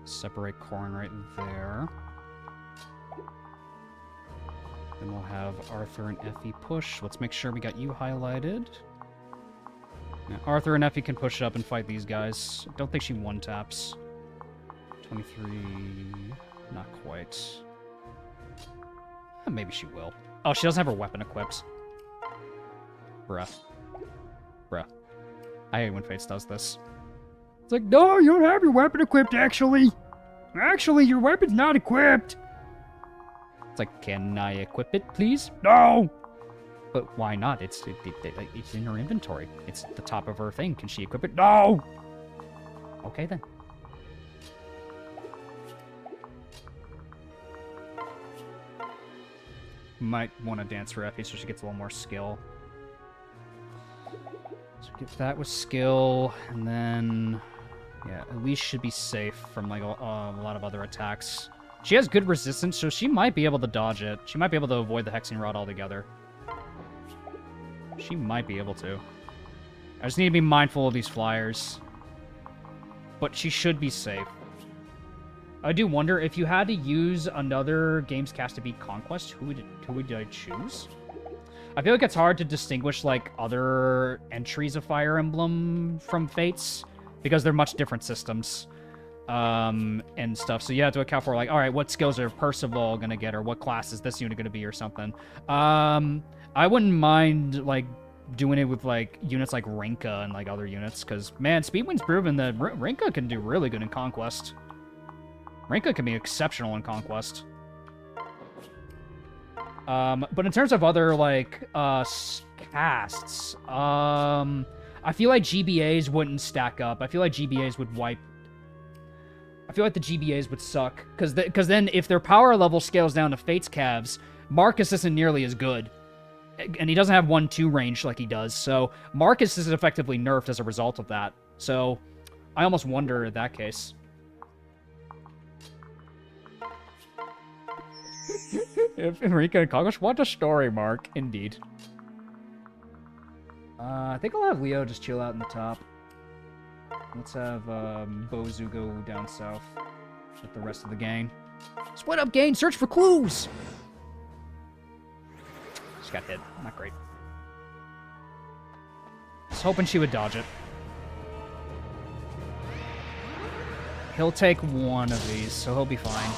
Separate Corrin right there. Then we'll have Arthur and Effie push. Let's make sure we got you highlighted. Yeah, Arthur and Effie can push up and fight these guys. Don't think she one-taps. 23... Not quite. Maybe she will. Oh, she doesn't have her weapon equipped. Bruh. Bruh. I hate when Fates does this. It's like, no, you don't have your weapon equipped, actually. Actually, your weapon's not equipped. It's like, can I equip it, please? No! But why not? It's in her inventory. It's at the top of her thing. Can she equip it? No! Okay, then. Might want to dance for Effie so she gets a little more skill. So get that with skill, and then... Yeah, Elise should be safe from, like, a lot of other attacks. She has good resistance, so she might be able to dodge it. She might be able to avoid the Hexing Rod altogether. She might be able to. I just need to be mindful of these flyers. But she should be safe. I do wonder, if you had to use another games cast to beat Conquest, who would I choose? I feel like it's hard to distinguish, like, other entries of Fire Emblem from Fates, because they're much different systems. and stuff. So you have to account for, like, all right, what skills are Percival gonna get, or what class is this unit gonna be, or something. I wouldn't mind, like, doing it with, like, units like Rinka and, like, other units, because, man, Speedwing's proven that Rinka can do really good in Conquest. Rinka can be exceptional in Conquest. But in terms of other, like, casts, I feel like GBAs wouldn't stack up. I feel like GBAs would wipe... I feel like the GBAs would suck, because then if their power level scales down to Fate's calves, Marcus isn't nearly as good. And he doesn't have 1-2 range like he does, so Marcus is effectively nerfed as a result of that. So I almost wonder in that case. If Enrique and Conquest, what a story, Mark. Indeed. I think I'll have Leo just chill out in the top. Let's have Bozu go down south with the rest of the gang. Split up, gang! Search for clues! Just got hit. Not great. Just hoping she would dodge it. He'll take one of these, so he'll be fine.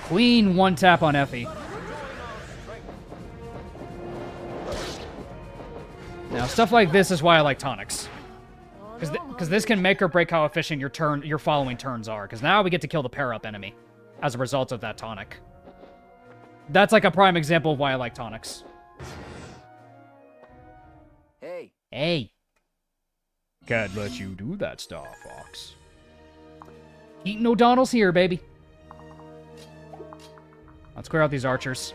Clean one tap on Effie. Now, stuff like this is why I like tonics. Because this can make or break how efficient your following turns are. Because now we get to kill the pair-up enemy as a result of that tonic. That's like a prime example of why I like tonics. Hey. Hey. Can't let you do that, Star Fox. Eating O'Donnell's here, baby. Let's clear out these archers.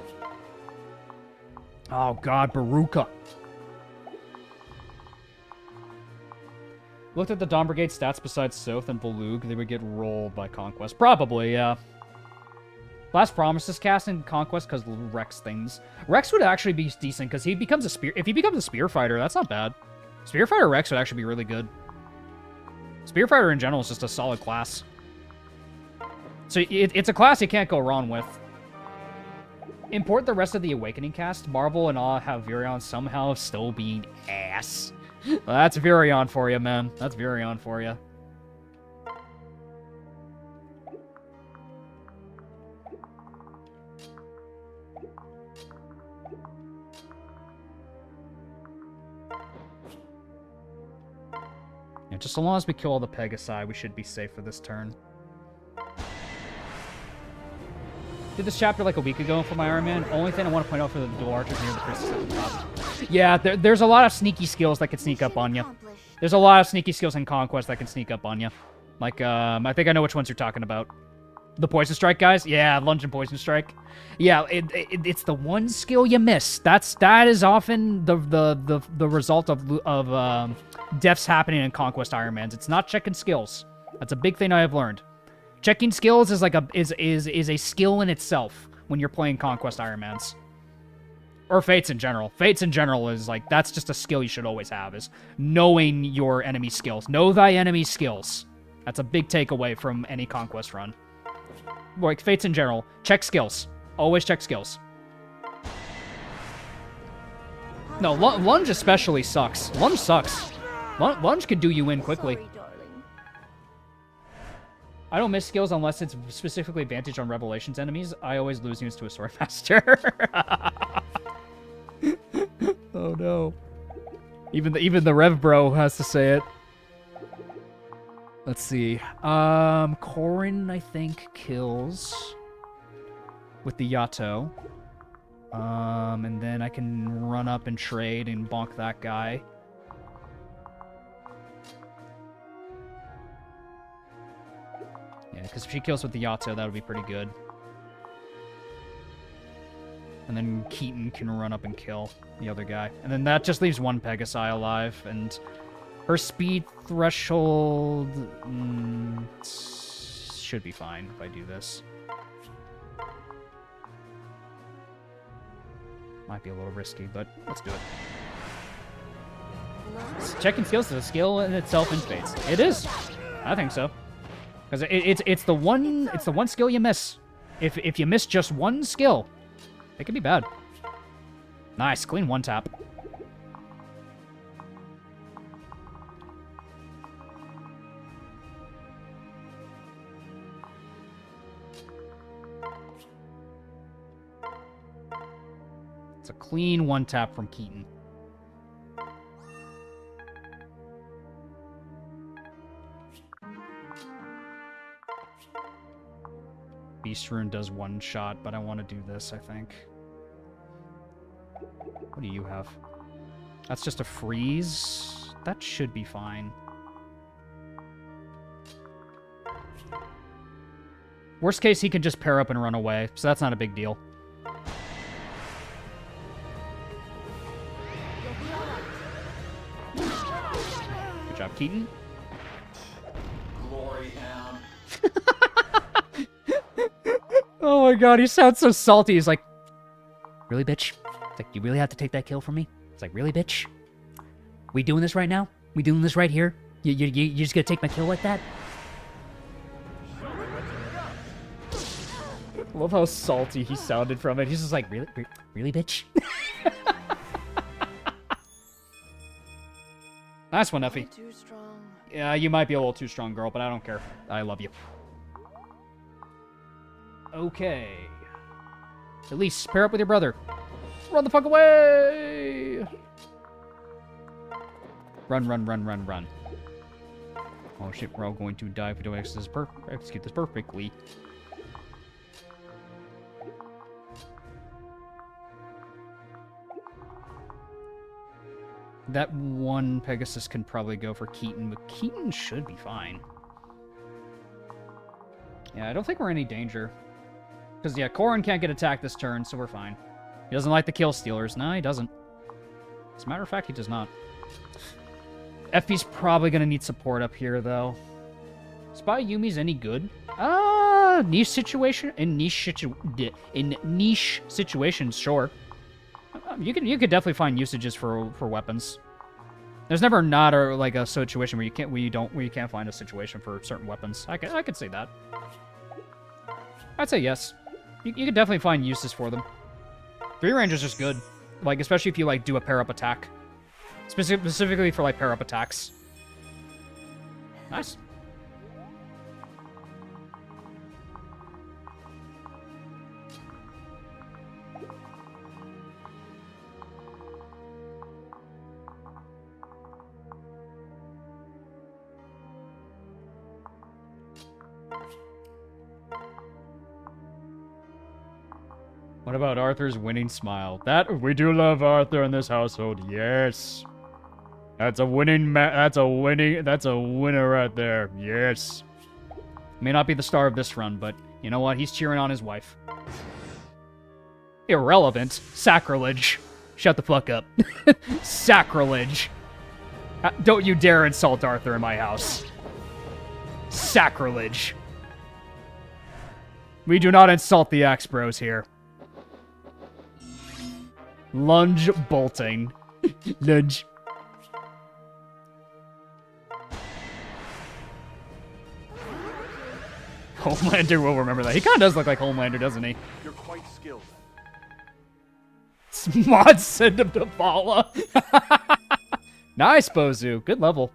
Oh, God, Baruka. Looked at the Dawn Brigade stats besides Soth and Volug, they would get rolled by Conquest. Probably, yeah. Last Promises cast in Conquest because Rex things. Rex would actually be decent because he becomes a spear. If he becomes a spear fighter, that's not bad. Spear fighter Rex would actually be really good. Spear fighter in general is just a solid class. So it's a class you can't go wrong with. Import the rest of the Awakening cast. Marvel and Awe have Virion somehow still being ass. Well, that's Virion for you, man. That's Virion for you. Yeah, just so long as we kill all the Pegasi, we should be safe for this turn. Did this chapter like a week ago for my Ironman. Only thing I want to point out for the dual archers near the priestess at the top. Yeah, there's a lot of sneaky skills that can sneak up on you. There's a lot of sneaky skills in Conquest that can sneak up on you. Like, I think I know which ones you're talking about. The Poison Strike guys? Yeah, Lunge and Poison Strike. Yeah, it's the one skill you miss. That is often the result of deaths happening in Conquest Ironmans. It's not checking skills. That's a big thing I have learned. Checking skills is like is a skill in itself when you're playing Conquest Ironmans. Or Fates in general. Fates in general is like, that's just a skill you should always have, is knowing your enemy skills. Know thy enemy skills. That's a big takeaway from any Conquest run. Like, Fates in general, check skills. Always check skills. No, Lunge especially sucks. Lunge sucks. Lunge can do you in quickly. Sorry, darling. I don't miss skills unless it's specifically advantage on Revelations enemies. I always lose units to a Swordmaster. Oh no. Even the Rev Bro has to say it. Let's see. Corrin, I think, kills with the Yato. And then I can run up and trade and bonk that guy. Yeah, because if she kills with the Yato, that would be pretty good. And then Keaton can run up and kill the other guy. And then that just leaves one Pegasi alive, and her speed threshold should be fine if I do this. Might be a little risky, but let's do it. Checking skills is a skill in itself in Fates. It is. I think so. Because it's the one skill you miss. If you miss just one skill, it can be bad. Nice, clean one tap. a clean one tap from Keaton. Beast Rune does one shot, but I want to do this, I think. What do you have? That's just a freeze. That should be fine. Worst case, he could just pair up and run away, so that's not a big deal. Good job, Keaton. Glory hound. Oh my god, he sounds so salty. He's like, really, bitch? It's like, you really have to take that kill from me? It's like, really, bitch? We doing this right now? We doing this right here? You just gonna take my kill like that? Love how salty he sounded from it. He's just like, really, really, bitch? Nice one, Effie. Too strong. Yeah, you might be a little too strong, girl, but I don't care. I love you. Okay. At least pair up with your brother. Run the fuck away! Run, run, run, run, run. Oh shit, we're all going to die if we don't execute this perfectly. That one Pegasus can probably go for Keaton, but Keaton should be fine. Yeah, I don't think we're in any danger. Because, yeah, Corrin can't get attacked this turn, so we're fine. He doesn't like the kill stealers. No, he doesn't. As a matter of fact, he does not. Effie's probably going to need support up here, though. Spy Yumi's any good? Niche situation? In niche situations, sure. You could definitely find usages for weapons. There's never not a situation where you can't find a situation for certain weapons. I could say that. I'd say yes. You could definitely find uses for them. Free range is just good, like especially if you do a pair up attack, specifically for pair up attacks. Nice. What about Arthur's winning smile? We do love Arthur in this household. Yes. That's a winning that's a winner right there. Yes. May not be the star of this run, but you know what? He's cheering on his wife. Irrelevant. Sacrilege. Shut the fuck up. Sacrilege. Don't you dare insult Arthur in my house. Sacrilege. We do not insult the Axe Bros here. Lunge bolting. Lunge. Homelander will remember that. He kind of does look like Homelander, doesn't he? You're quite skilled. Mod send him to Vala. Nice, Bozu. Good level.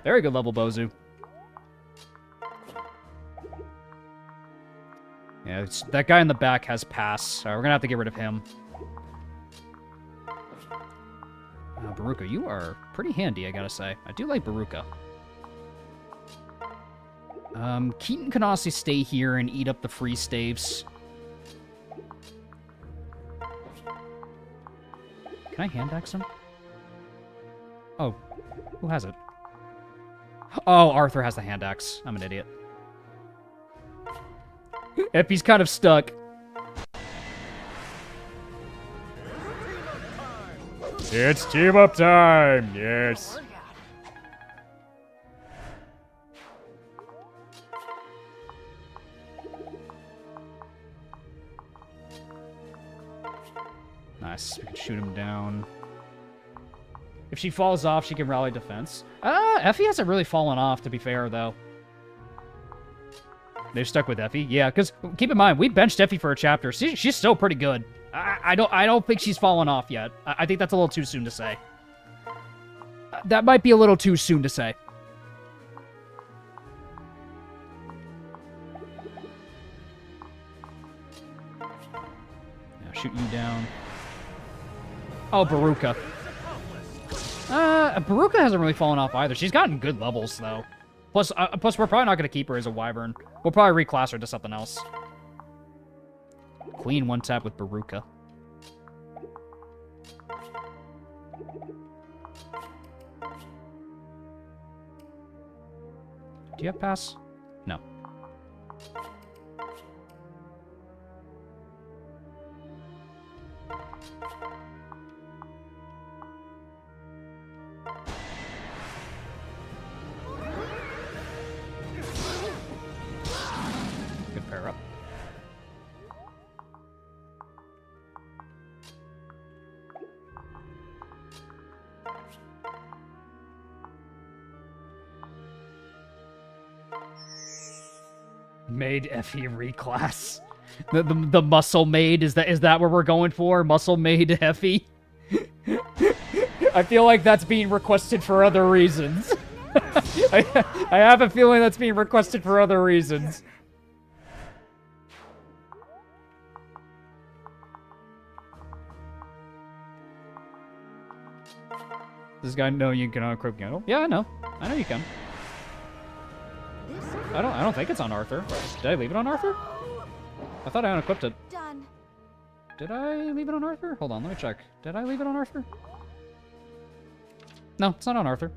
Very good level, Bozu. Yeah, that guy in the back has pass. We're gonna have to get rid of him. Baruka, you are pretty handy, I gotta say. I do like Baruka. Keaton can honestly stay here and eat up the free staves. Can I hand axe him? Oh, who has it? Oh, Arthur has the hand axe. I'm an idiot. Effie's kind of stuck. It's team up time! Yes. Nice. We can shoot him down. If she falls off, she can rally defense. Effie hasn't really fallen off, to be fair, though. They're stuck with Effie? Yeah, because keep in mind, we benched Effie for a chapter. She's still pretty good. I don't think she's fallen off yet. I think that's a little too soon to say. That might be a little too soon to say. Yeah, shoot you down. Oh, Baruka. Baruka hasn't really fallen off either. She's gotten good levels, though. Plus, we're probably not going to keep her as a Wyvern. We'll probably reclass her to something else. Queen one tap with Baruka. Do you have pass? No. Good pair up. Maid Effie reclass. The muscle maid, is that what we're going for? Muscle maid Effie? I feel like that's being requested for other reasons. I have a feeling that's being requested for other reasons. Does this guy know you can unequip Gandalf? Yeah, I know. I know you can. I don't think it's on Arthur. Did I leave it on Arthur? I thought I unequipped it. Done. Did I leave it on Arthur? Hold on, let me check. Did I leave it on Arthur? No, it's not on Arthur.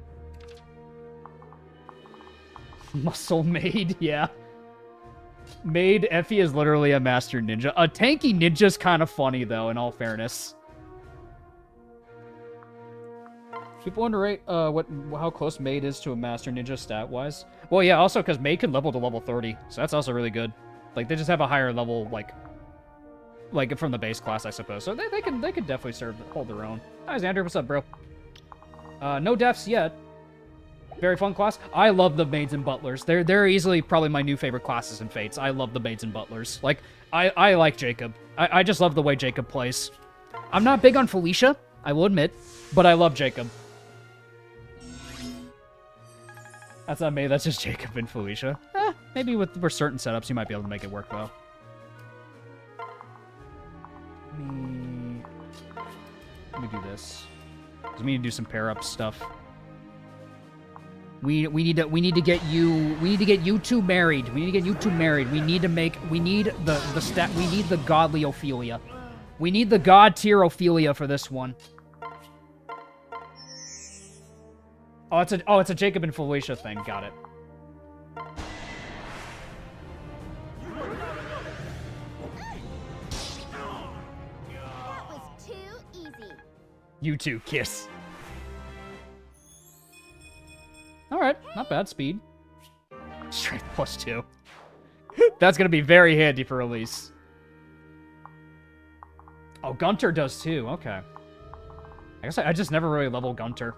Muscle Maid, yeah. Maid Effie is literally a master ninja. A tanky ninja's kind of funny, though, in all fairness. People underrate how close Maid is to a master ninja stat-wise. Well, yeah, also because Maid can level to level 30, so that's also really good. Like, they just have a higher level, like from the base class, I suppose. So they can definitely hold their own. Hi, Xander, what's up, bro? No deaths yet. Very fun class. I love the Maids and Butlers. They're easily probably my new favorite classes in Fates. I love the Maids and Butlers. Like, I like Jacob. I just love the way Jacob plays. I'm not big on Felicia, I will admit, but I love Jacob. That's not me, that's just Jacob and Felicia. Maybe for certain setups, you might be able to make it work, though. Let me do this. Because we need to do some pair-up stuff. We need to get you two married. We need to get you two married. We need the godly Ophelia. We need the god tier Ophelia for this one. Oh, it's a Jacob and Felicia thing. Got it. That was too easy. You two kiss. Alright, not bad speed. Strength +2. That's gonna be very handy for release. Oh, Gunter does too, okay. I guess I just never really level Gunter.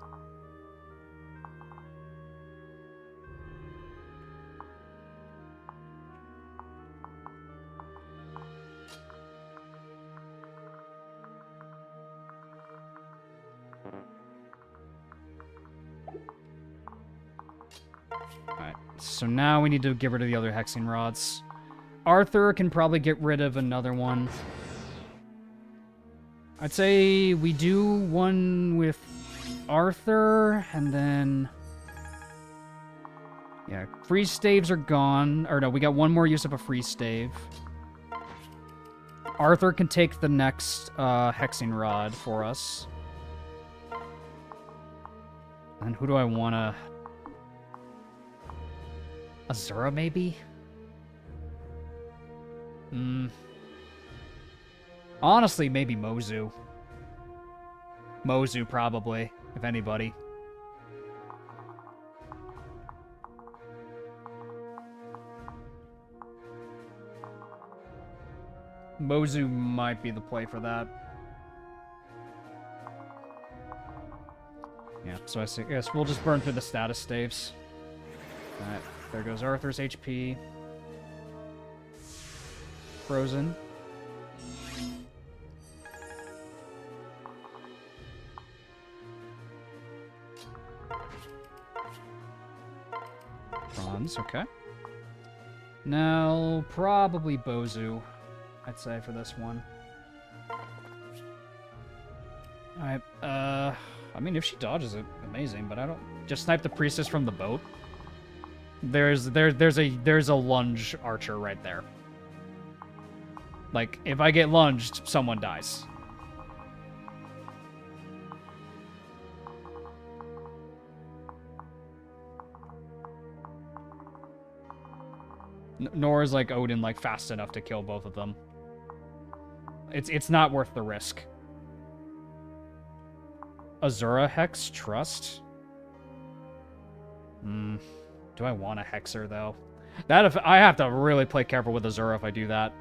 Alright, so now we need to get rid of the other hexing rods. Arthur can probably get rid of another one. I'd say we do one with Arthur, and then... yeah, freeze staves are gone. Or no, we got one more use of a freeze stave. Arthur can take the next hexing rod for us. And who do I want to... Azura, maybe? Honestly, maybe Mozu. Mozu, probably, if anybody. Mozu might be the play for that. Yeah, so I guess we'll just burn through the status staves. Alright, there goes Arthur's HP. Frozen. Bronze, okay. Now, probably Bozu, I'd say, for this one. Alright, I mean, if she dodges it, amazing, but I don't... Just snipe the priestess from the boat. There's a lunge archer right there. Like, if I get lunged, someone dies. Nor is, like, Odin, like, fast enough to kill both of them. It's not worth the risk. Azura Hex Trust? Do I want a Hexer, though? I have to really play careful with Azura if I do that.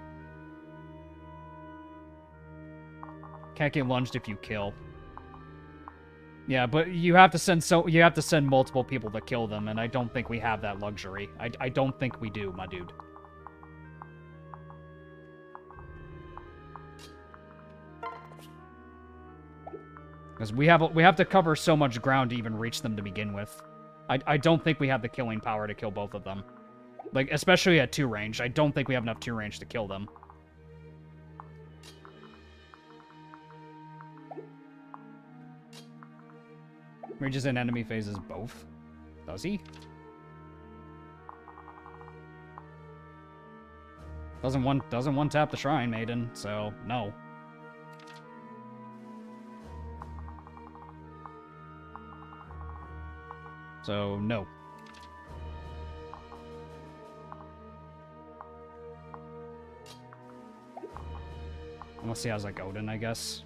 Can't get lunged if you kill. Yeah, but you have to send multiple people to kill them, and I don't think we have that luxury. I don't think we do, my dude. Because we have to cover so much ground to even reach them to begin with. I don't think we have the killing power to kill both of them. Like, especially at 2 range. I don't think we have enough 2 range to kill them. Reaches in enemy phases both. Does he? Doesn't one tap the Shrine Maiden, so no. So, no. Unless he has, like, Odin, I guess.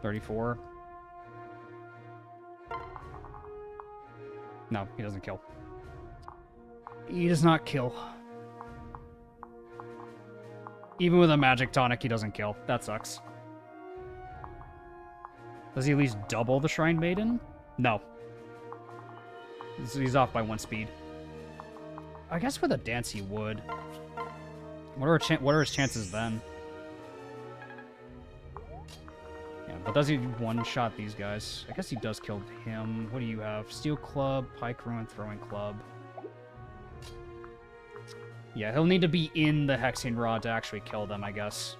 $34. No, he doesn't kill. He does not kill. Even with a magic tonic, he doesn't kill. That sucks. Does he at least double the Shrine Maiden? No. He's off by 1 speed. I guess with a dance he would. What are his chances then? Yeah, but does he one-shot these guys? I guess he does kill him. What do you have? Steel Club, Pike Ruin, Throwing Club. Yeah, he'll need to be in the Hexing Rod to actually kill them, I guess.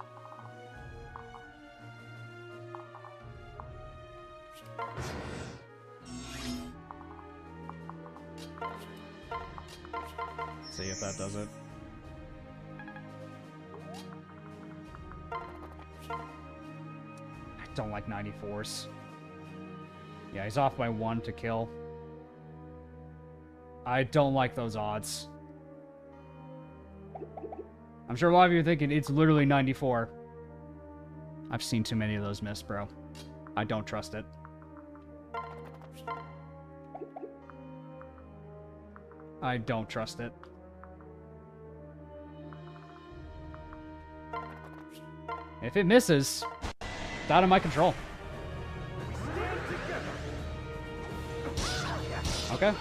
See if that does it. I don't like 94s. Yeah, he's off by 1 to kill. I don't like those odds. I'm sure a lot of you are thinking it's literally 94. I've seen too many of those miss, bro. I don't trust it. I don't trust it. If it misses, it's out of my control. Okay.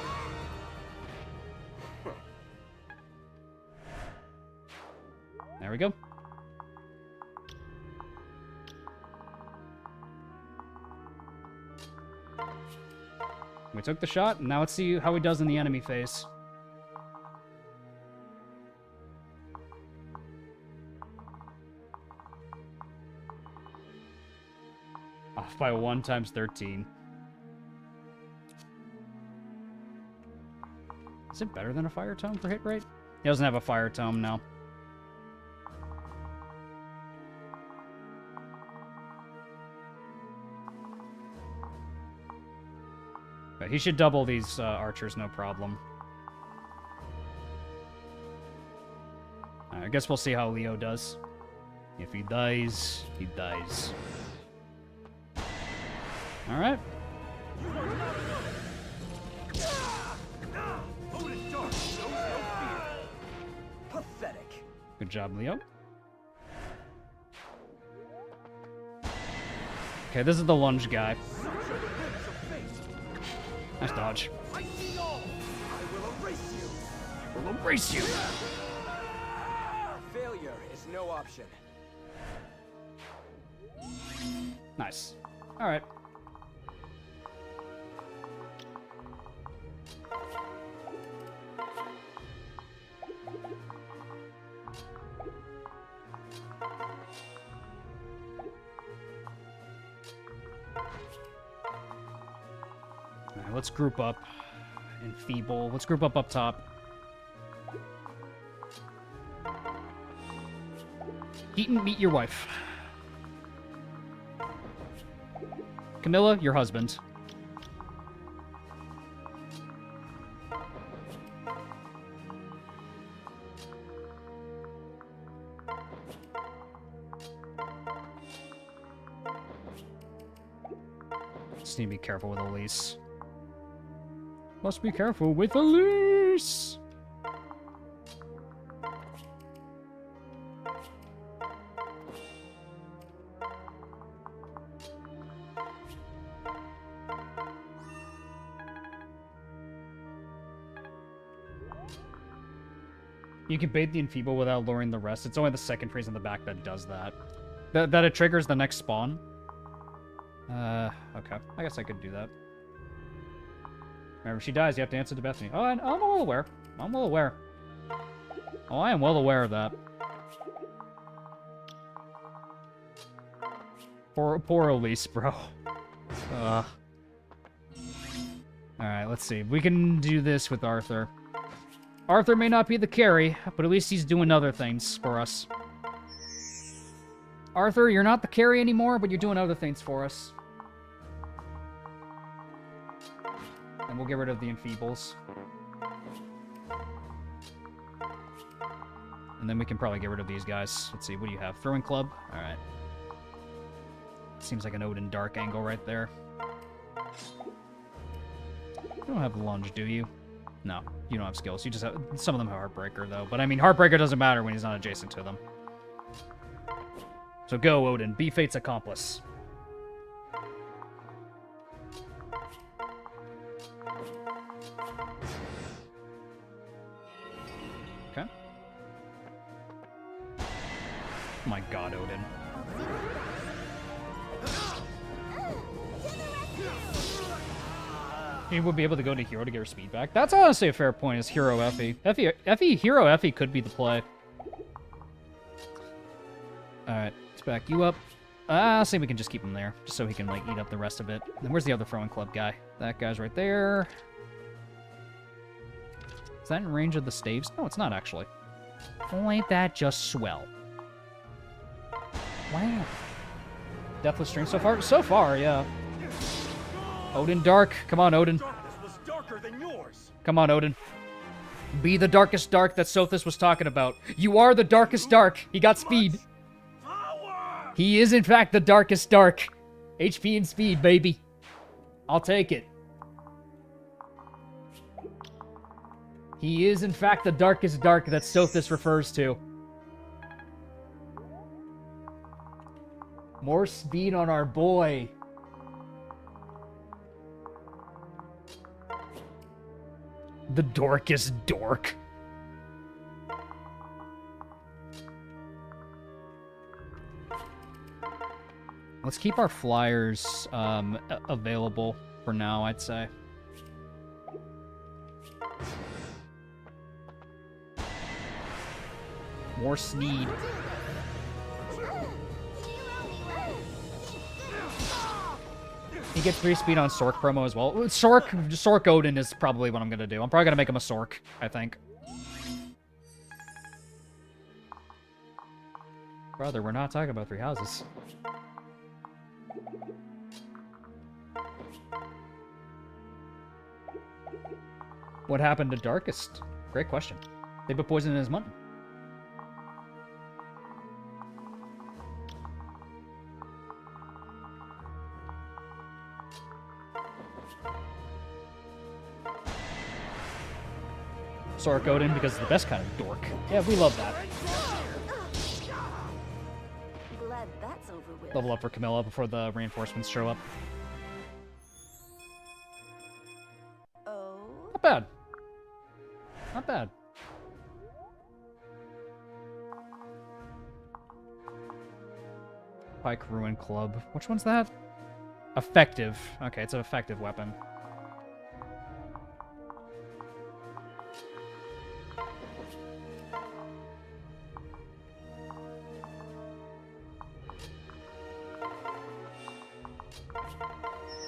There we go. We took the shot, and now let's see how he does in the enemy phase. Off by 1 times 13. Is it better than a Fire Tome for hit rate? He doesn't have a Fire Tome now. But he should double these archers, no problem. I guess we'll see how Leo does. If he dies, he dies. Alright. Pathetic. Good job, Leo. Okay, this is the lunge guy. Nice dodge. I see all. I will erase you. We'll erase you. Failure is no option. Nice. Alright. let's group up. Enfeeble. Let's group up top. Keaton, meet your wife. Camilla, your husband. Just need to be careful with Elise. Must be careful with Elise! You can bait the Enfeeble without luring the rest. It's only the second freeze in the back that does that. That it triggers the next spawn. Okay. I guess I could do that. Remember, if she dies, you have to answer to Bethany. Oh, I'm well aware. I'm well aware. Oh, I am well aware of that. Poor Elise, bro. Alright, let's see. We can do this with Arthur. Arthur may not be the carry, but at least he's doing other things for us. Arthur, you're not the carry anymore, but you're doing other things for us. And we'll get rid of the Enfeebles. And then we can probably get rid of these guys. Let's see, what do you have? Throwing Club? Alright. Seems like an Odin Dark angle right there. You don't have lunge, do you? No, you don't have skills. You just have... Some of them have Heartbreaker, though. But, I mean, Heartbreaker doesn't matter when he's not adjacent to them. So go, Odin. Be Fate's accomplice. Okay. Oh my god, Odin. He would be able to go to Hero to get her speed back. That's honestly a fair point, is Hero Effie. Hero Effie could be the play. Alright, let's back you up. I think we can just keep him there, just so he can, like, eat up the rest of it. And where's the other throwing club guy? That guy's right there. Is that in range of the staves? No, it's not, actually. Oh, ain't that just swell? Wow. Deathless string so far? So far, yeah. Odin Dark. Come on, Odin. Darkness was darker than yours. Come on, Odin. Be the darkest dark that Sothis was talking about. You are the darkest dark. He got speed. Power! He is, in fact, the darkest dark. HP and speed, baby. I'll take it. He is, in fact, the darkest dark that Sothis refers to. More speed on our boy. The dorkest dork. Let's keep our flyers available for now, I'd say. More Sneed. He gets 3 speed on Sork promo as well. Sork Odin is probably what I'm going to do. I'm probably going to make him a Sork, I think. Brother, we're not talking about 3 houses. What happened to Darkest? Great question. They put poison in his mutton. Sork Odin because it's the best kind of dork. Yeah, we love that. Glad that's over with. Level up for Camilla before the reinforcements show up. Oh. Not bad. Not bad. Pike Ruin Club. Which one's that? Effective. Okay, it's an effective weapon.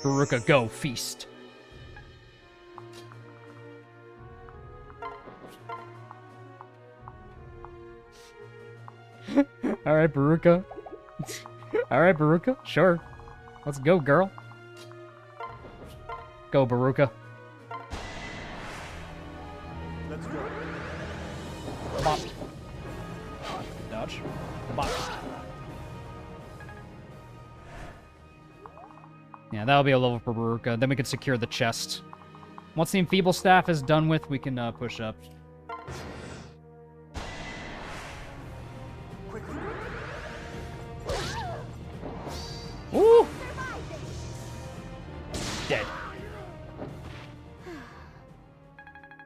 Veruca, go, feast. All right, Baruka. All right, Baruka. Sure. Let's go, girl. Go, Baruka. Let's go. Bop. Dodge. Bop. Yeah, that'll be a level for Baruka. Then we can secure the chest. Once the Enfeeble Staff is done with, we can push up. Quickly. Ooh! Dead.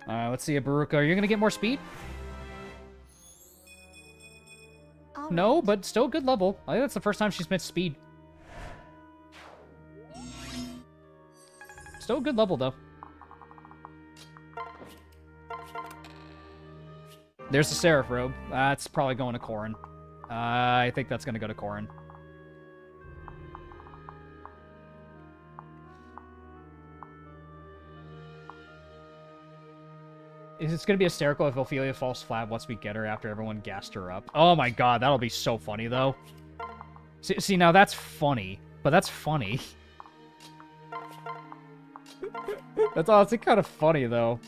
Alright, let's see a Baruka. Are you gonna get more speed? All No, right. but still a good level. I think that's the first time she's missed speed. Still a good level, though. There's the Seraph Robe. That's probably going to Corrin. I think that's going to go to Corrin. It's going to be hysterical if Ophelia falls flat once we get her after everyone gassed her up. Oh my god, that'll be so funny, though. See, now that's funny. But that's funny. That's honestly kind of funny, though.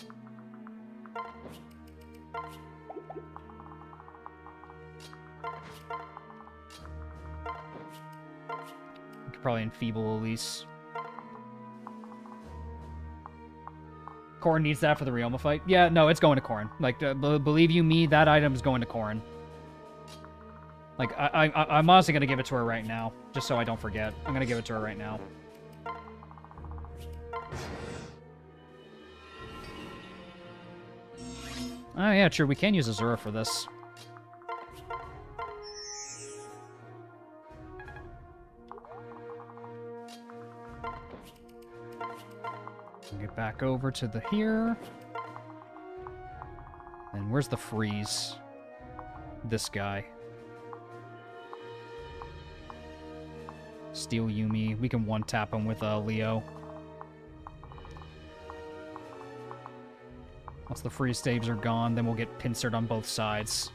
We could probably enfeeble Elise. Corrin needs that for the Ryoma fight. Yeah, no, it's going to Corrin. Like, believe you me, that item is going to Corrin. Like, I'm honestly going to give it to her right now, just so I don't forget. I'm going to give it to her right now. Oh, yeah, true. We can use Azura for this. Get back over to the here. And where's the freeze? This guy. Steal Yumi. We can one-tap him with Leo. Once the freeze staves are gone, then we'll get pincered on both sides.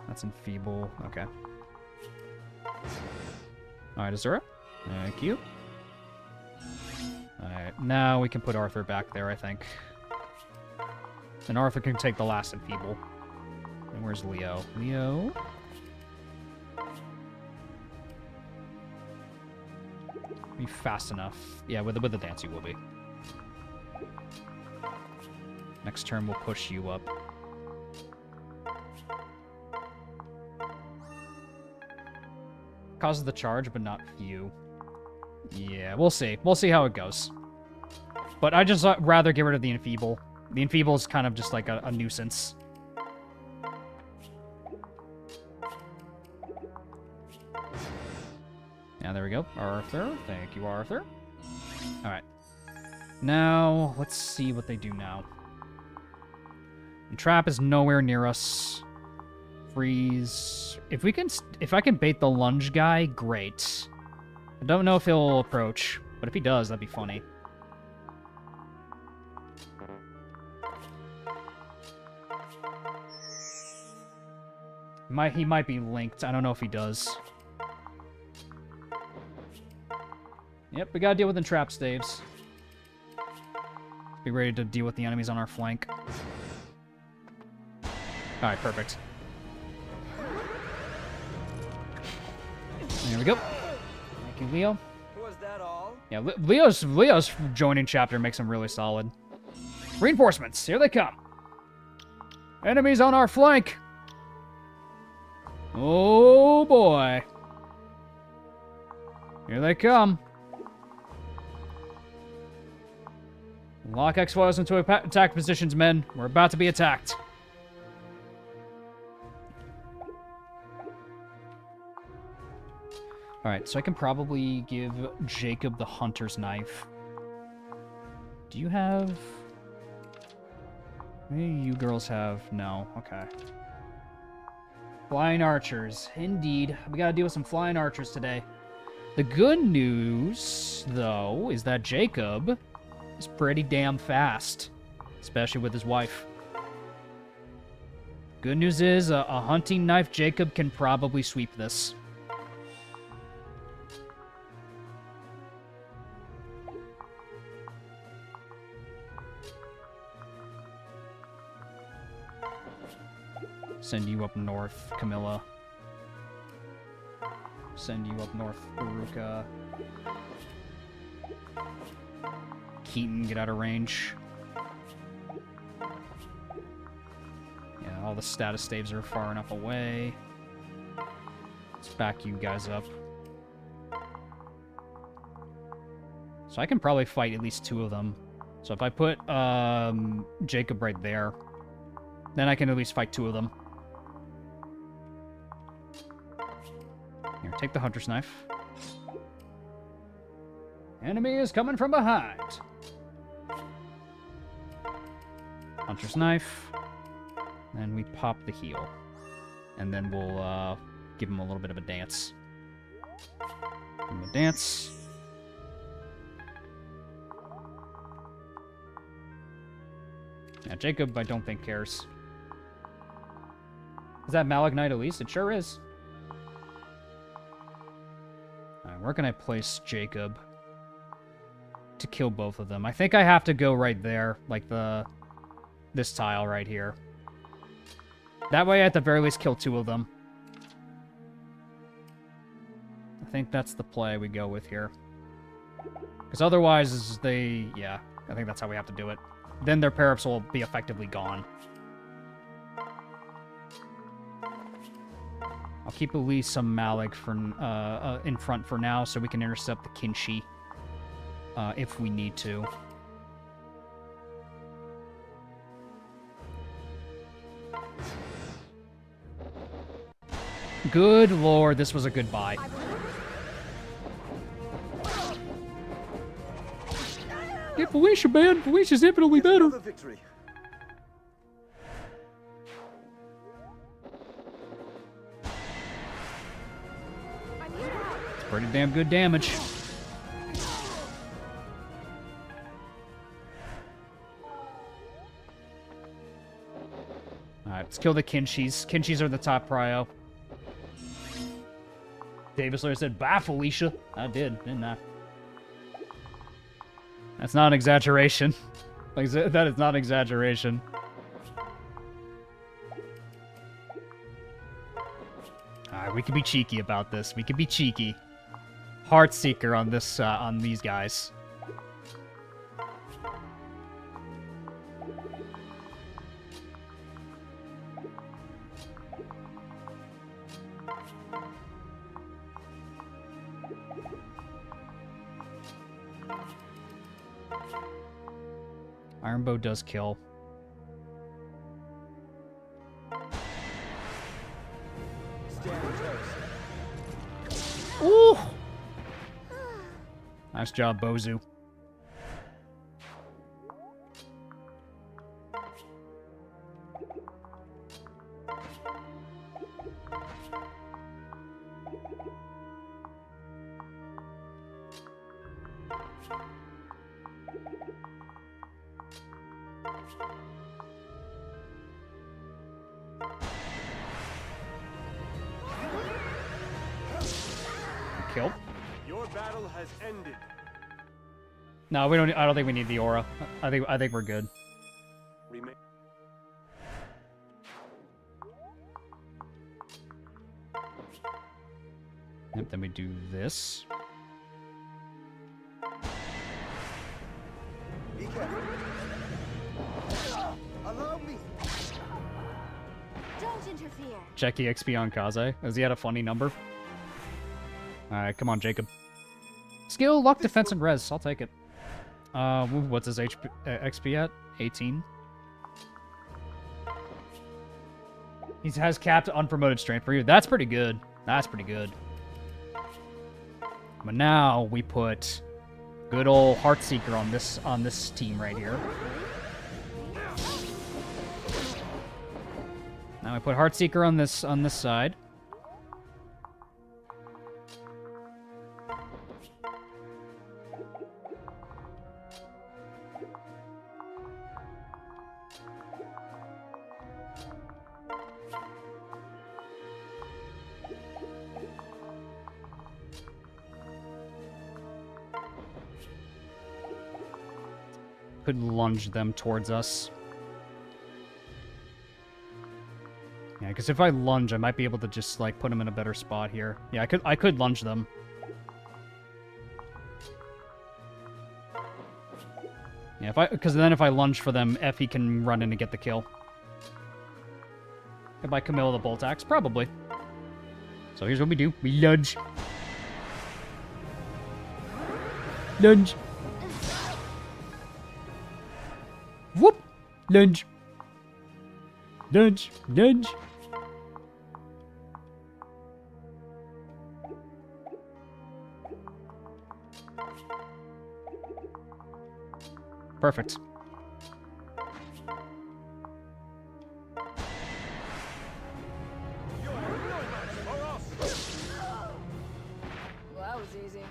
That's enfeeble. Okay. Alright, Azura. Thank you. Alright, now we can put Arthur back there, I think. And Arthur can take the last enfeeble. And where's Leo? Leo? Be fast enough. Yeah, with the dance you will be. Next turn we'll push you up. Causes the charge, but not you. Yeah, we'll see. We'll see how it goes. But I just rather get rid of the enfeeble. The enfeeble is kind of just like a nuisance. Yeah, there we go. Arthur. Thank you, Arthur. Alright. Now, let's see what they do now. And Trap is nowhere near us. Freeze. If I can bait the lunge guy, great. I don't know if he'll approach, but if he does, that'd be funny. He might be linked. I don't know if he does. Yep, we gotta deal with entrap staves. Be ready to deal with the enemies on our flank. Alright, perfect. There we go. Thank you, Leo. Was that all? Yeah, Leo's joining chapter makes him really solid. Reinforcements, here they come. Enemies on our flank. Oh boy. Here they come. Lock X-Files into attack positions, men. We're about to be attacked. Alright, so I can probably give Jacob the Hunter's Knife. Do you have... Maybe you girls have... No, okay. Flying Archers. Indeed. We gotta deal with some Flying Archers today. The good news, though, is that Jacob is pretty damn fast. Especially with his wife. Good news is a hunting knife Jacob can probably sweep this. Send you up north, Camilla. Send you up north, Baruka. Keaton, get out of range. Yeah, all the status staves are far enough away. Let's back you guys up. So I can probably fight at least 2 of them. So if I put Jacob right there, then I can at least fight 2 of them. Here, take the hunter's knife. Enemy is coming from behind. Hunter's knife. And we pop the heal. And then we'll give him a little bit of a dance. Give him a dance. Yeah, Jacob, I don't think cares. Is that Malignite Elise? It sure is. Alright, where can I place Jacob to kill both of them? I think I have to go right there, like this tile right here. That way, I at the very least kill 2 of them. I think that's the play we go with here. Because otherwise, yeah, I think that's how we have to do it. Then their paraps will be effectively gone. I'll keep at least some Malik for, in front for now, so we can intercept the Kinshi if we need to. Good lord, this was a good buy. Get Felicia, man. Felicia's infinitely better. Another victory. It's pretty damn good damage. Alright, let's kill the Kinshis. Kinshis are the top prio. Davis Lair said, bye, Felicia. I did, didn't I? That's not an exaggeration. Like, that is not an exaggeration. Alright, we can be cheeky about this. We can be cheeky. Heartseeker on this, on these guys. Iron Bow does kill. Ooh! Nice job, Bozu. Kill. Your battle has ended. No, we don't. I don't think we need the aura. I think we're good. Remain. Yep. Then we do this. Be careful. Allow me. Don't interfere. Check EXP on Kaze. Has he had a funny number? Alright, come on, Jacob. Skill, luck, defense, and res. I'll take it. What's his XP at? 18. He has capped unpromoted strength for you. That's pretty good. That's pretty good. But now we put good old Heartseeker on this team right here. Now we put Heartseeker on this side. could lunge them towards us. Yeah, because if I lunge, I might be able to just, like, put them in a better spot here. Yeah, I could lunge them. Yeah, because then if I lunge for them, Effie can run in and get the kill. If I Camilla the Bolt Axe? Probably. So here's what we do. We lunge. Lunge. Whoop! Lunge. Lunge. Lunge. Perfect. Well, that was easy.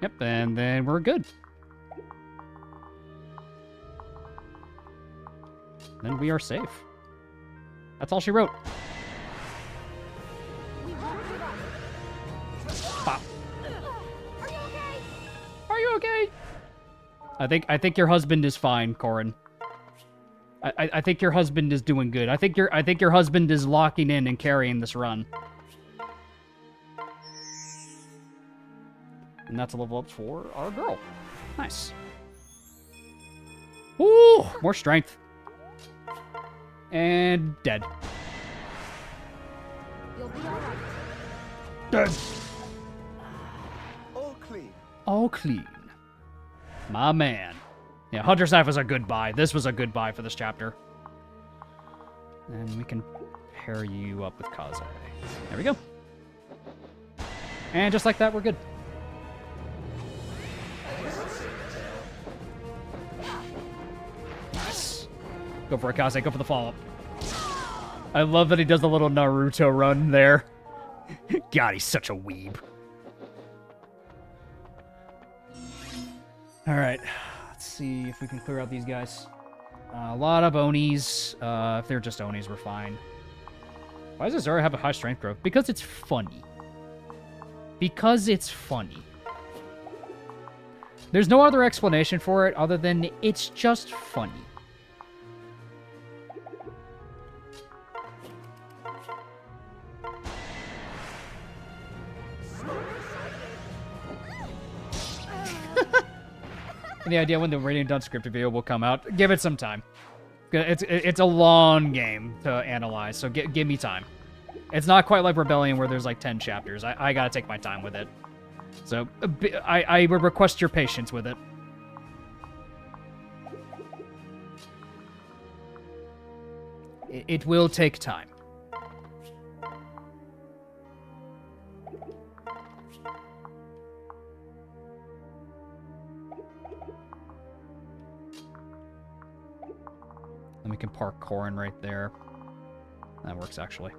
Yep, and then we're good. Then we are safe. That's all she wrote. We won't give up. Pop. Are you okay? Are you okay? I think your husband is fine, Corin. I think your husband is doing good. I think your husband is locking in and carrying this run. And that's a level up for our girl. Nice. Ooh, more strength. And dead. You'll be alright. Dead. All clean. All clean. My man. Yeah, Hunter's Knife was a good buy. This was a good buy for this chapter. And we can pair you up with Kaze. There we go. And just like that, we're good. Nice. Go for it, Kaze. Go for the follow-up. I love that he does the little Naruto run there. God, he's such a weeb. Alright. Let's see if we can clear out these guys. A lot of Onis. If they're just Onis, we're fine. Why does Azura have a high strength growth? Because it's funny. Because it's funny. There's no other explanation for it other than it's just funny. Any idea when the Radiant Dawn scripted video will come out? Give it some time. It's a long game to analyze, so give me time. It's not quite like Rebellion where there's like 10 chapters. I gotta take my time with it. So I would request your patience with it. It will take time. And we can park Corin right there. That works, actually.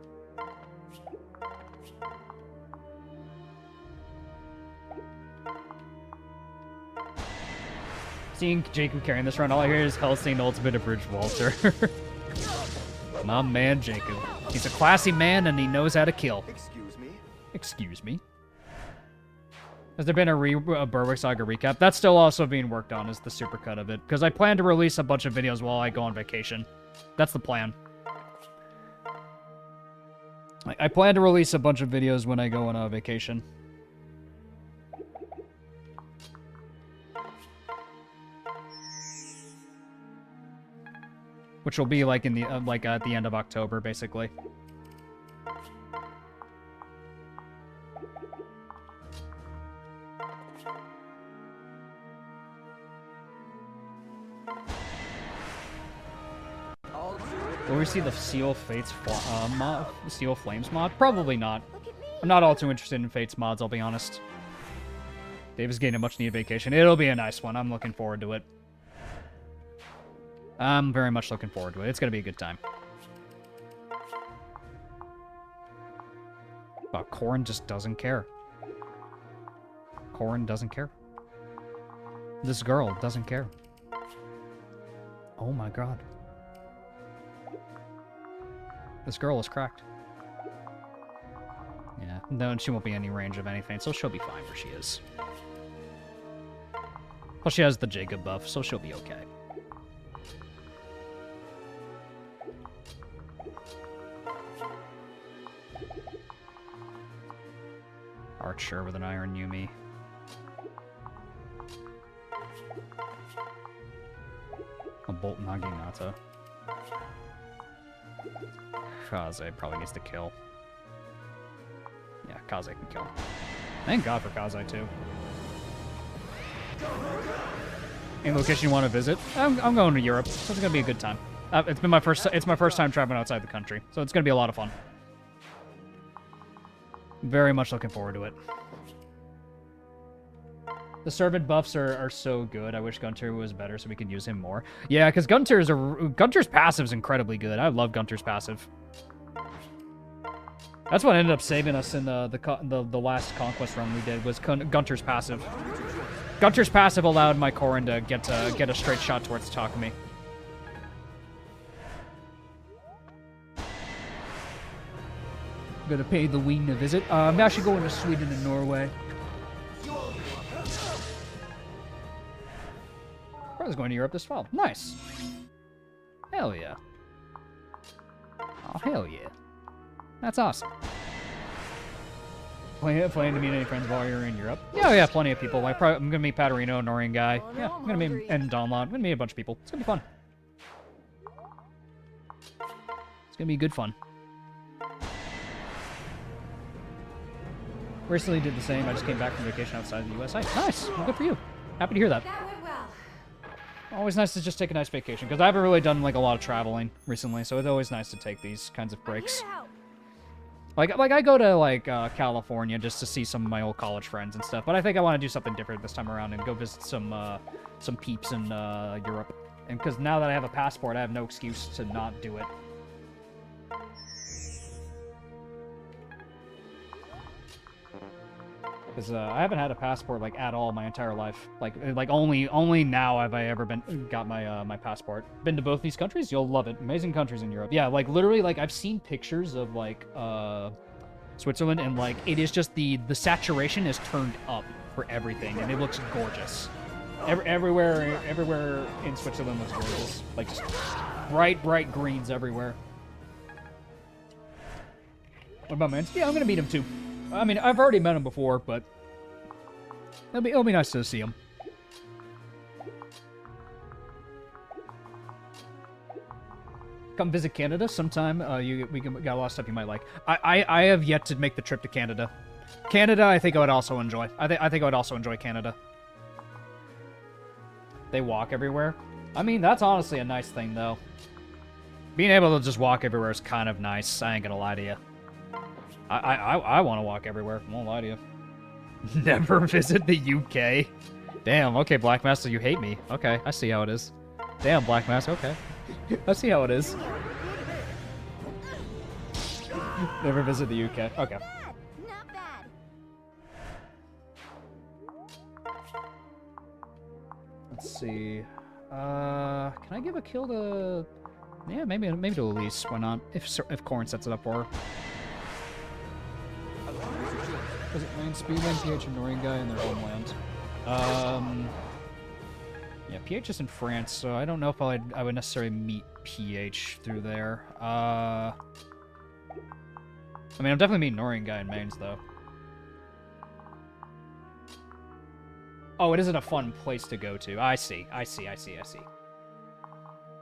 Seeing Jacob carrying this run, all I hear is Hellsing Ultimate Abridged Walter. My man, Jacob. He's a classy man, and he knows how to kill. Excuse me. Excuse me. Has there been a Berwick Saga recap? That's still also being worked on, is the supercut of it. Because I plan to release a bunch of videos while I go on vacation. That's the plan. I plan to release a bunch of videos when I go on a vacation. Which will be like in the at the end of October, basically. Will we see the Seal Fates Seal Flames mod? Probably not. I'm not all too interested in Fates mods, I'll be honest. Dave is getting a much-needed vacation. It'll be a nice one. I'm looking forward to it. I'm very much looking forward to it. It's going to be a good time. But Corin just doesn't care. Corin doesn't care. This girl doesn't care. Oh my god. This girl is cracked. no, she won't be in any range of anything, so she'll be fine where she is. Plus, she has the Jacob buff, so she'll be okay. Archer with an Iron Yumi. A Bolt Naginata. Kaze probably needs to kill. Yeah, Kaze can kill. Thank God for Kaze, too. Any location you want to visit? I'm going to Europe, so it's gonna be a good time. It's my first time traveling outside the country, so it's gonna be a lot of fun. Very much looking forward to it. The servant buffs are so good. I wish Gunter was better so we could use him more. Yeah, because Gunter's passive is incredibly good. I love Gunter's passive. That's what ended up saving us in the last Conquest run we did, was Gunter's passive. Gunter's passive allowed my Corrin to get a straight shot towards Takumi. Gonna pay the Ween a visit. I'm actually going to Sweden and Norway. I was going to Europe this fall. Nice. Hell yeah. Oh, hell yeah. That's awesome. Planning to meet any friends while you're in Europe? Yeah, plenty of people. I'm gonna meet Paterino, Norian guy. Yeah, I'm gonna meet and Donlon. I'm gonna meet a bunch of people. It's gonna be fun. It's gonna be good fun. Recently did the same. I just came back from vacation outside the USA. Nice. Well, good for you. Happy to hear that. That went well. Always nice to just take a nice vacation, because I haven't really done like a lot of traveling recently, so it's always nice to take these kinds of breaks. I'm here to help. Like I go to like California just to see some of my old college friends and stuff, but I think I want to do something different this time around and go visit some peeps in Europe. And because now that I have a passport, I have no excuse to not do it. Because I haven't had a passport like at all my entire life. Like only now have I ever got my my passport. Been to both these countries. You'll love it. Amazing countries in Europe. Yeah, like literally, like I've seen pictures of like Switzerland, and like it is just the saturation is turned up for everything, and it looks gorgeous. Everywhere in Switzerland looks gorgeous. Like just bright greens everywhere. What about man? Yeah, I'm gonna meet him too. I mean, I've already met him before, but it'll be nice to see him. Come visit Canada sometime. We got a lot of stuff you might like. I have yet to make the trip to Canada. Canada, I think I would also enjoy. I think I would also enjoy Canada. They walk everywhere. I mean, that's honestly a nice thing, though. Being able to just walk everywhere is kind of nice. I ain't gonna lie to you. I want to walk everywhere. I won't lie to you. Never visit the UK. Damn, okay, Black Master, you hate me. Okay, I see how it is. Damn, Black Master, okay. I see how it is. Never visit the UK. Okay. Not bad. Let's see. Can I give a kill to... Yeah, maybe to Elise. Why not? If Corrin sets it up for her. Was it Lane Speedland, PH, and Noreen guy in their homeland? Yeah, PH is in France, so I don't know if I would necessarily meet PH through there. I mean, I'm definitely meeting Noreen guy in Mainz, though. Oh, it isn't a fun place to go to. I see.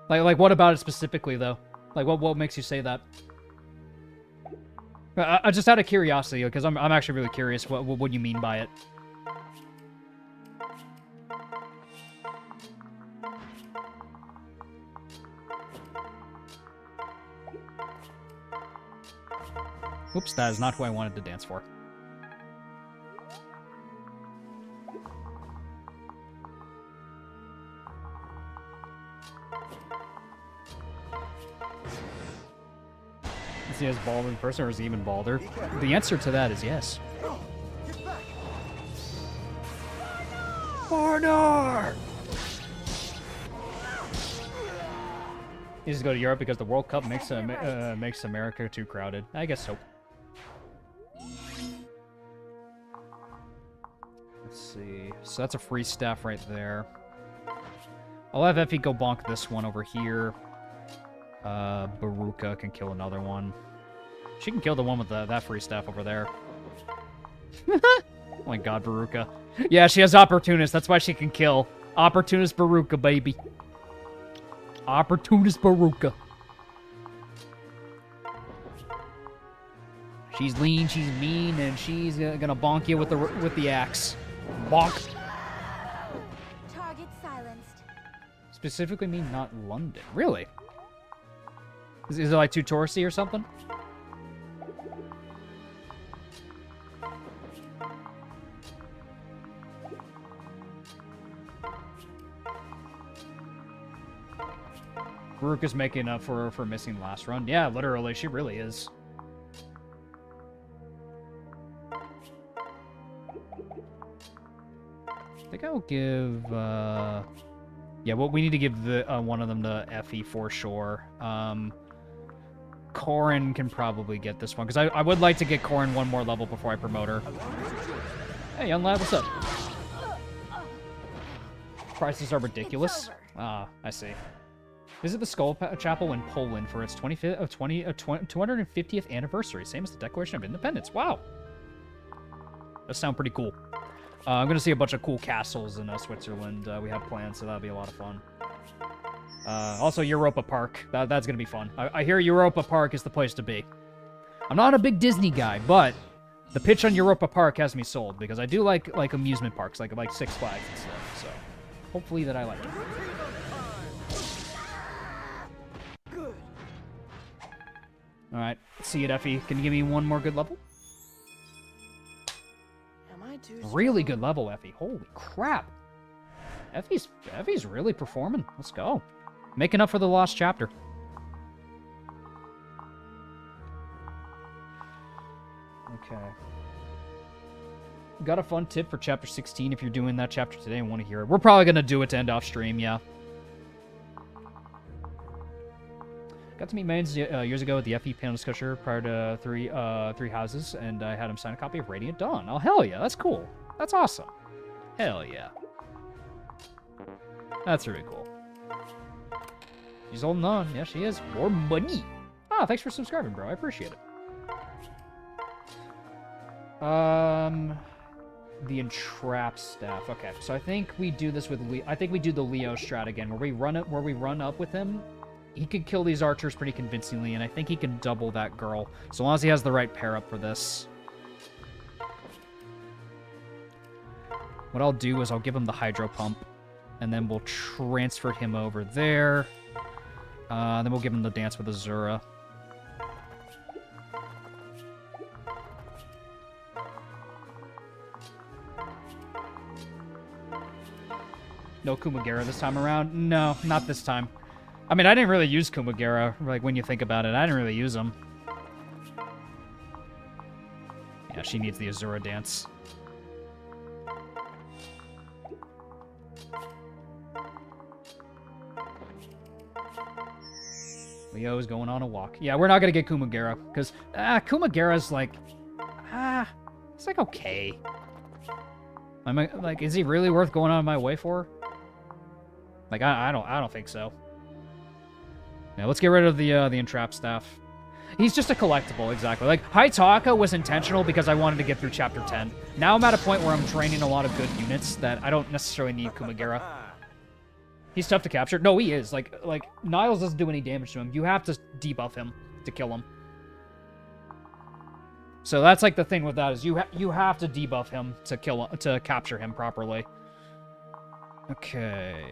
Like what about it specifically, though? Like, what makes you say that? Just out of curiosity, because I'm actually really curious what you mean by it. Oops, that is not who I wanted to dance for. Is he as bald in person, or is he even balder? The answer to that is yes. Barnar! He needs to go to Europe because the World Cup makes America too crowded. I guess so. Let's see. So that's a free staff right there. I'll have Effie go bonk this one over here. Baruka can kill another one. She can kill the one with that free staff over there. Oh my god, Baruka. Yeah, she has Opportunist. That's why she can kill. Opportunist Baruka, baby. Opportunist Baruka. She's lean, she's mean, and she's gonna bonk you with the axe. Bonk. Target silenced. Specifically mean not London. Really? Is it like too touristy or something? Baruka's making up for missing last run. Yeah, literally, she really is. I think I'll give, yeah, well, we need to give the one of them to Effie for sure. Corin can probably get this one, because I would like to get Corin one more level before I promote her. Hey, young lad, what's up? Prices are ridiculous. Ah, I see. Visit the Skull Chapel in Poland for its 250th anniversary, same as the Declaration of Independence. Wow. That sounds pretty cool. I'm going to see a bunch of cool castles in Switzerland. We have plans, so that'll be a lot of fun. Also, Europa Park. That's going to be fun. I hear Europa Park is the place to be. I'm not a big Disney guy, but the pitch on Europa Park has me sold, because I do like amusement parks, like Six Flags and stuff, so hopefully that I like it. Alright, see it, Effie. Can you give me one more good level? Really good level, Effie. Holy crap. Effie's really performing. Let's go. Making up for the lost chapter. Okay. Got a fun tip for chapter 16 if you're doing that chapter today and want to hear it. We're probably going to do it to end off stream, yeah. Got to meet Mains years ago at the FE panel discussion prior to three houses, and I had him sign a copy of Radiant Dawn. Oh, hell yeah, that's cool. That's awesome. Hell yeah. That's really cool. She's holding on. Yeah, she is. More money. Ah, thanks for subscribing, bro. I appreciate it. The entrap staff. Okay, so I think we do this with I think we do the Leo strat again, where we run up with him. He could kill these archers pretty convincingly, and I think he can double that girl, so long as he has the right pair up for this. What I'll do is I'll give him the hydro pump, and then we'll transfer him over there. Then we'll give him the dance with Azura. No Kumagera this time around? No, not this time. I mean, I didn't really use Kumagera, like, when you think about it. I didn't really use him. Yeah, she needs the Azura dance. Leo's going on a walk. Yeah, we're not gonna get Kumagera, because, Kumagera's, like, it's, like, okay. Like, is he really worth going out of my way for? Like, I don't think so. Yeah, let's get rid of the entrap staff. He's just a collectible, exactly. Like, Haitaka was intentional because I wanted to get through Chapter 10. Now I'm at a point where I'm training a lot of good units that I don't necessarily need Kumagera. He's tough to capture. No, he is. Like Niles doesn't do any damage to him. You have to debuff him to kill him. So that's like the thing with that is you have to debuff him to capture him properly. Okay.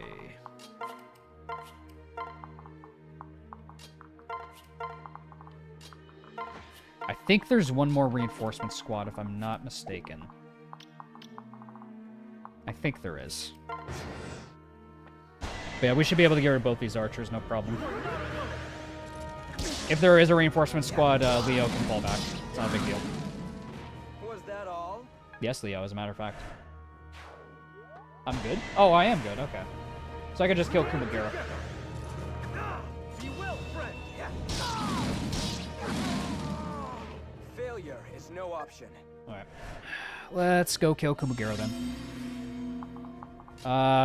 I think there's one more reinforcement squad, if I'm not mistaken. I think there is. But yeah, we should be able to get rid of both these archers, no problem. If there is a reinforcement squad, Leo can fall back. It's not a big deal. Was that all? Yes, Leo, as a matter of fact. I'm good? Oh, I am good, okay. So I can just kill Kumagera. Be well, friend. Failure is no option. Alright. Let's go kill Kumagura then.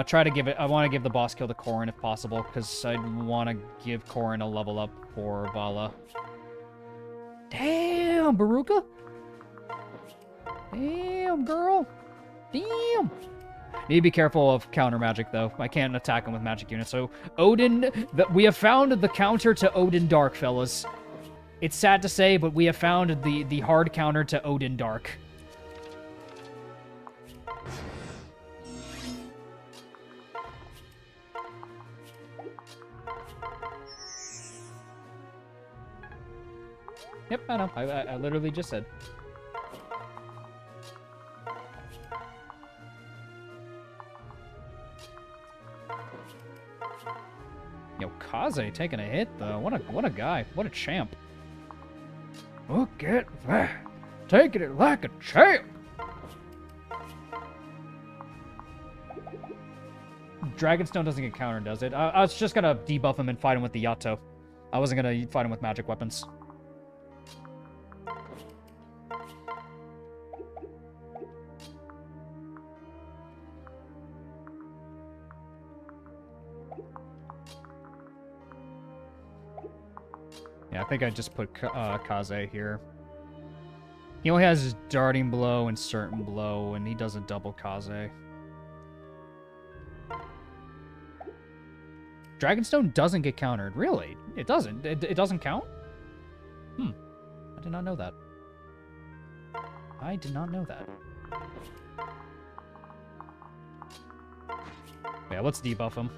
Try to give it... I want to give the boss kill to Corrin if possible, because I want to give Corrin a level up for Vala. Damn, Baruka! Damn, girl! Damn! Need to be careful of counter magic, though. I can't attack him with magic units. So, Odin... we have found the counter to Odin Dark, fellas. It's sad to say, but we have found the hard counter to Odin Dark. Yep, I know. I literally just said. Yo, Kaze taking a hit though. What a guy. What a champ. Look at that. Taking it like a champ. Dragonstone doesn't get countered, does it? I was just gonna debuff him and fight him with the Yato. I wasn't gonna fight him with magic weapons. Yeah, I think I just put Kaze here. He only has his darting blow and certain blow, and he doesn't double Kaze. Dragonstone doesn't get countered. Really? It doesn't? It doesn't count? I did not know that. I did not know that. Yeah, let's debuff him.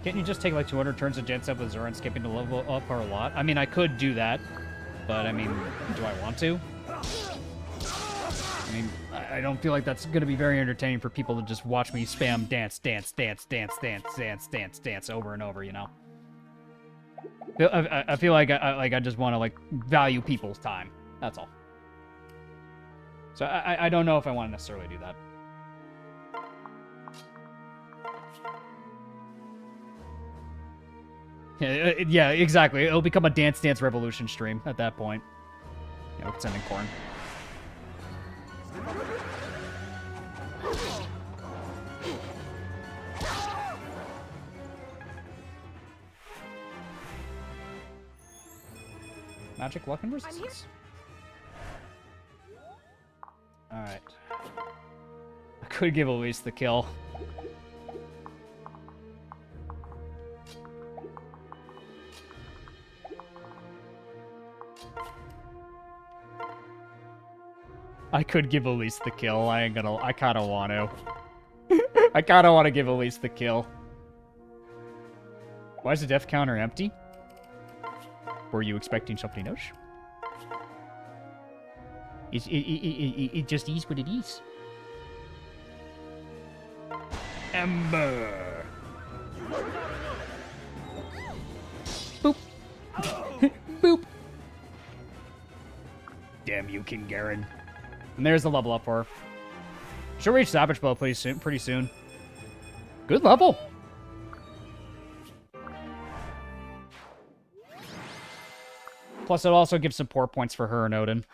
Can't you just take like 200 turns of Gen 7 with Zora and skipping to level up or a lot? I mean, I could do that, but I mean, do I want to? I mean, I don't feel like that's going to be very entertaining for people to just watch me spam dance, dance, dance, dance, dance, dance, dance, dance over and over, you know? I feel like I just want to like value people's time. That's all. So I don't know if I want to necessarily do that. Yeah, exactly. It'll become a Dance Dance Revolution stream at that point. Yeah, we can send in Corn. Magic, luck, and resistance. Alright. I could give Elise the kill. I could give Elise the kill. I ain't gonna... I kinda want to. I kinda want to give Elise the kill. Why is the death counter empty? Were you expecting something else? It just is what it is. Ember. Boop. Boop. Damn you, King Garen. And there's the level up for her. She'll reach Savage Blow pretty soon. Good level. Plus, it also gives support points for her and Odin.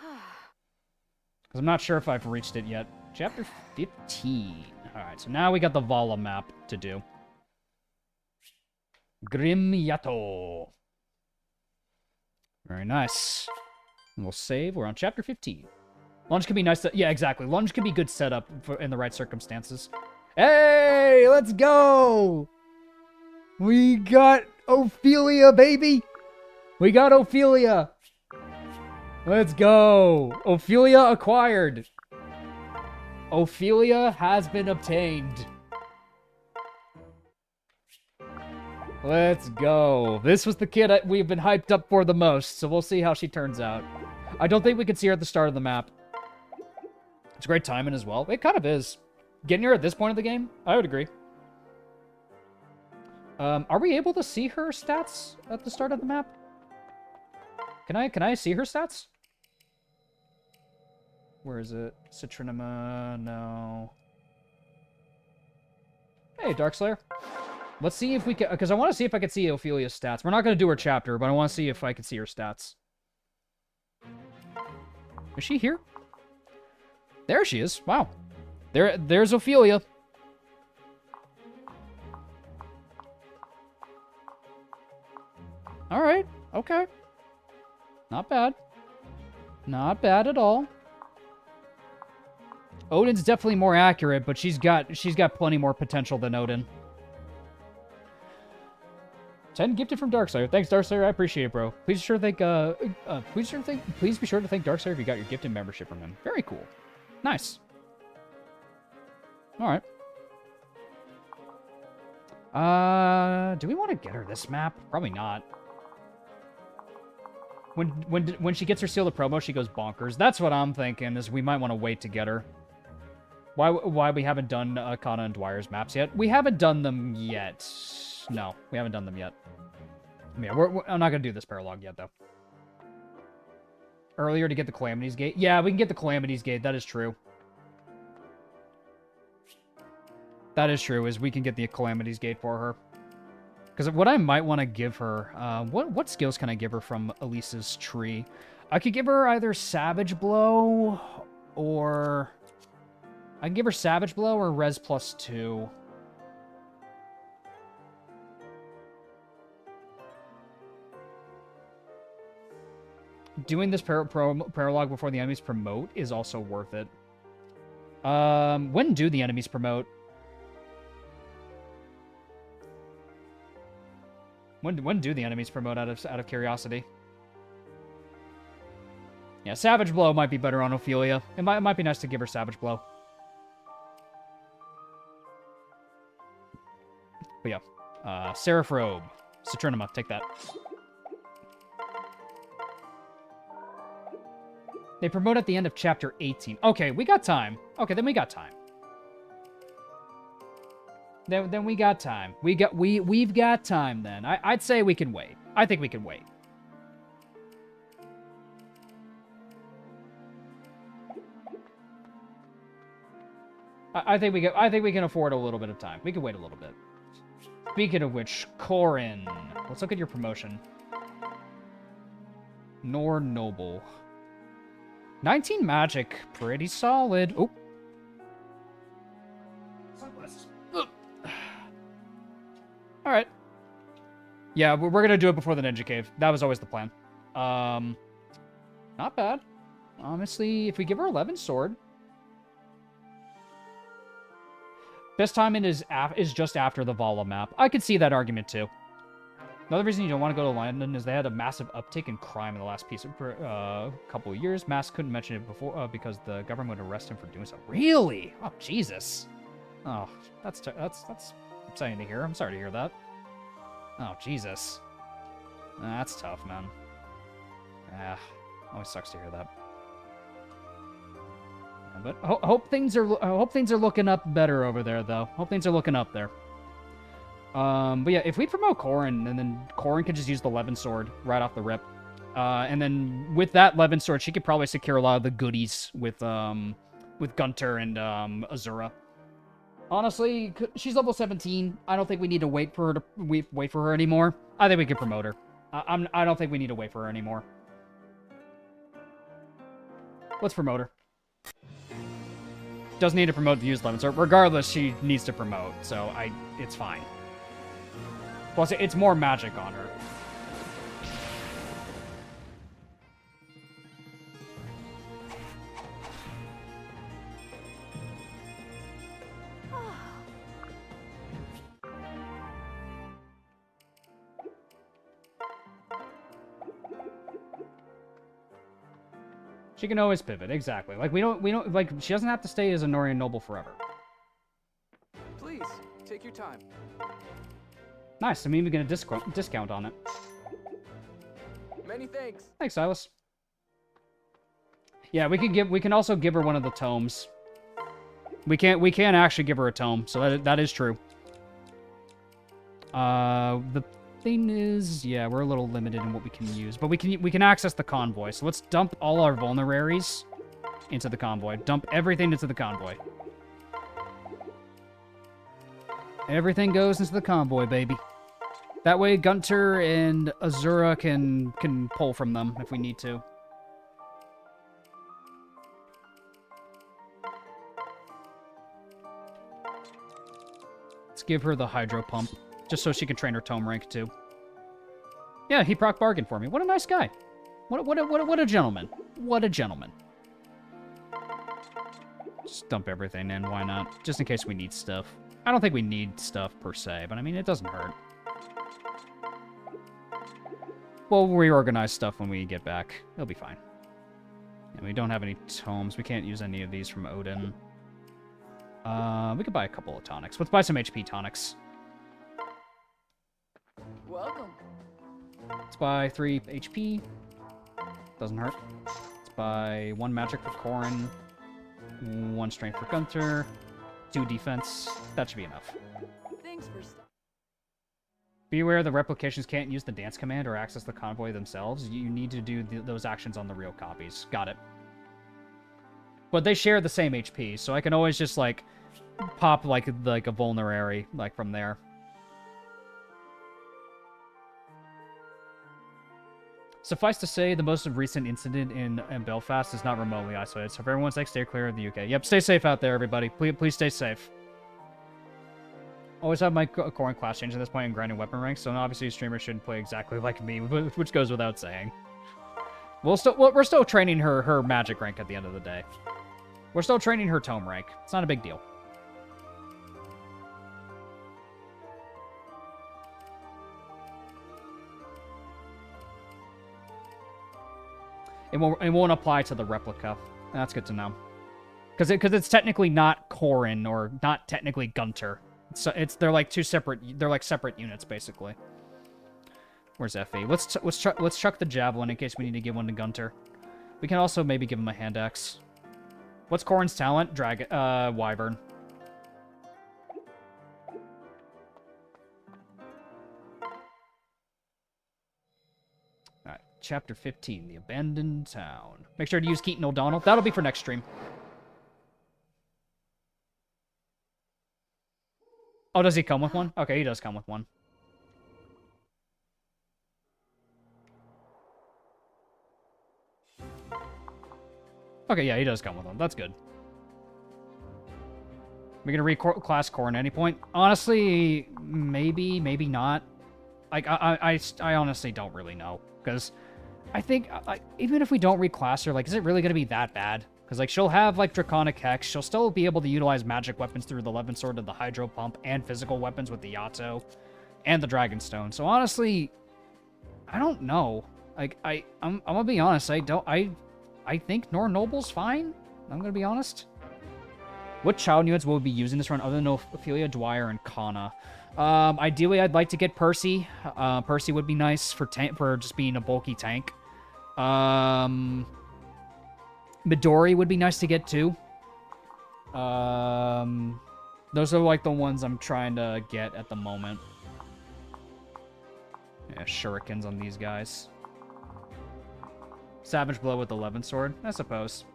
Because I'm not sure if I've reached it yet. Chapter 15. Alright, so now we got the Vala map to do. Grim Yato. Very nice. And we'll save. We're on chapter 15. Lunge can be nice to... Yeah, exactly. Lunge can be good setup for in the right circumstances. Hey, let's go! We got Ophelia, baby! We got Ophelia! Let's go! Ophelia acquired! Ophelia has been obtained. Let's go. This was the kid we've been hyped up for the most, so we'll see how she turns out. I don't think we can see her at the start of the map. It's great timing as well. It kind of is. Getting her at this point of the game, I would agree. Are we able to see her stats at the start of the map? Can I see her stats? Where is it? Citronema, no. Hey, Darkslayer. Let's see if we can, because I want to see if I can see Ophelia's stats. We're not going to do her chapter, but I want to see if I can see her stats. Is she here? There she is. Wow. There's Ophelia. All right. Okay. Not bad. Not bad at all. Odin's definitely more accurate, but she's got plenty more potential than Odin. 10 gifted from Darkseid. Thanks, Darkseid. I appreciate it, bro. Please be sure to thank Darkseid if you got your gifted membership from him. Very cool. Nice. All right. Do we want to get her this map? Probably not. When she gets her seal of promo, she goes bonkers. That's what I'm thinking, is we might want to wait to get her. Why we haven't done Kana and Dwyer's maps yet? We haven't done them yet. No, we haven't done them yet. Yeah, I'm not going to do this paralog yet, though. Earlier to get the Calamities Gate? Yeah, we can get the Calamities Gate. That is true. That is true, is we can get the Calamities Gate for her. Because what I might want to give her... what skills can I give her from Elise's tree? I could give her either Savage Blow, or... I can give her Savage Blow or Res +2. Doing this paralog before the enemies promote is also worth it. When do the enemies promote? When do the enemies promote out of curiosity? Yeah, Savage Blow might be better on Ophelia. It might be nice to give her Savage Blow. But yeah, Seraph Robe, Saturnima, take that. They promote at the end of chapter 18. Okay, we got time. Okay, then we got time. Then we got time. We've got time then. I'd say we can wait. I think we can wait. I think we can afford a little bit of time. We can wait a little bit. Speaking of which, Corin. Let's look at your promotion. Nor Noble. 19 magic. Pretty solid. Oh. Alright. Yeah, we're going to do it before the Ninja Cave. That was always the plan. Not bad. Honestly, if we give her 11 sword. Best timing is just after the Vala map. I could see that argument too. Another reason you don't want to go to London is they had a massive uptick in crime in the last couple of years. Mass couldn't mention it before because the government would arrest him for doing so. Really? Oh, Jesus. Oh, that's upsetting to hear. I'm sorry to hear that. Oh, Jesus. That's tough, man. Always sucks to hear that. But hope things are looking up better over there, though. Hope things are looking up there. But yeah, if we promote Corin, and then Corin could just use the Levin sword right off the rip, and then with that Levin sword, she could probably secure a lot of the goodies with Gunter and Azura. Honestly, she's level 17. I don't think we need to wait for her anymore. I think we can promote her. I don't think we need to wait for her anymore. Let's promote her. Doesn't need to promote to use Levin sword. Regardless, she needs to promote, so it's fine. Plus, it's more magic on her. She can always pivot, exactly. Like we don't like she doesn't have to stay as a Norian noble forever. Please, take your time. Nice, I'm even gonna discount on it. Many thanks. Thanks, Silas. Yeah, we can also give her one of the tomes. We can't actually give her a tome, so that is true. The thing is, yeah, we're a little limited in what we can use, but we can access the convoy. So let's dump all our vulneraries into the convoy. Dump everything into the convoy. Everything goes into the convoy, baby. That way Gunter and Azura can pull from them if we need to. Let's give her the hydro pump, just so she can train her tome rank too. Yeah, he proc bargained for me. What a nice guy. What a gentleman. What a gentleman. Just dump everything in, why not? Just in case we need stuff. I don't think we need stuff per se, but I mean, it doesn't hurt. We'll reorganize stuff when we get back. It'll be fine. And we don't have any tomes. We can't use any of these from Odin. We could buy a couple of tonics. Let's buy some HP tonics. Welcome. Let's buy 3 HP. Doesn't hurt. Let's buy 1 magic for Corrin, 1 strength for Gunter, 2 defense. That should be enough. Thanks for Be aware the replications can't use the dance command or access the convoy themselves. You need to do those actions on the real copies. Got it. But they share the same HP, so I can always just, like, pop, like a vulnerary, like, from there. Suffice to say, the most recent incident in Belfast is not remotely isolated, so if everyone's like, stay clear of the UK. Yep, stay safe out there, everybody. Please stay safe. Always have my core and class change at this point in grinding weapon ranks, so obviously streamers shouldn't play exactly like me, which goes without saying. We're still training her magic rank at the end of the day. We're still training her tome rank. It's not a big deal. It won't apply to the replica. That's good to know. Because it's technically not Corrin or not technically Gunter. They're like separate units basically. Where's Effie? Let's chuck the javelin in case we need to give one to Gunter. We can also maybe give him a hand axe. What's Corrin's talent? Wyvern. Alright, chapter 15, the abandoned town. Make sure to use Keaton O'Donnell. That'll be for next stream. Oh, does he come with one? Okay, he does come with one. Okay, yeah, he does come with one. That's good. We're gonna reclass core at any point. Honestly, maybe not. Like, I honestly don't really know. Because I think, even if we don't reclass her, like, is it really gonna be that bad? Because, like, she'll have, like, Draconic Hex. She'll still be able to utilize magic weapons through the Levin Sword and the Hydro Pump, and physical weapons with the Yato and the Dragonstone. So, honestly, I don't know. Like, I'm gonna be honest. I think Nor Noble's fine. I'm gonna be honest. What child units will we be using this run other than Ophelia, Dwyer, and Kana? Ideally, I'd like to get Percy. Percy would be nice for just being a bulky tank. Midori would be nice to get too. Those are like the ones I'm trying to get at the moment. Yeah, shurikens on these guys. Savage Blow with the Levin Sword, I suppose.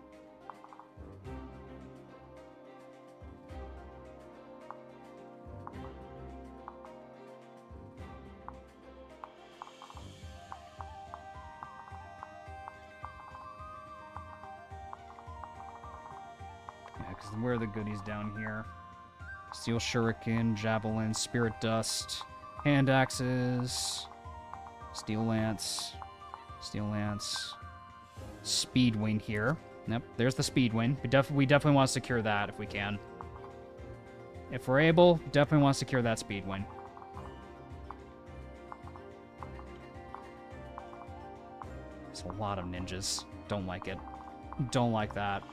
Where are the goodies down here? Steel Shuriken, Javelin, Spirit Dust, Hand Axes, Steel Lance, Speed Wing here. Yep, there's the Speed Wing. We definitely want to secure that if we can. If we're able, definitely want to secure that Speed Wing. There's a lot of ninjas. Don't like it. Don't like that.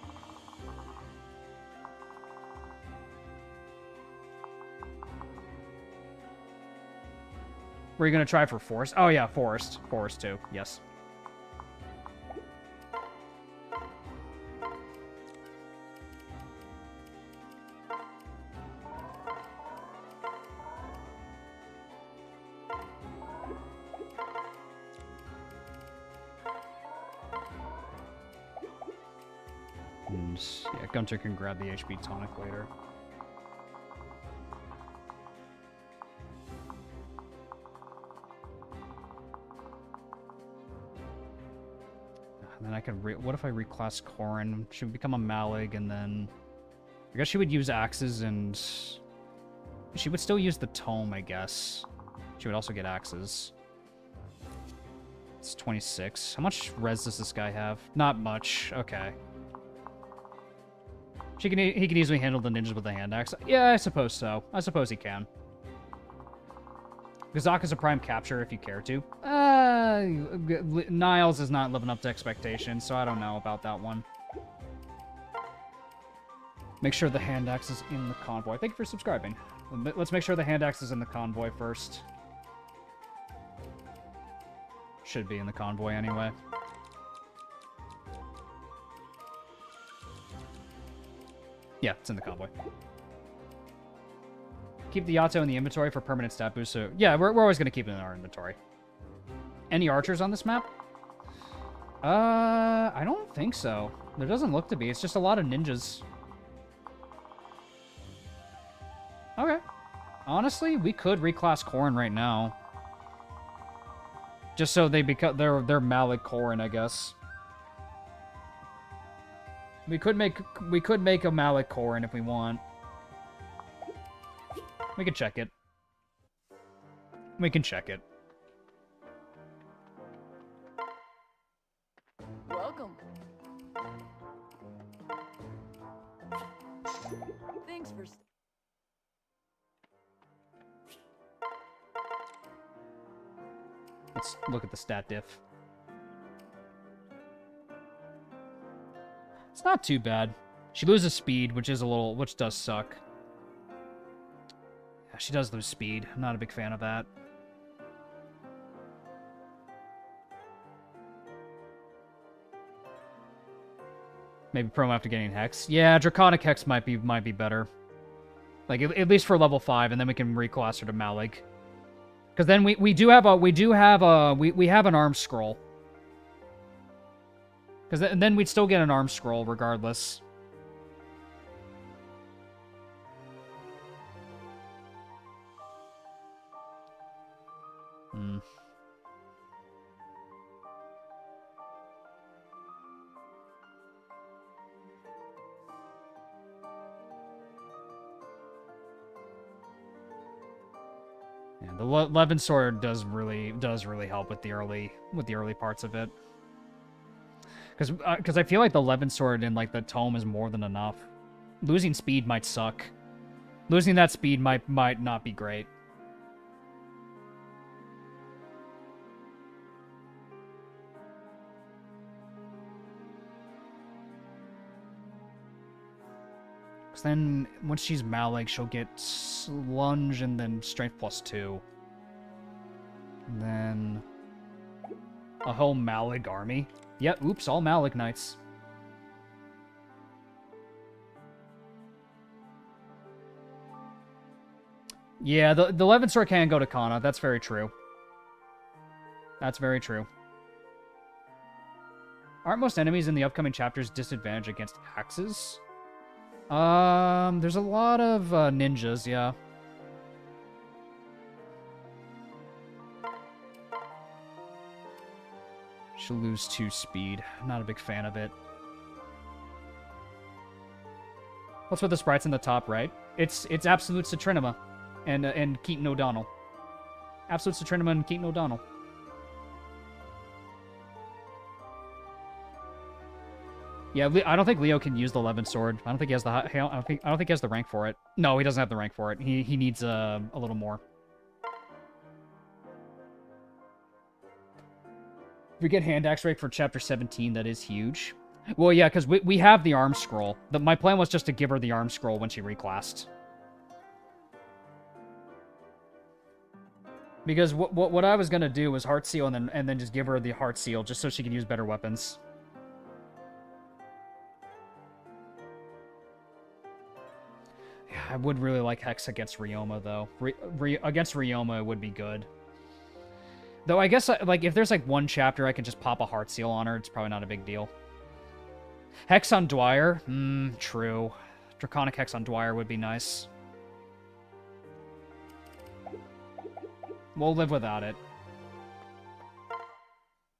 Were you going to try for Forest? Oh, yeah, Forest. Forest, too. Yes. And, yeah, Gunter can grab the HP tonic later. And then I could what if I reclass Corrin? She would become a Malig, and then... I guess she would use axes, and... She would still use the tome, I guess. She would also get axes. It's 26. How much res does this guy have? Not much. Okay. He can easily handle the ninjas with a hand axe. Yeah, I suppose so. I suppose he can. Gazaka's a prime capture if you care to. Niles is not living up to expectations, so I don't know about that one. Make sure the hand axe is in the convoy. Thank you for subscribing. Let's make sure the hand axe is in the convoy first. Should be in the convoy anyway. Yeah, it's in the convoy. Keep the Yato in the inventory for permanent stat boost. So yeah, we're always going to keep it in our inventory. Any archers on this map? I don't think so. There doesn't look to be. It's just a lot of ninjas. Okay. Honestly, we could reclass Corrin right now. Just so they become they're Malik Corrin, I guess. We could make a Malik Corrin if we want. We can check it. We can check it. Welcome. Thanks for... Let's look at the stat diff. It's not too bad. She loses speed, which does suck. Yeah, she does lose speed. I'm not a big fan of that. Maybe promo after getting Hex. Yeah, Draconic Hex might be better. Like at least for level 5, and then we can reclass her to Malig. Because then we have an arm scroll. Because then we'd still get an arm scroll regardless. Hmm. Yeah, the Levin sword does really help with the early parts of it. Because I feel like the Levin sword in like the tome is more than enough. Losing speed might suck. Losing that speed might not be great. Because then once she's Malig, she'll get Lunge and then Strength +2. And then a whole Malig army. Yeah, oops, all Malig Knights. Yeah, the Levin sword can go to Kana. That's very true. That's very true. Aren't most enemies in the upcoming chapters disadvantaged against axes? There's a lot of ninjas, yeah. She'll lose 2 speed. Not a big fan of it. What's with the sprites in the top right? It's Absolute Citrinema and Keaton O'Donnell. Absolute Citrinema and Keaton O'Donnell. Yeah, I don't think Leo can use the Levin sword. I don't think he has I don't think he has the rank for it. No, he doesn't have the rank for it. He needs a little more. If we get hand axe rank for chapter 17, that is huge. Well, yeah, because we have the arm scroll. My plan was just to give her the arm scroll when she reclassed. Because what I was gonna do was heart seal and then just give her the heart seal just so she can use better weapons. Yeah, I would really like Hex against Ryoma though. Against Ryoma, it would be good. Though I guess, like, if there's, like, one chapter I can just pop a heart seal on her, it's probably not a big deal. Hex on Dwyer? True. Draconic Hex on Dwyer would be nice. We'll live without it.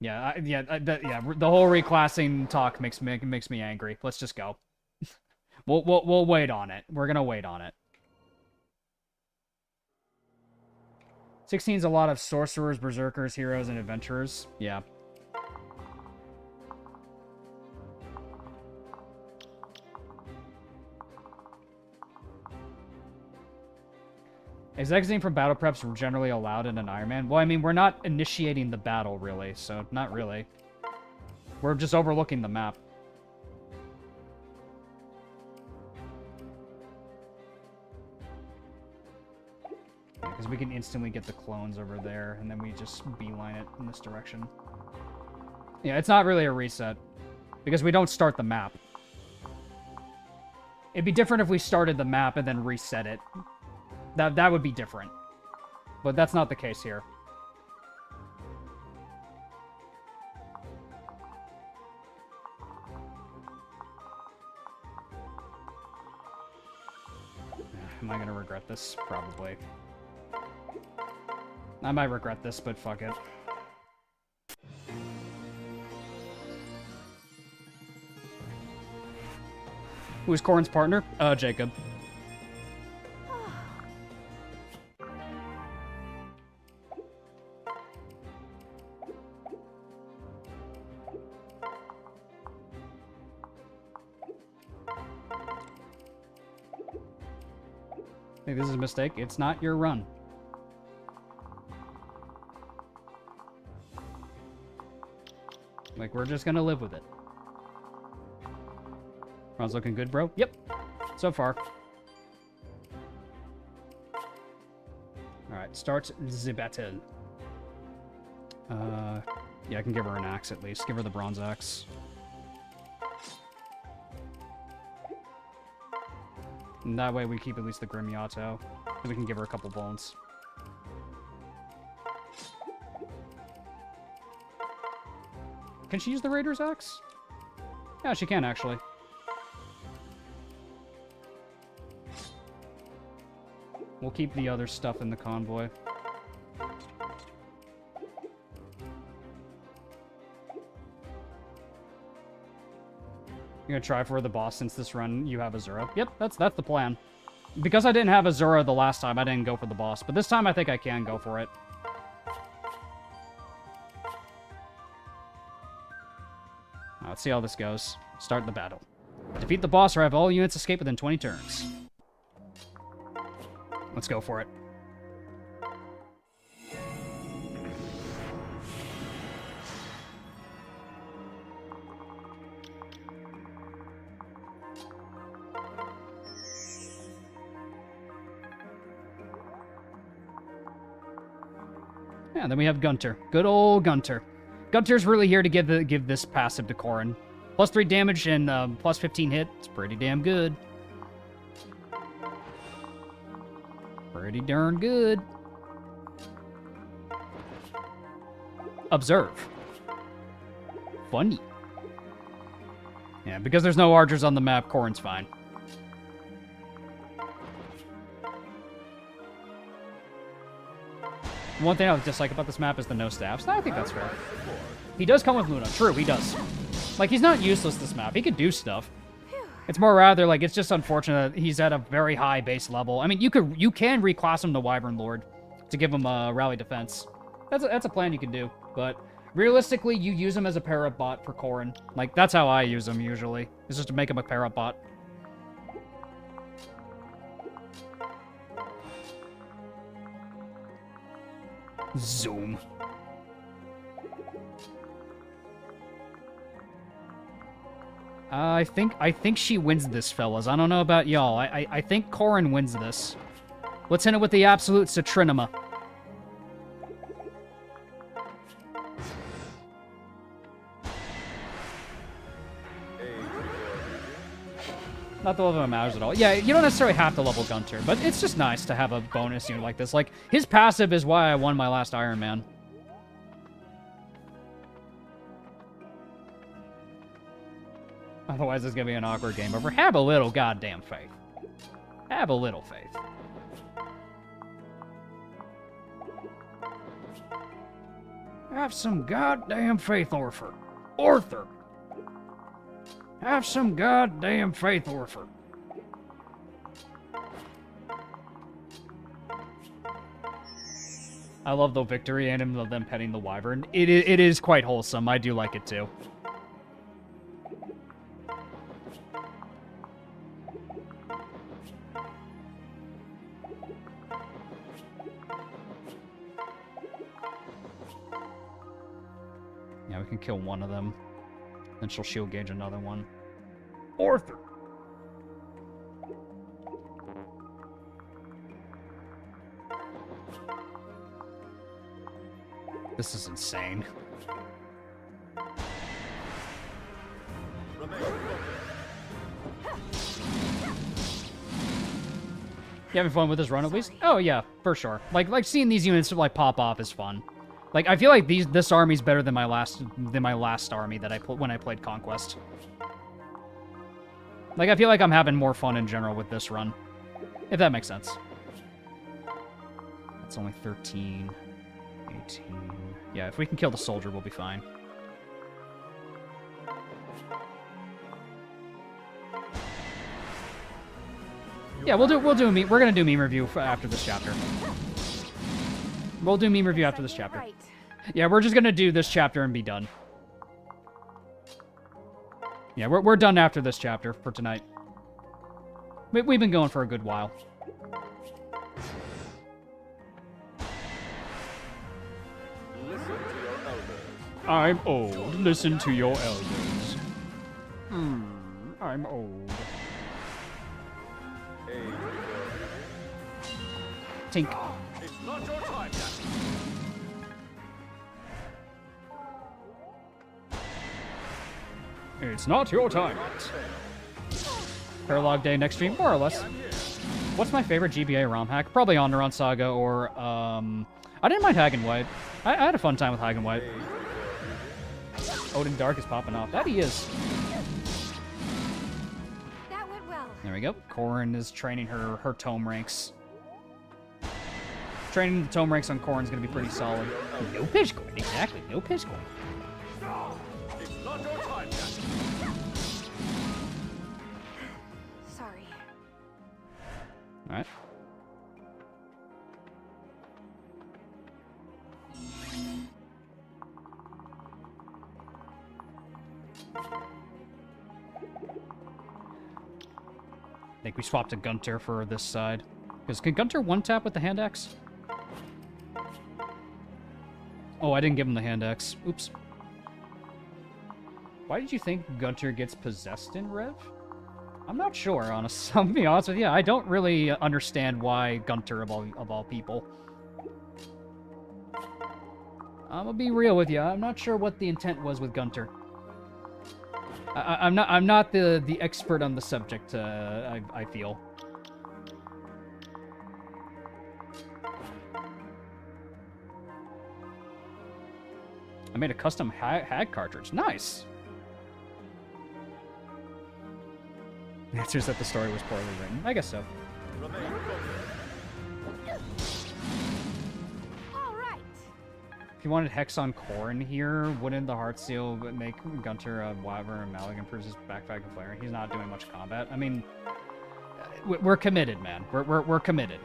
Yeah, the whole reclassing talk makes me angry. Let's just go. We'll wait on it. We're gonna wait on it. 16 is a lot of sorcerers, berserkers, heroes, and adventurers. Yeah. Is exiting from battle preps generally allowed in an Ironman? Well, I mean, we're not initiating the battle, really, so not really. We're just overlooking the map. Because we can instantly get the clones over there, and then we just beeline it in this direction. Yeah, it's not really a reset, because we don't start the map. It'd be different if we started the map and then reset it. That would be different. But that's not the case here. Am I gonna regret this? Probably. I might regret this, but fuck it. Who's Corrin's partner? Jacob. I think this is a mistake. It's not your run. Like, we're just gonna live with it. Run's looking good, bro. Yep. So far. Alright, start the battle. Yeah, I can give her an axe at least. Give her the bronze axe. And that way we keep at least the Grimiato. And we can give her a couple bones. Can she use the Raider's axe? Yeah, she can, actually. We'll keep the other stuff in the convoy. You're gonna try for the boss since this run you have Azura. Yep, that's the plan. Because I didn't have Azura the last time, I didn't go for the boss. But this time I think I can go for it. Let's see how this goes. Start the battle. Defeat the boss or have all units escape within 20 turns. Let's go for it. Yeah, then we have Gunter. Good old Gunter. Gunter's really here to give this passive to Corrin. Plus 3 damage and plus 15 hit. It's pretty damn good. Pretty darn good. Observe. Funny. Yeah, because there's no archers on the map, Corrin's fine. One thing I dislike about this map is the no staffs. I think that's fair. He does come with Luna. True, he does. Like, he's not useless this map. He could do stuff. It's more rather, like, it's just unfortunate that he's at a very high base level. I mean, you can reclass him to Wyvern Lord to give him a rally defense. That's a plan you can do. But realistically, you use him as a pair-up bot for Corrin. Like, that's how I use him, usually. It's just to make him a pair-up bot. Zoom. I think she wins this, fellas. I don't know about y'all. I think Corrin wins this. Let's hit it with the absolute Citrinema. Not the level matters at all. Yeah, you don't necessarily have to level Gunter, but it's just nice to have a bonus unit like this. Like, his passive is why I won my last Ironman. Otherwise, it's gonna be an awkward game over. Have a little goddamn faith. Have a little faith. Have some goddamn faith, Arthur. Arthur! Have some goddamn faith, Arthur. I love the victory and of them petting the wyvern. It is quite wholesome. I do like it too. Yeah, we can kill one of them. Then she'll shield gauge another one. Arthur! This is insane. You having fun with this run at least? Oh yeah, for sure. Like seeing these units like pop off is fun. Like I feel like this army's better than my last army that I put when I played Conquest. Like I feel like I'm having more fun in general with this run, if that makes sense. That's only 13, 18. Yeah, if we can kill the soldier, we'll be fine. Yeah, we're gonna do meme review after this chapter. We'll do meme review after this chapter. Right. Yeah, we're just gonna do this chapter and be done. Yeah, we're done after this chapter for tonight. We've been going for a good while. Listen to your elders. I'm old. Listen to your elders. I'm old. Age Tink. It's not your time yet. It's not your time yet. Paralog Day next stream, more or less. What's my favorite GBA ROM hack? Probably Onderon Saga or, I didn't mind Hagen White. I had a fun time with Hagen White. Odin Dark is popping off. That he is. That went well. There we go. Corrin is training her tome ranks. Training the tome ranks on Corrin's gonna be pretty solid. No pitch coin, exactly. No pitch coin. It's not your time yet. Sorry. All right. I think we swapped to Gunter for this side. Because can Gunter one-tap with the hand axe? Oh, I didn't give him the hand axe. Oops. Why did you think Gunter gets possessed in Rev? I'm not sure, honestly. I'll be honest with you. I don't really understand why Gunter, of all people. I'm gonna be real with you. I'm not sure what the intent was with Gunter. I'm not the expert on the subject. I feel. I made a custom hag cartridge. Nice. The answer is that the story was poorly written. I guess so. Remain focused. All right. If you wanted Hex on Corrin here, wouldn't the Heart Seal make Gunter a Wyvern and Malik improves his backpack and flare? He's not doing much combat. I mean, we're committed, man. We're committed.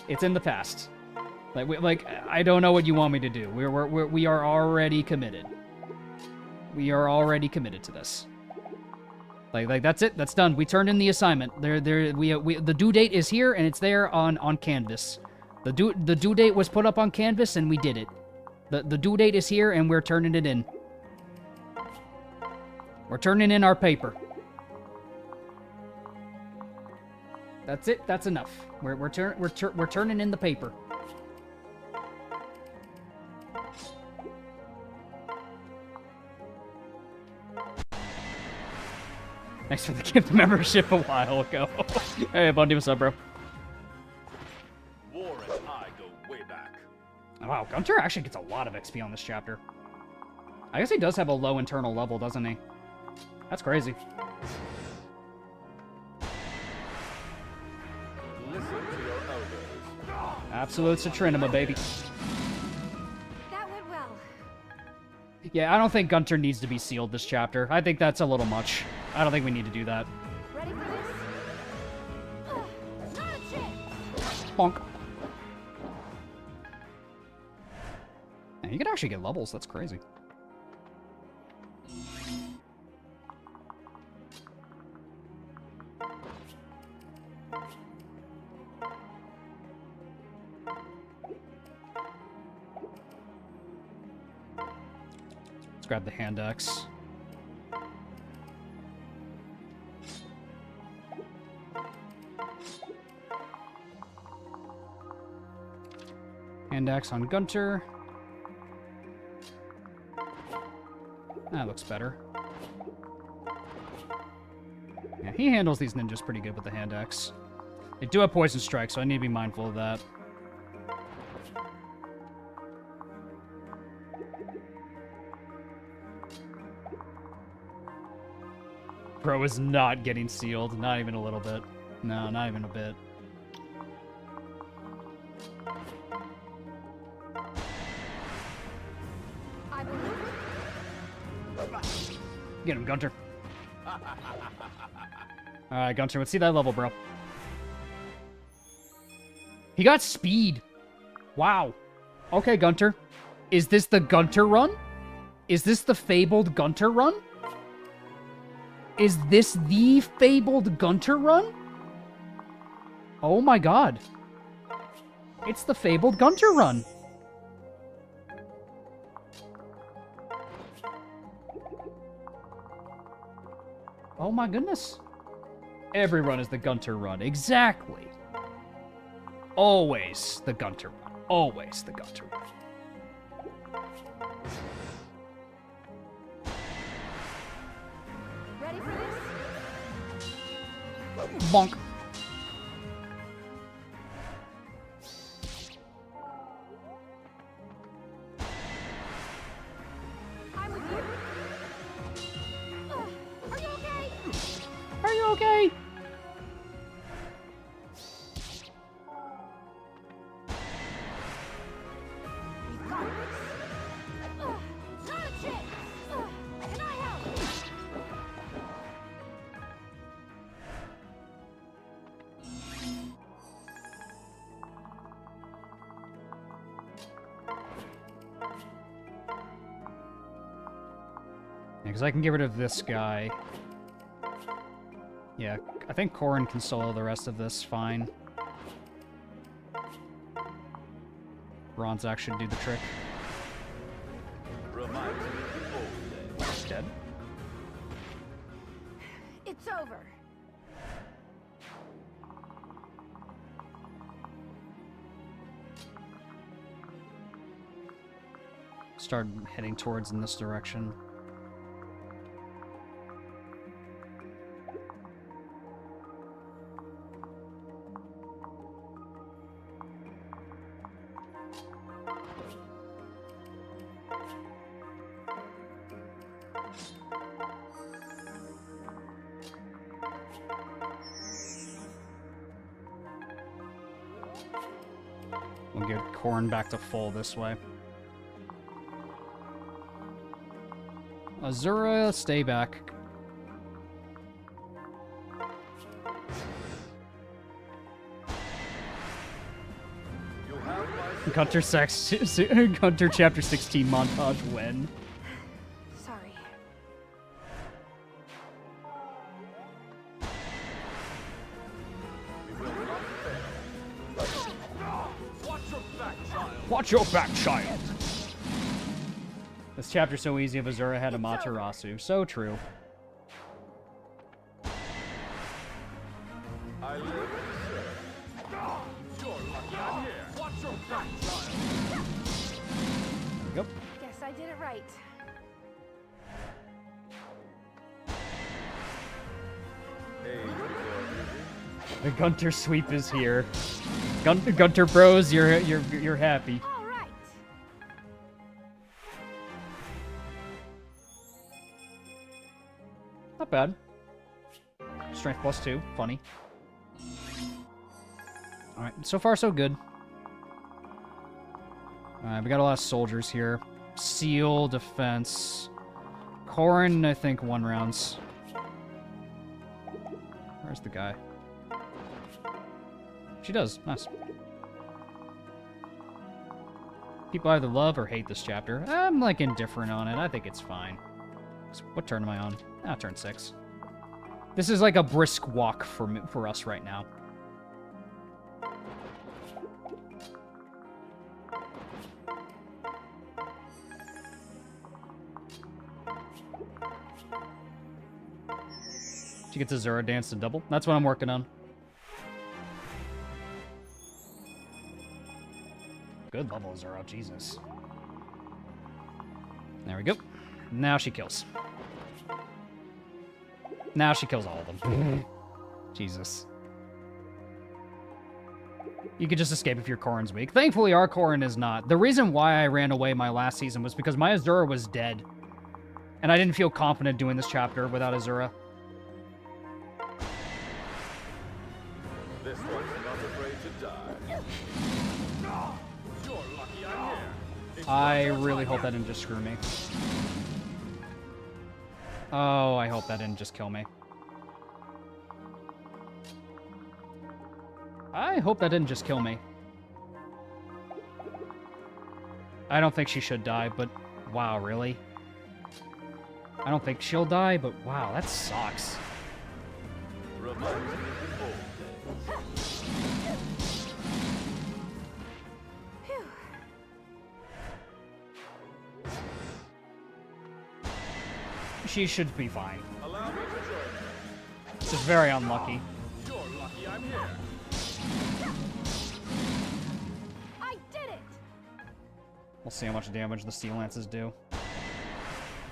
It's in the past. Like I don't know what you want me to do. We are already committed. We are already committed to this. Like that's it. That's done. We turned in the assignment. The due date is here and it's there on canvas. The due date was put up on canvas and we did it. The due date is here and we're turning it in. We're turning in our paper. That's it. That's enough. We're turning in the paper. Thanks for the gift membership a while ago. Hey, Bundy, what's up, bro? War and I go way back. Wow, Gunter actually gets a lot of XP on this chapter. I guess he does have a low internal level, doesn't he? That's crazy. Listen to your elders. Absolute Citrinema, baby. That went well. Yeah, I don't think Gunter needs to be sealed this chapter. I think that's a little much. I don't think we need to do that. Ready for this? Not a chance. Bonk. Yeah, you can actually get levels. That's crazy. Let's grab the hand axe. Hand axe on Gunter. That looks better. Yeah, he handles these ninjas pretty good with the hand axe. They do have poison strike, so I need to be mindful of that. Bro is not getting sealed. Not even a little bit. No, not even a bit. I believe Get him, Gunter. Alright, Gunter, let's see that level, bro. He got speed. Wow. Okay, Gunter. Is this the Gunter run? Is this the fabled Gunter run? Is this the fabled Gunter run? Oh my god. It's the fabled Gunter run. Oh my goodness. Every run is the Gunter run. Exactly. Always the Gunter run. Always the Gunter run. ready for this? Bonk. I'm with you. Are you okay? Are you okay? We've got this. Not a chance. Can I help? Because I can get rid of this guy. Yeah, I think Corrin can solo the rest of this fine. Bronzak should do the trick. Reminds me of the old days. Dead. It's over. Start heading towards in this direction. We'll get Corrin back to full this way. Azura, stay back. You'll have my Gunter chapter 16 montage when? Sorry. we will not fail. Watch your back, child. Watch your back, child! This chapter's so easy if Azura had a Materasu. So true. I live and serve. You're lucky I'm here. Watch your back, child. Yep. Guess I did it right. Age before beauty. The Gunter sweep is here. Gunter bros, you're happy. All right. Not bad. Strength +2. Funny. Alright, so far so good. Alright, we got a lot of soldiers here. Seal, defense. Corrin, I think 1 rounds. Where's the guy? She does. Nice. People either love or hate this chapter. I'm, like, indifferent on it. I think it's fine. So what turn am I on? Ah, turn 6. This is like a brisk walk for us right now. She gets a Zura dance to double. That's what I'm working on. Good level Zura, Jesus. There we go. Now she kills. Now she kills all of them. Jesus. You could just escape if your Corrin's weak. Thankfully, our Corrin is not. The reason why I ran away my last season was because my Azura was dead. And I didn't feel confident doing this chapter without Azura. This one's not afraid to die. You're lucky I'm here. It's I not your really time hope that yet. didn't just screw me. Oh, I hope that didn't just kill me. I hope that didn't just kill me. I don't think she should die, but wow, really? I don't think she'll die, but wow, that sucks. Reminds me of the old days. She should be fine. Allow me to join you. Just very unlucky. You're lucky I'm here. I did it! We'll see how much damage the Steel Lances do.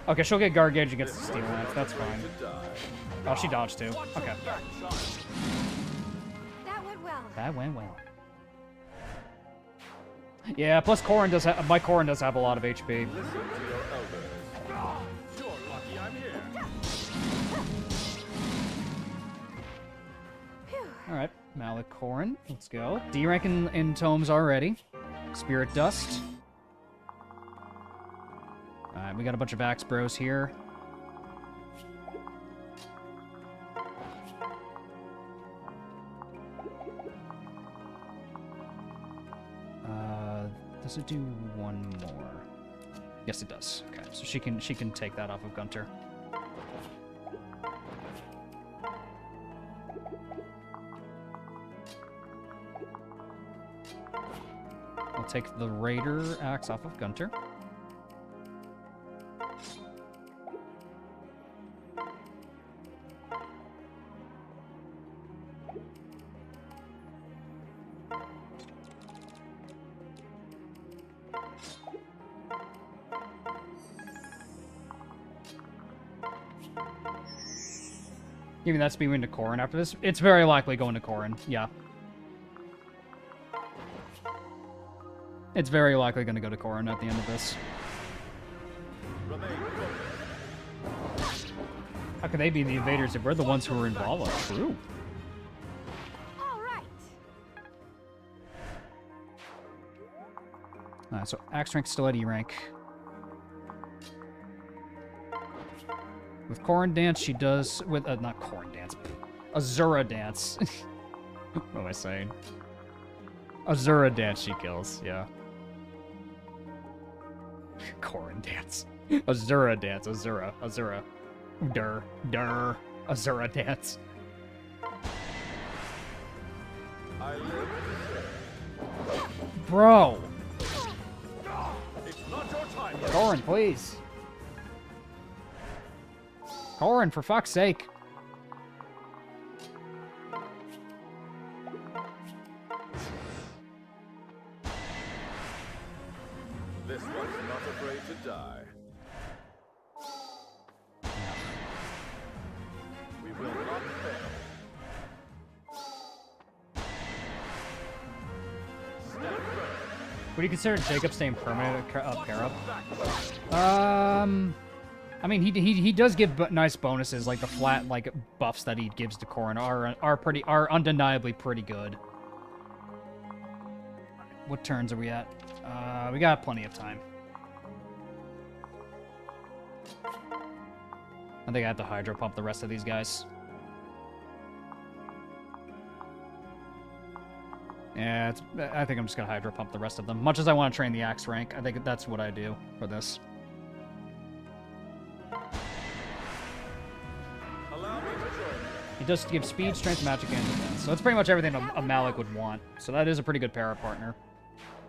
Okay, she'll get guard gauge against the Steel Lance. That's fine. To die. Oh, she dodged too. Okay. Backside. That went well. That went well. Yeah, plus Corrin does my Corrin does have a lot of HP. Listen to your elders. You're lucky I'm here. Alright, Malik Corrin. Let's go. D rank in tomes already. Spirit Dust. Alright, we got a bunch of Axe Bros here. Does it do one more? Yes, it does. Okay, so she can take that off of Gunter. I'll take the Raider axe off of Gunter. Giving that speed into Corrin after this. It's very likely going to Corrin, yeah. It's very likely going to go to Corrin at the end of this. Remain focused. How could they be the invaders if we're the ones who were involved? True. All right. So Axe rank still at E rank. With Corrin Dance, she does... with not Corrin Dance. Azura Dance. What am I saying? Azura Dance she kills, yeah. Corrin Dance. Azura Dance. Azura. Azura. Dur. Dur. Azura Dance. I live to serve. Bro! It's not your time yet. Corrin, please. Corrin, for fuck's sake. This one's not afraid to die. We will not fail. Stand firm. Would you consider Jacob staying permanent at pair up? Backside. I mean, he does give nice bonuses, like the flat like buffs that he gives to Corrin are undeniably pretty good. What turns are we at? We got plenty of time. I think I have to hydro pump the rest of these guys. Yeah, I think I'm just gonna hydro pump the rest of them. Much as I want to train the axe rank, I think that's what I do for this. Allow me to join you. He does give speed, strength, magic, and defense. So that's pretty much everything a Malik would want. So that is a pretty good para partner.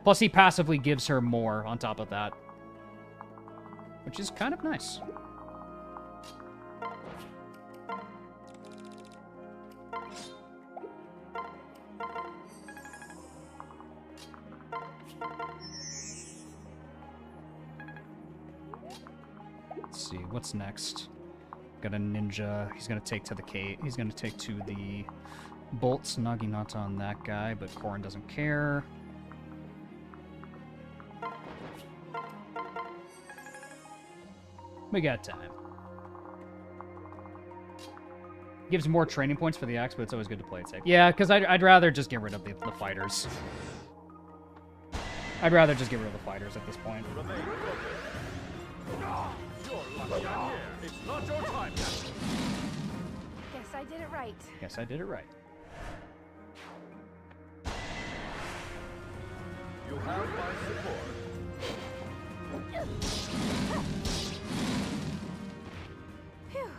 Plus, he passively gives her more on top of that, which is kind of nice. Let's see, what's next? Got a ninja. He's gonna take to the cave. He's gonna take to the bolts. Naginata on that guy, but Korin doesn't care. We got time. Gives more training points for the axe, but it's always good to play it safe. Yeah, because I'd rather just get rid of the fighters. I'd rather just get rid of the fighters at this point. Remain focused. You're lucky I'm here. It's not your time yet. Guess I did it right. Yes, I did it right. You have my support. Phew.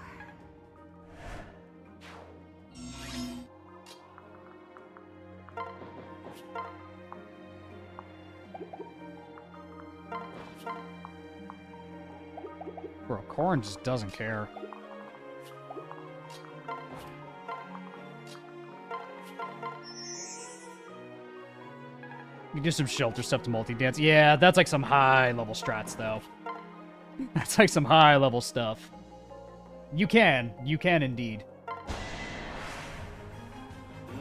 Bro, Korin just doesn't care. You do some shelter stuff to multi-dance. Yeah, that's like some high-level strats, though. That's like some high-level stuff. You can indeed.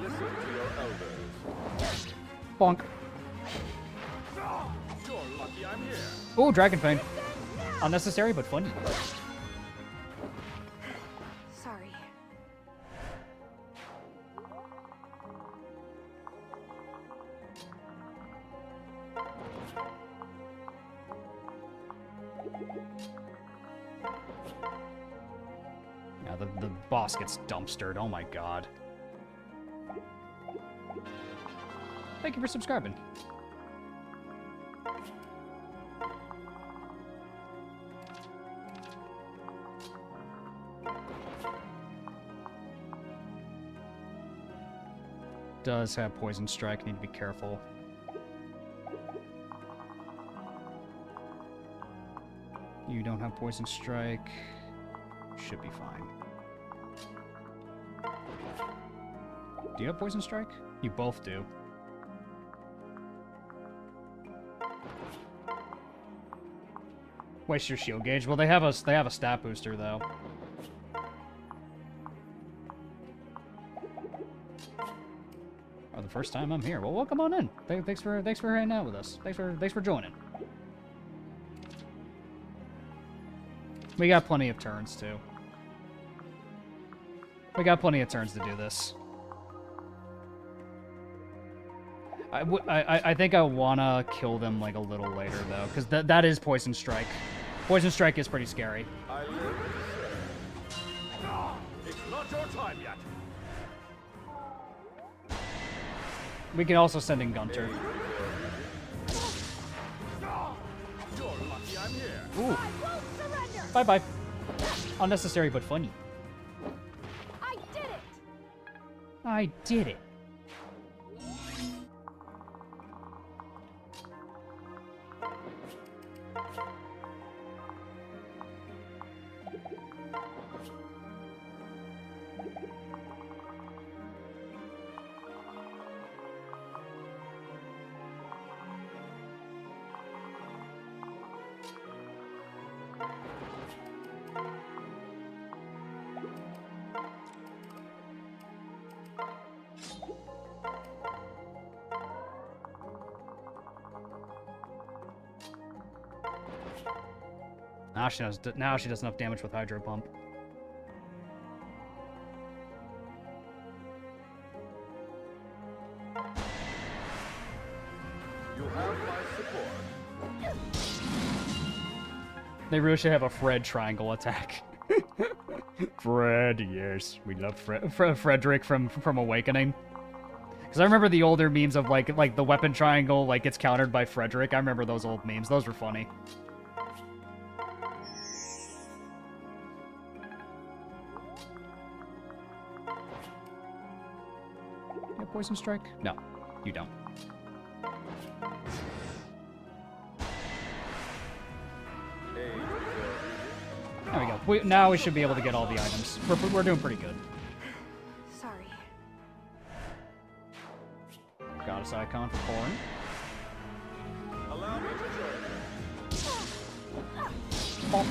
Listen to your elders. Bonk. You're lucky I'm here. Oh, Dragon Fang. Unnecessary, but funny. Sorry. Yeah, the boss gets dumpstered. Oh my god. Thank you for subscribing. Does have Poison Strike, need to be careful. You don't have Poison Strike. Should be fine. Do you have Poison Strike? You both do. Waste your shield gauge. Well, they have a stat booster though. Oh, the first time I'm here. Well, welcome on in. Thanks for hanging out with us. Thanks for joining. We got plenty of turns too. We got plenty of turns to do this. I think I wanna kill them like a little later though, because that is Poison Strike. Poison Strike is pretty scary. I live to serve. It's not your time yet. We can also send in Gunter. You're lucky I'm here. Ooh, I won't surrender. bye bye. Unnecessary but funny. I did it. I did it. Now she does enough damage with Hydro Pump. You have my support. They really should have a Fred triangle attack. Fred, yes, we love Frederick from Awakening. Because I remember the older memes of like the weapon triangle like gets countered by Frederick. I remember those old memes. Those were funny. You have poison strike? No, you don't. There we go. Now we should be able to get all the items. We're doing pretty good. Sorry. Goddess icon for Corrin. Allow me to join you. Bonk.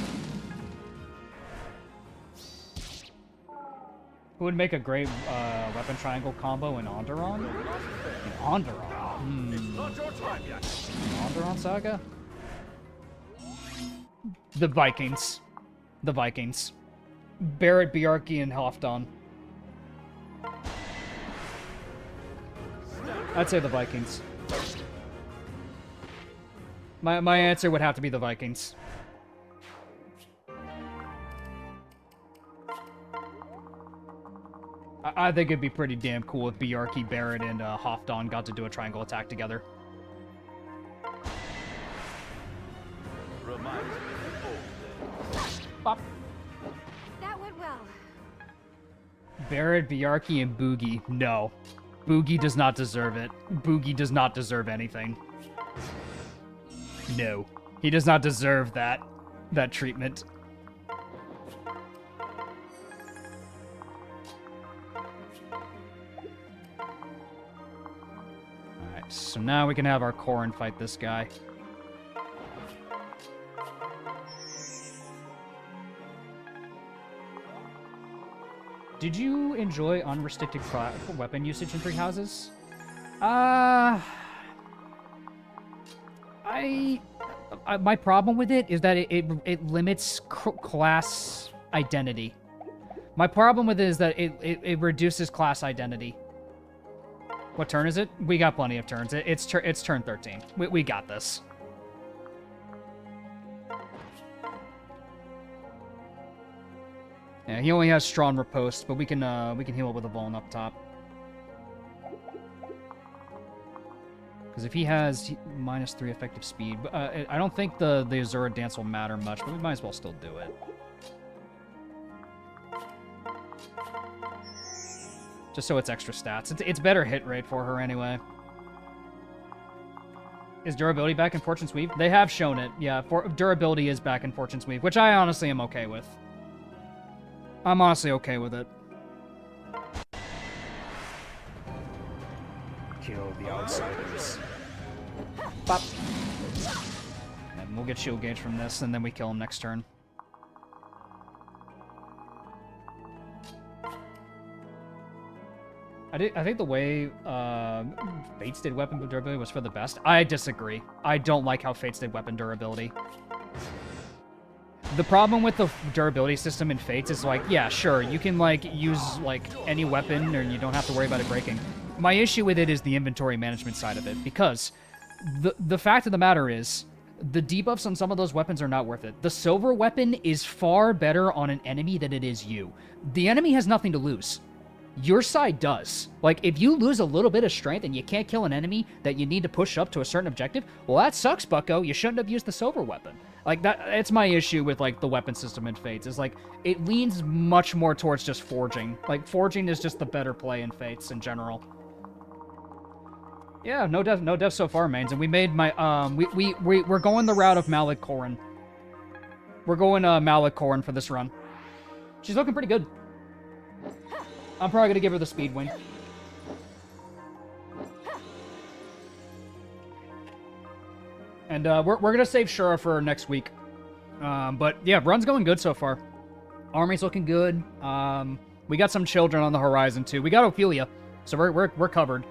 Who would make a great weapon triangle combo in Onderon? In Onderon? It's not your time yet. Onderon Saga? The Vikings. The Vikings. Barrett, Bjarki, and Halfdan. I'd say the Vikings. My answer would have to be the Vikings. I think it'd be pretty damn cool if Bjarki, Barrett, and Halfdan got to do a triangle attack together. Reminds me of old days. Bop. That went well. Barrett, Bjarki, and Boogie. No. Boogie does not deserve it. Boogie does not deserve anything. No. He does not deserve that treatment. Alright, so now we can have our Corrin fight this guy. Did you enjoy unrestricted weapon usage in Three Houses? My problem with it is that it limits class identity. My problem with it is that it reduces class identity. What turn is it? We got plenty of turns. It's turn 13. We got this. Yeah, he only has strong riposte, but we can heal it with a Vuln up top. Because if he has -3 effective speed, I don't think the Azura dance will matter much, but we might as well still do it. Just so it's extra stats. It's better hit rate for her anyway. Is durability back in Fortune's Weave? They have shown it. Yeah, durability is back in Fortune's Weave, which I honestly am okay with. I'm honestly okay with it. Kill the outsiders. Bop. And we'll get shield gauge from this, and then we kill him next turn. I think the way Fates did weapon durability was for the best. I disagree. I don't like how Fates did weapon durability. The problem with the durability system in Fates is, like, yeah, sure, you can, like, use, like, any weapon, or you don't have to worry about it breaking. My issue with it is the inventory management side of it, because the fact of the matter is, the debuffs on some of those weapons are not worth it. The silver weapon is far better on an enemy than it is you. The enemy has nothing to lose. Your side does. Like, if you lose a little bit of strength and you can't kill an enemy that you need to push up to a certain objective, well, that sucks, bucko. You shouldn't have used the silver weapon. Like, it's my issue with, like, the weapon system in Fates, is, like, it leans much more towards just forging. Like, forging is just the better play in Fates in general. Yeah, no death so far, mains, and we made my, we're going the route of Malik Corrin. We're going, Malik Corrin for this run. She's looking pretty good. I'm probably gonna give her the speed wing. And we're gonna save Shura for next week. But yeah, run's going good so far. Army's looking good. We got some children on the horizon too. We got Ophelia, so we're covered.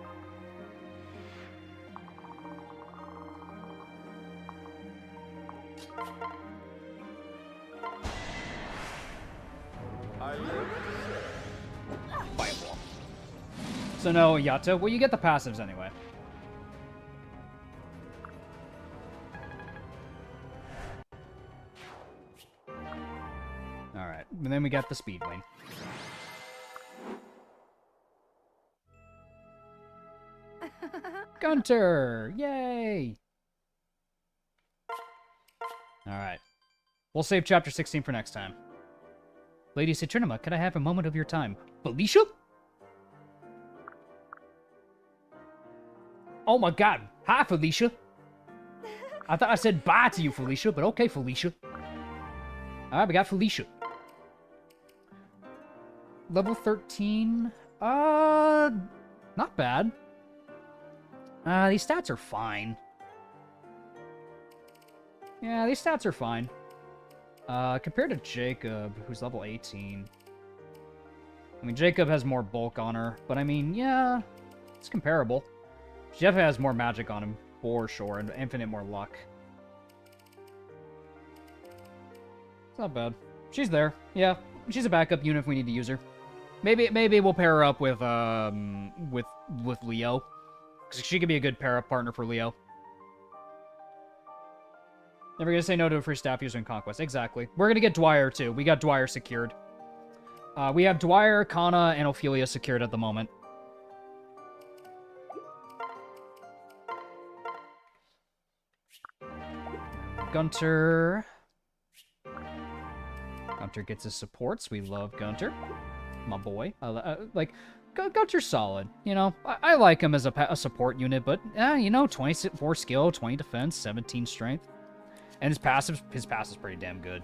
So no, Yato. Well, you get the passives anyway. Alright. And then we got the speed wing. Gunter! Yay! Alright. We'll save Chapter 16 for next time. Lady Citrinima, could I have a moment of your time? Felicia? Oh my god. Hi, Felicia. I thought I said bye to you, Felicia, but okay, Felicia. Alright, we got Felicia. Level 13. Not bad. These stats are fine. Yeah, these stats are fine. Compared to Jacob, who's level 18. I mean, Jacob has more bulk on her, but I mean, yeah, it's comparable. She definitely has more magic on him, for sure, and infinite more luck. It's not bad. She's there. Yeah, she's a backup unit if we need to use her. Maybe we'll pair her up with Leo. Because she could be a good pair-up partner for Leo. Never gonna say no to a free staff user in Conquest. Exactly. We're gonna get Dwyer, too. We got Dwyer secured. We have Dwyer, Kana, and Ophelia secured at the moment. Gunter. Gunter gets his supports. We love Gunter. My boy. Gunter's solid. You know, I like him as a support unit, but, you know, 24 skill, 20 defense, 17 strength. And his passive's pretty damn good.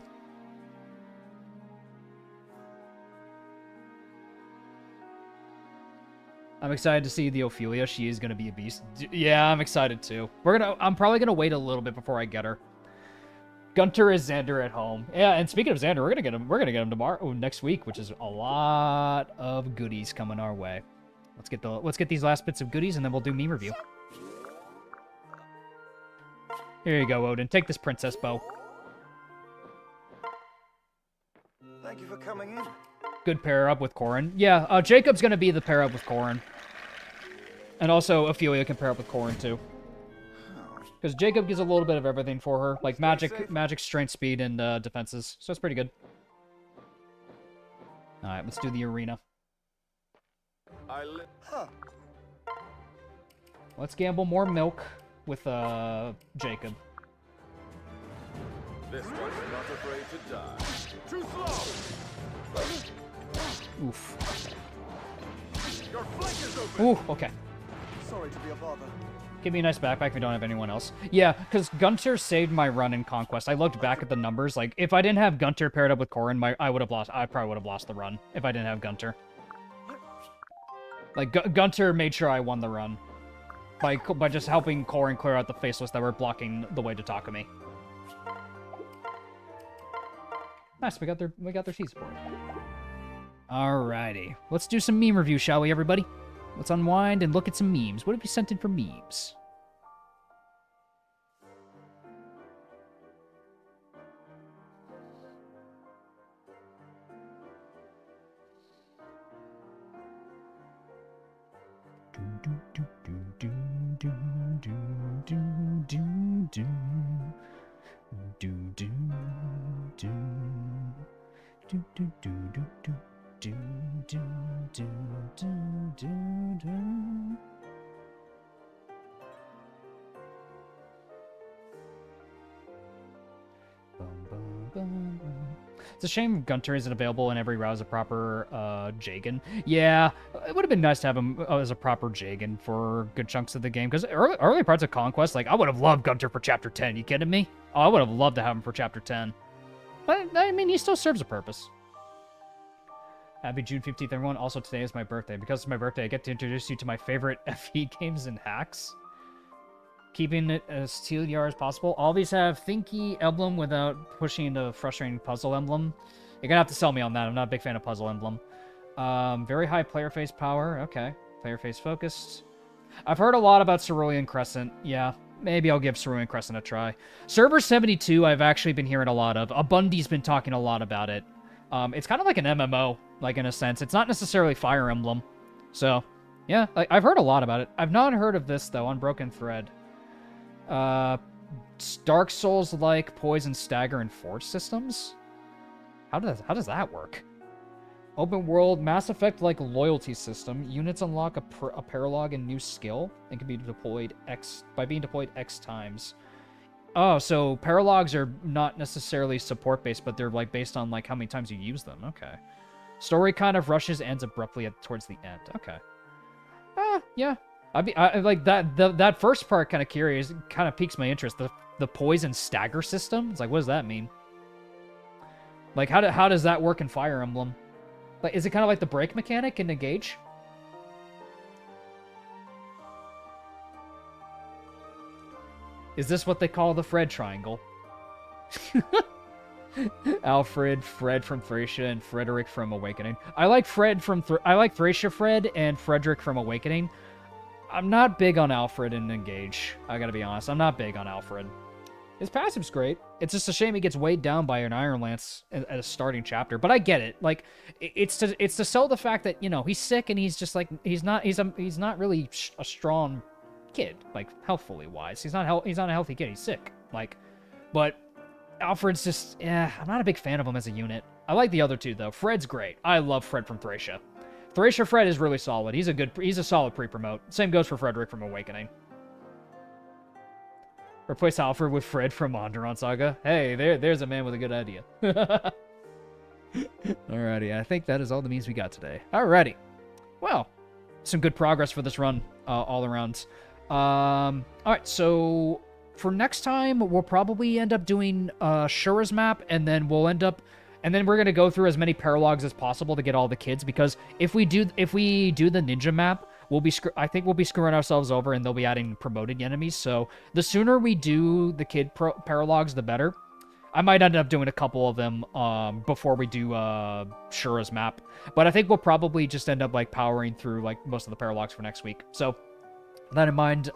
I'm excited to see the Ophelia. She is gonna be a beast. Yeah, I'm excited too. I'm probably gonna wait a little bit before I get her. Gunter is Xander at home. Yeah, and speaking of Xander, we're gonna get him tomorrow, next week, which is a lot of goodies coming our way. Let's get these last bits of goodies, and then we'll do meme review. Here you go, Odin. Take this princess bow. Thank you for coming in. Good pair up with Corrin. Yeah, Jacob's gonna be the pair up with Corrin. And also, Ophelia can pair up with Corrin, too. Because Jacob gives a little bit of everything for her. Like magic, strength, speed, and defenses. So it's pretty good. Alright, let's do the arena. Let's gamble more milk with Jacob. This one's not afraid to die. Too slow! Oof. Your flank is open! Ooh, okay. Sorry to be a bother. Give me a nice backpack if we don't have anyone else. Yeah, because Gunter saved my run in Conquest. I looked back at the numbers. Like, if I didn't have Gunter paired up with Corrin, I probably would have lost the run if I didn't have Gunter. Like, Gunter made sure I won the run. By just helping Corrin clear out the faceless that were blocking the way to Takumi. Nice, we got their seed support. Alrighty. Let's do some meme review, shall we, everybody? Let's unwind and look at some memes. What have you sent in for memes? It's a shame Gunter isn't available in every route as a proper Jagan. Yeah, it would have been nice to have him as a proper Jagan for good chunks of the game. Because early parts of Conquest, like, I would have loved Gunter for Chapter 10. You kidding me? Oh, I would have loved to have him for Chapter 10. But, I mean, he still serves a purpose. Happy June 15th, everyone. Also, today is my birthday. Because it's my birthday, I get to introduce you to my favorite FE games and hacks. Keeping it as TLDR as possible. All these have Thinky Emblem without pushing into frustrating Puzzle Emblem. You're gonna have to sell me on that. I'm not a big fan of Puzzle Emblem. Very high player face power. Okay. Player face focused. I've heard a lot about Cerulean Crescent. Yeah, maybe I'll give Cerulean Crescent a try. Server 72, I've actually been hearing a lot of. Abundy's been talking a lot about it. It's kind of like an MMO, like, in a sense. It's not necessarily Fire Emblem. So, yeah, I've heard a lot about it. I've not heard of this, though, Unbroken Thread. Dark Souls-like Poison, Stagger, and Forge systems? How does that work? Open world, Mass Effect-like loyalty system. Units unlock a paralog and new skill and can be deployed by being deployed X times. Oh, so paralogs are not necessarily support-based, but they're like based on like how many times you use them. Okay. Story kind of rushes, ends abruptly towards the end. Okay. Yeah. I like that. That first part kind of curious. Kind of piques my interest. The poison stagger system. It's like, what does that mean? Like, how does that work in Fire Emblem? Like, is it kind of like the break mechanic in Engage? Is this what they call the Fred triangle? Alfred, Fred from Thracia, and Frederick from Awakening. I like Thracia Fred and Frederick from Awakening. I'm not big on Alfred in Engage. I gotta be honest. I'm not big on Alfred. His passive's great. It's just a shame he gets weighed down by an Iron Lance at a starting chapter. But I get it. Like, it's to sell the fact that, you know, he's sick and he's just like he's not really a strong kid, like healthfully wise. He's not a healthy kid. He's sick. Like, but Alfred's just I'm not a big fan of him as a unit. I like the other two though. Fred's great. I love Fred from Thracia. Thracia Fred is really solid. He's a solid pre-promote. Same goes for Frederick from Awakening. Replace Alfred with Fred from Onderon Saga. Hey, there's a man with a good idea. Alrighty, I think that is all the memes we got today. Alrighty. Well, some good progress for this run all around. Alright, so for next time, we'll probably end up doing Shura's map, and then we're gonna go through as many paralogs as possible to get all the kids, because if we do the ninja map, I think we'll be screwing ourselves over, and they'll be adding promoted enemies. So the sooner we do the kid paralogs, the better. I might end up doing a couple of them before we do Shura's map, but I think we'll probably just end up like powering through like most of the paralogs for next week. So with that in mind,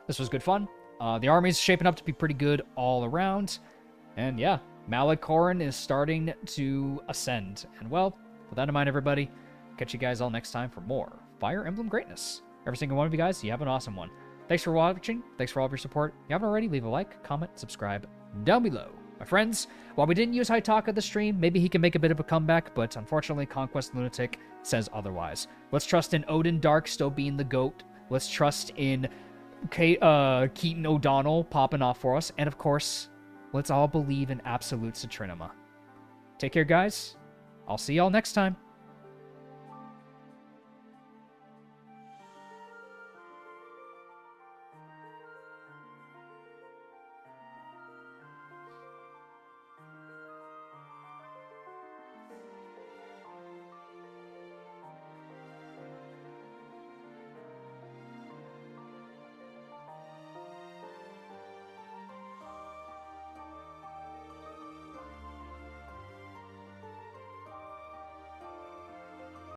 this was good fun. The army's shaping up to be pretty good all around, and yeah, Malikoran is starting to ascend. And well, with that in mind, everybody, catch you guys all next time for more Fire Emblem greatness. Every single one of you guys, you have an awesome one. Thanks for watching. Thanks for all of your support. If you haven't already, leave a like, comment, subscribe down below. My friends, while we didn't use Haitaka this stream, maybe he can make a bit of a comeback, but unfortunately, Conquest Lunatic says otherwise. Let's trust in Odin Dark still being the GOAT. Let's trust in Keaton O'Donnell popping off for us. And of course, let's all believe in absolute Citrinema. Take care, guys. I'll see y'all next time.